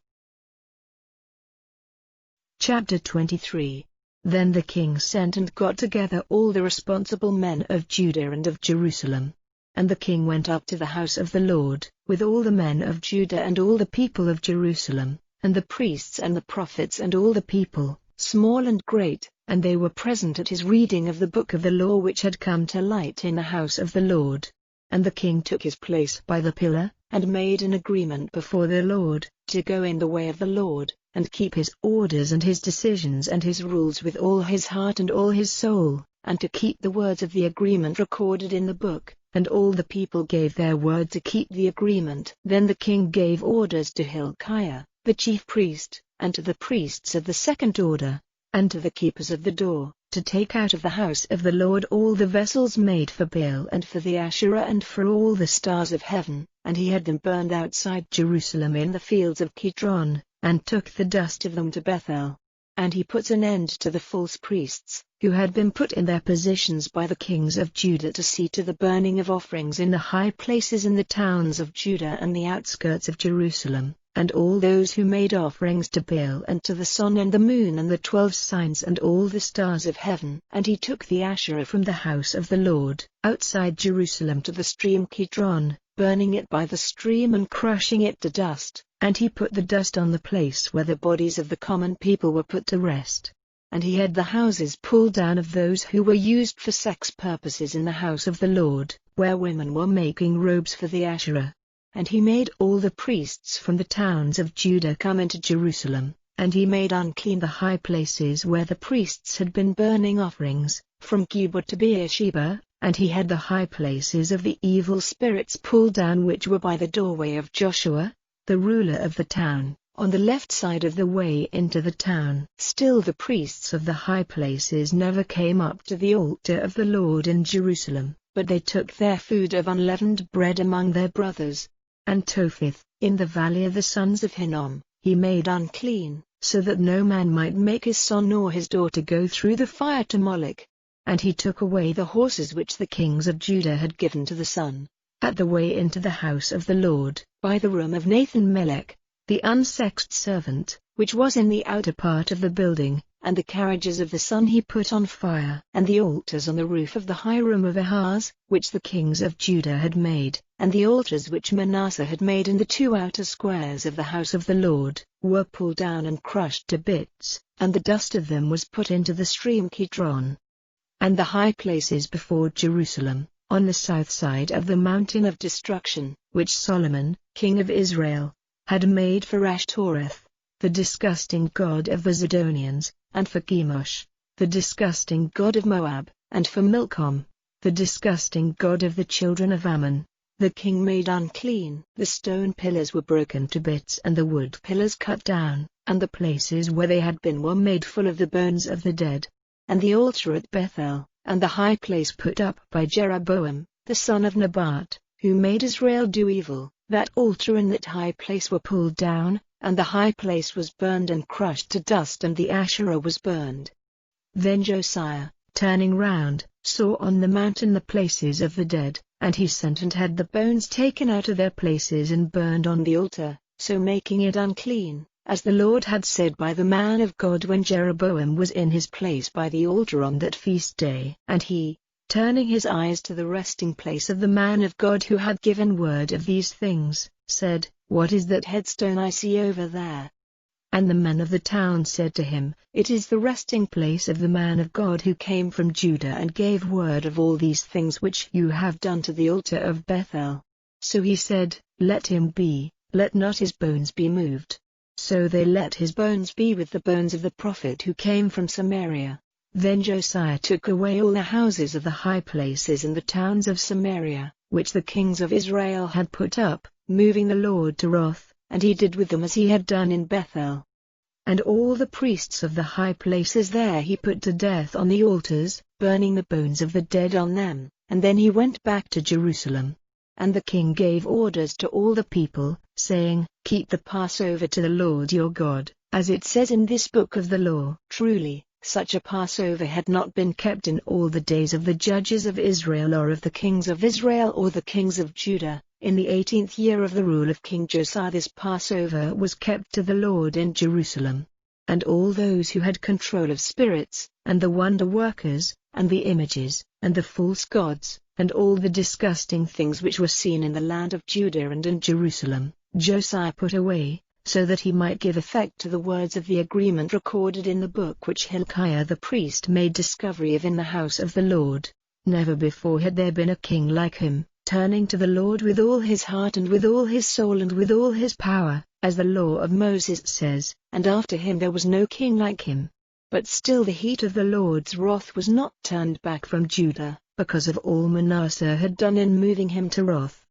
Chapter 23. Then the king sent and got together all the responsible men of Judah and of Jerusalem. And the king went up to the house of the Lord, with all the men of Judah and all the people of Jerusalem, and the priests and the prophets and all the people, small and great, and they were present at his reading of the book of the law which had come to light in the house of the Lord. And the king took his place by the pillar, and made an agreement before the Lord, to go in the way of the Lord, and keep his orders and his decisions and his rules with all his heart and all his soul, and to keep the words of the agreement recorded in the book. And all the people gave their word to keep the agreement. Then the king gave orders to Hilkiah, the chief priest, and to the priests of the second order, and to the keepers of the door, to take out of the house of the Lord all the vessels made for Baal and for the Asherah and for all the stars of heaven, and he had them burned outside Jerusalem in the fields of Kidron, and took the dust of them to Bethel. And he put an end to the false priests, who had been put in their positions by the kings of Judah to see to the burning of offerings in the high places in the towns of Judah and the outskirts of Jerusalem, and all those who made offerings to Baal and to the sun and the moon and the 12 signs and all the stars of heaven. And he took the Asherah from the house of the Lord, outside Jerusalem to the stream Kidron, burning it by the stream and crushing it to dust, and he put the dust on the place where the bodies of the common people were put to rest. And he had the houses pulled down of those who were used for sex purposes in the house of the Lord, where women were making robes for the Asherah. And he made all the priests from the towns of Judah come into Jerusalem, and he made unclean the high places where the priests had been burning offerings, from Geba to Beersheba, and he had the high places of the evil spirits pulled down which were by the doorway of Joshua, the ruler of the town, on the left side of the way into the town. Still the priests of the high places never came up to the altar of the Lord in Jerusalem, but they took their food of unleavened bread among their brothers. And Topheth, in the valley of the sons of Hinnom, he made unclean, so that no man might make his son or his daughter go through the fire to Moloch. And he took away the horses which the kings of Judah had given to the sun, at the way into the house of the Lord, by the room of Nathan-Melech, the unsexed servant, which was in the outer part of the building, and the carriages of the sun he put on fire, and the altars on the roof of the high room of Ahaz, which the kings of Judah had made, and the altars which Manasseh had made in the 2 outer squares of the house of the Lord, were pulled down and crushed to bits, and the dust of them was put into the stream Kidron. And the high places before Jerusalem, on the south side of the mountain of destruction, which Solomon, king of Israel, had made for Ashtoreth, the disgusting god of the Zidonians, and for Chemosh, the disgusting god of Moab, and for Milcom, the disgusting god of the children of Ammon, the king made unclean. The stone pillars were broken to bits and the wood pillars cut down, and the places where they had been were made full of the bones of the dead. And the altar at Bethel, and the high place put up by Jeroboam, the son of Nebat, who made Israel do evil, that altar and that high place were pulled down, and the high place was burned and crushed to dust, and the Asherah was burned. Then Josiah, turning round, saw on the mountain the places of the dead, and he sent and had the bones taken out of their places and burned on the altar, so making it unclean, as the Lord had said by the man of God when Jeroboam was in his place by the altar on that feast day. And he, turning his eyes to the resting place of the man of God who had given word of these things, said, "What is that headstone I see over there?" And the men of the town said to him, "It is the resting place of the man of God who came from Judah and gave word of all these things which you have done to the altar of Bethel." So he said, "Let him be, let not his bones be moved." So they let his bones be with the bones of the prophet who came from Samaria. Then Josiah took away all the houses of the high places in the towns of Samaria, which the kings of Israel had put up, moving the Lord to wrath, and he did with them as he had done in Bethel. and all the priests of the high places there he put to death on the altars, burning the bones of the dead on them, and then he went back to Jerusalem. And the king gave orders to all the people, saying, "Keep the Passover to the Lord your God, as it says in this book of the law." Truly, such a Passover had not been kept in all the days of the judges of Israel or of the kings of Israel or the kings of Judah. In the 18th year of the rule of King Josiah this Passover was kept to the Lord in Jerusalem. And all those who had control of spirits, and the wonder-workers, and the images, and the false gods, and all the disgusting things which were seen in the land of Judah and in Jerusalem, Josiah put away, so that he might give effect to the words of the agreement recorded in the book which Hilkiah the priest made discovery of in the house of the Lord. Never before had there been a king like him, turning to the Lord with all his heart and with all his soul and with all his power, as the law of Moses says, and after him there was no king like him. But still the heat of the Lord's wrath was not turned back from Judah, because of all Manasseh had done in moving him to wrath.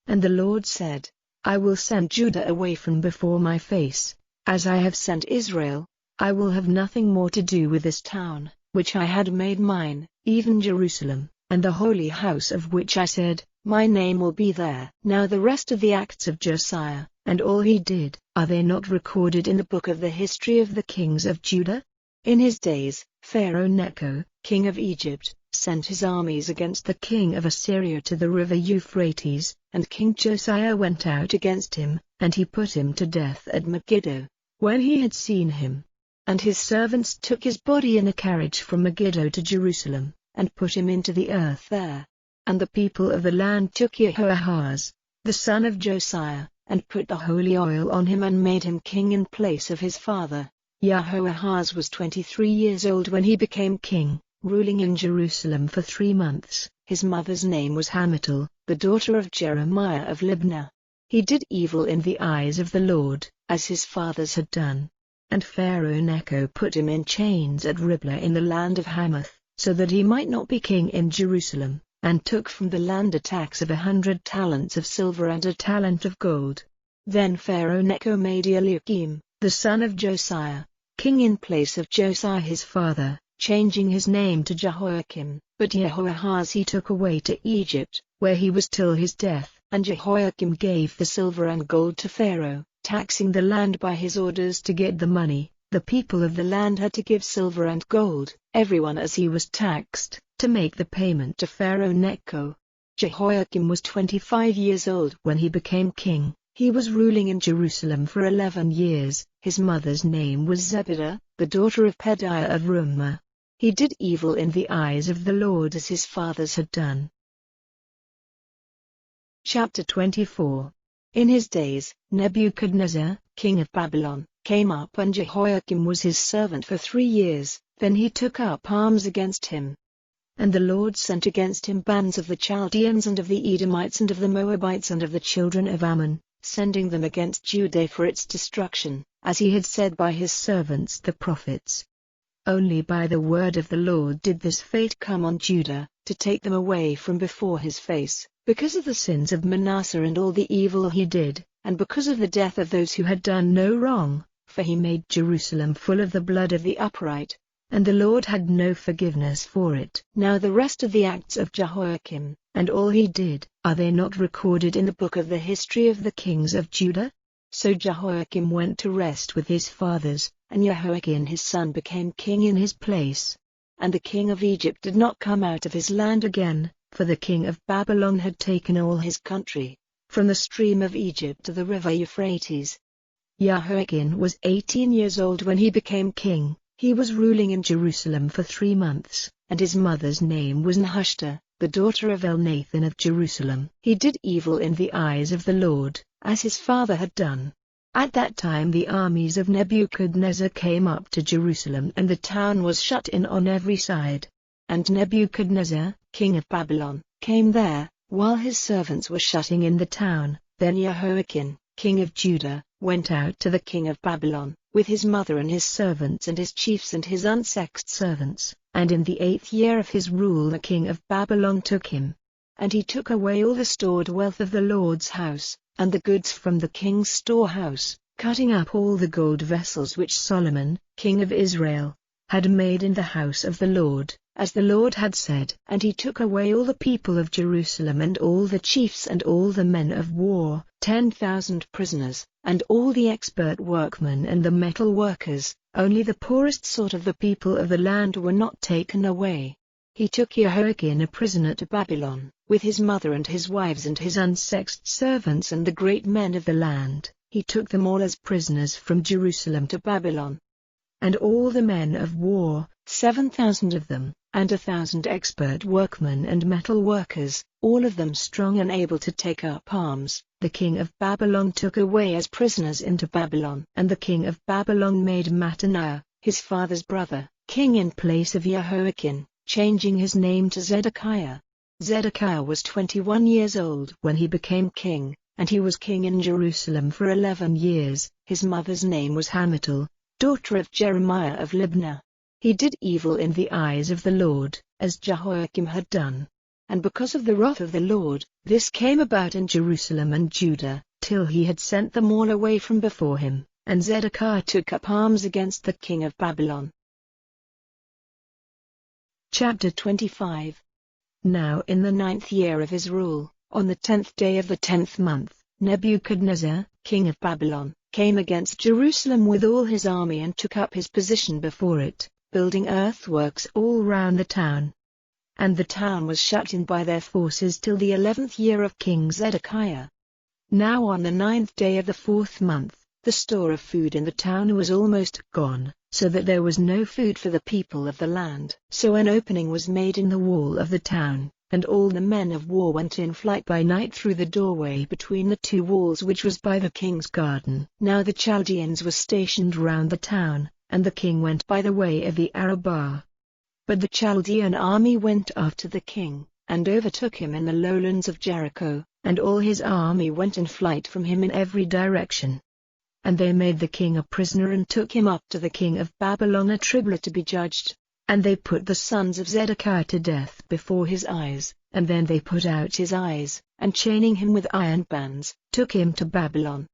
And the Lord said, "I will send Judah away from before my face, as I have sent Israel. I will have nothing more to do with this town, which I had made mine, even Jerusalem, and the holy house of which I said, My name will be there." Now the rest of the acts of Josiah, and all he did, are they not recorded in the book of the history of the kings of Judah? In his days, Pharaoh Necho, king of Egypt, sent his armies against the king of Assyria to the river Euphrates, and King Josiah went out against him, and he put him to death at Megiddo, when he had seen him. And his servants took his body in a carriage from Megiddo to Jerusalem, and put him into the earth there. And the people of the land took Jehoahaz, the son of Josiah, and put the holy oil on him and made him king in place of his father. Jehoahaz was 23 years old when he became king, ruling in Jerusalem for 3 months. His mother's name was Hamutal, the daughter of Jeremiah of Libnah. He did evil in the eyes of the Lord, as his fathers had done. And Pharaoh Necho put him in chains at Riblah in the land of Hamath, so that he might not be king in Jerusalem, and took from the land a tax of 100 talents of silver and a talent of gold. Then Pharaoh Necho made Eliakim, the son of Josiah, king in place of Josiah his father, changing his name to Jehoiakim. But Jehoahaz he took away to Egypt, where he was till his death. And Jehoiakim gave the silver and gold to Pharaoh, taxing the land by his orders to get the money. The people of the land had to give silver and gold, everyone as he was taxed, to make the payment to Pharaoh Necho. Jehoiakim was 25 years old when he became king. He was ruling in Jerusalem for 11 years. His mother's name was Zebidah, the daughter of Pedaiah of Rumah. He did evil in the eyes of the Lord as his fathers had done. Chapter 24. In his days, Nebuchadnezzar, king of Babylon, came up and Jehoiakim was his servant for 3 years. Then he took up arms against him. And the Lord sent against him bands of the Chaldeans and of the Edomites and of the Moabites and of the children of Ammon, sending them against Judah for its destruction, as he had said by his servants the prophets. Only by the word of the Lord did this fate come on Judah, to take them away from before his face, because of the sins of Manasseh and all the evil he did, and because of the death of those who had done no wrong, for he made Jerusalem full of the blood of the upright, and the Lord had no forgiveness for it. Now the rest of the acts of Jehoiakim, and all he did, are they not recorded in the book of the history of the kings of Judah? So Jehoiakim went to rest with his fathers, and Jehoiakim his son became king in his place. And the king of Egypt did not come out of his land again, for the king of Babylon had taken all his country, from the stream of Egypt to the river Euphrates. Jehoiakim was 18 years old when he became king. He was ruling in Jerusalem for 3 months, and his mother's name was Nehushta, the daughter of Elnathan of Jerusalem. He did evil in the eyes of the Lord, as his father had done. At that time the armies of Nebuchadnezzar came up to Jerusalem, and the town was shut in on every side. And Nebuchadnezzar, king of Babylon, came there, while his servants were shutting in the town. Then Jehoiakim, king of Judah, went out to the king of Babylon, with his mother and his servants and his chiefs and his unsexed servants, and in the 8th year of his rule the king of Babylon took him. And he took away all the stored wealth of the Lord's house, and the goods from the king's storehouse, cutting up all the gold vessels which Solomon, king of Israel, had made in the house of the Lord, as the Lord had said. And he took away all the people of Jerusalem and all the chiefs and all the men of war, 10,000 prisoners, and all the expert workmen and the metal workers. Only the poorest sort of the people of the land were not taken away. He took Jehoiakim a prisoner to Babylon, with his mother and his wives and his unsexed servants and the great men of the land. He took them all as prisoners from Jerusalem to Babylon. And all the men of war, 7,000 of them, and 1,000 expert workmen and metal workers, all of them strong and able to take up arms, the king of Babylon took away as prisoners into Babylon. And the king of Babylon made Mattaniah, his father's brother, king in place of Jehoiakim, changing his name to Zedekiah. Zedekiah was 21 years old when he became king, and he was king in Jerusalem for 11 years. His mother's name was Hamutal, daughter of Jeremiah of Libnah. He did evil in the eyes of the Lord, as Jehoiakim had done. And because of the wrath of the Lord, this came about in Jerusalem and Judah, till he had sent them all away from before him, and Zedekiah took up arms against the king of Babylon. Chapter 25. Now in the 9th year of his rule, on the 10th day of the 10th month, Nebuchadnezzar, king of Babylon, came against Jerusalem with all his army and took up his position before it, building earthworks all round the town. And the town was shut in by their forces till the 11th year of King Zedekiah. Now on the 9th day of the 4th month, the store of food in the town was almost gone, so that there was no food for the people of the land. So an opening was made in the wall of the town, and all the men of war went in flight by night through the doorway between the two walls which was by the king's garden. Now the Chaldeans were stationed round the town, and the king went by the way of the Arabah. But the Chaldean army went after the king, and overtook him in the lowlands of Jericho, and all his army went in flight from him in every direction. And they made the king a prisoner and took him up to the king of Babylon at Riblah to be judged. And they put the sons of Zedekiah to death before his eyes, and then they put out his eyes, and chaining him with iron bands, took him to Babylon.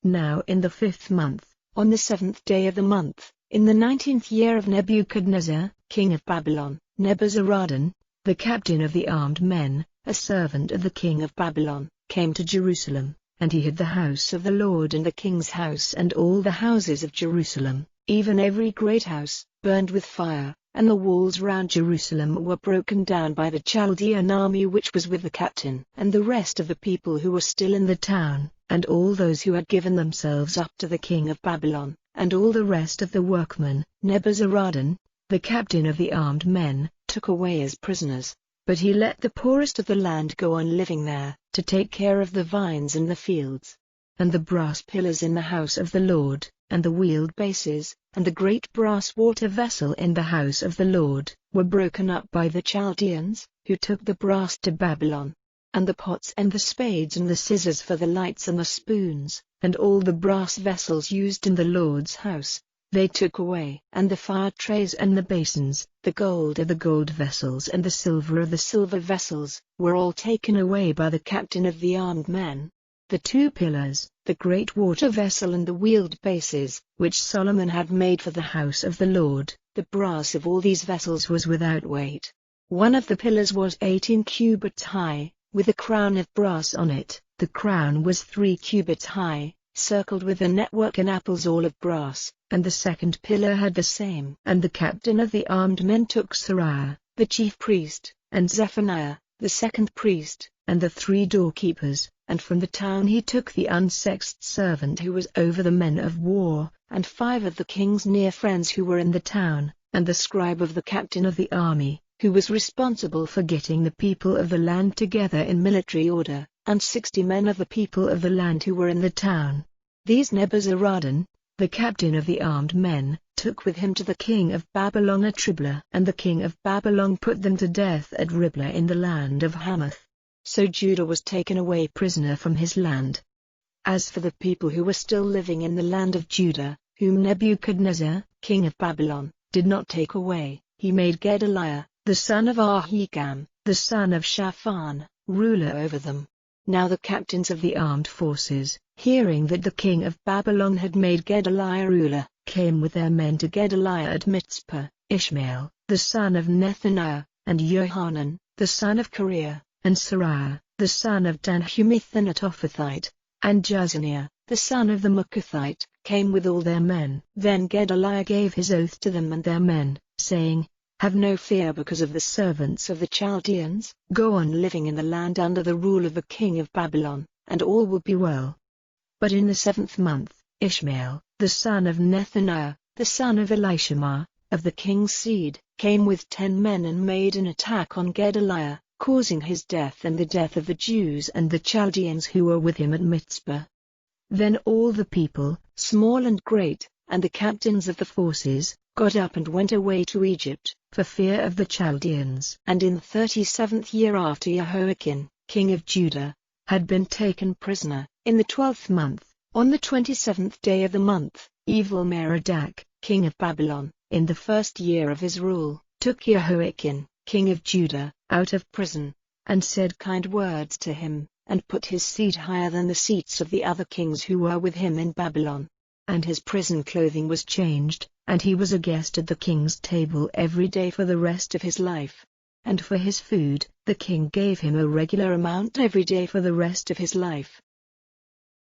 Now in the 5th month, on the 7th day of the month, in the 19th year of Nebuchadnezzar, king of Babylon, Nebuzaradan, the captain of the armed men, a servant of the king of Babylon, came to Jerusalem, and he hid the house of the Lord and the king's house and all the houses of Jerusalem, even every great house, burned with fire, and the walls round Jerusalem were broken down by the Chaldean army which was with the captain. And the rest of the people who were still in the town, and all those who had given themselves up to the king of Babylon, and all the rest of the workmen, Nebuzaradan, the captain of the armed men, took away as prisoners. But he let the poorest of the land go on living there, to take care of the vines and the fields. And the brass pillars in the house of the Lord, and the wheeled bases, and the great brass water vessel in the house of the Lord, were broken up by the Chaldeans, who took the brass to Babylon. And the pots and the spades and the scissors for the lights and the spoons, and all the brass vessels used in the Lord's house, they took away. And the fire trays and the basins, the gold of the gold vessels and the silver of the silver vessels, were all taken away by the captain of the armed men. The 2 pillars, the great water vessel and the wheeled bases, which Solomon had made for the house of the Lord, the brass of all these vessels was without weight. One of the pillars was 18 cubits high, with a crown of brass on it. The crown was 3 cubits high, circled with a network and apples all of brass, and the second pillar had the same. And the captain of the armed men took Seraiah, the chief priest, and Zephaniah, the second priest, and the 3 doorkeepers, and from the town he took the unsexed servant who was over the men of war, and 5 of the king's near friends who were in the town, and the scribe of the captain of the army, who was responsible for getting the people of the land together in military order, and 60 men of the people of the land who were in the town. These Nebuzaradan, the captain of the armed men, took with him to the king of Babylon at Riblah, and the king of Babylon put them to death at Riblah in the land of Hamath. So Judah was taken away prisoner from his land. As for the people who were still living in the land of Judah, whom Nebuchadnezzar, king of Babylon, did not take away, he made Gedaliah, the son of Ahikam, the son of Shaphan, ruler over them. Now the captains of the armed forces, hearing that the king of Babylon had made Gedaliah ruler, came with their men to Gedaliah at Mizpah, Ishmael, the son of Nethaniah, and Johanan, the son of Kareah, and Seraiah, the son of Tanhumeth the Netophathite, and Jazaniah, the son of the Maacathite, came with all their men. Then Gedaliah gave his oath to them and their men, saying, Have no fear because of the servants of the Chaldeans, go on living in the land under the rule of the king of Babylon, and all will be well. But in the 7th month, Ishmael, the son of Nethaniah, the son of Elishama, of the king's seed, came with 10 men and made an attack on Gedaliah, causing his death and the death of the Jews and the Chaldeans who were with him at Mizpah. Then all the people, small and great, and the captains of the forces, got up and went away to Egypt, for fear of the Chaldeans. And in the 37th year after Jehoiakim, king of Judah, had been taken prisoner, in the 12th month, on the 27th day of the month, Evil-Merodach, king of Babylon, in the 1st year of his rule, took Jehoiakim, king of Judah, out of prison, and said kind words to him, and put his seat higher than the seats of the other kings who were with him in Babylon. And his prison clothing was changed, and he was a guest at the king's table every day for the rest of his life. And for his food, the king gave him a regular amount every day for the rest of his life.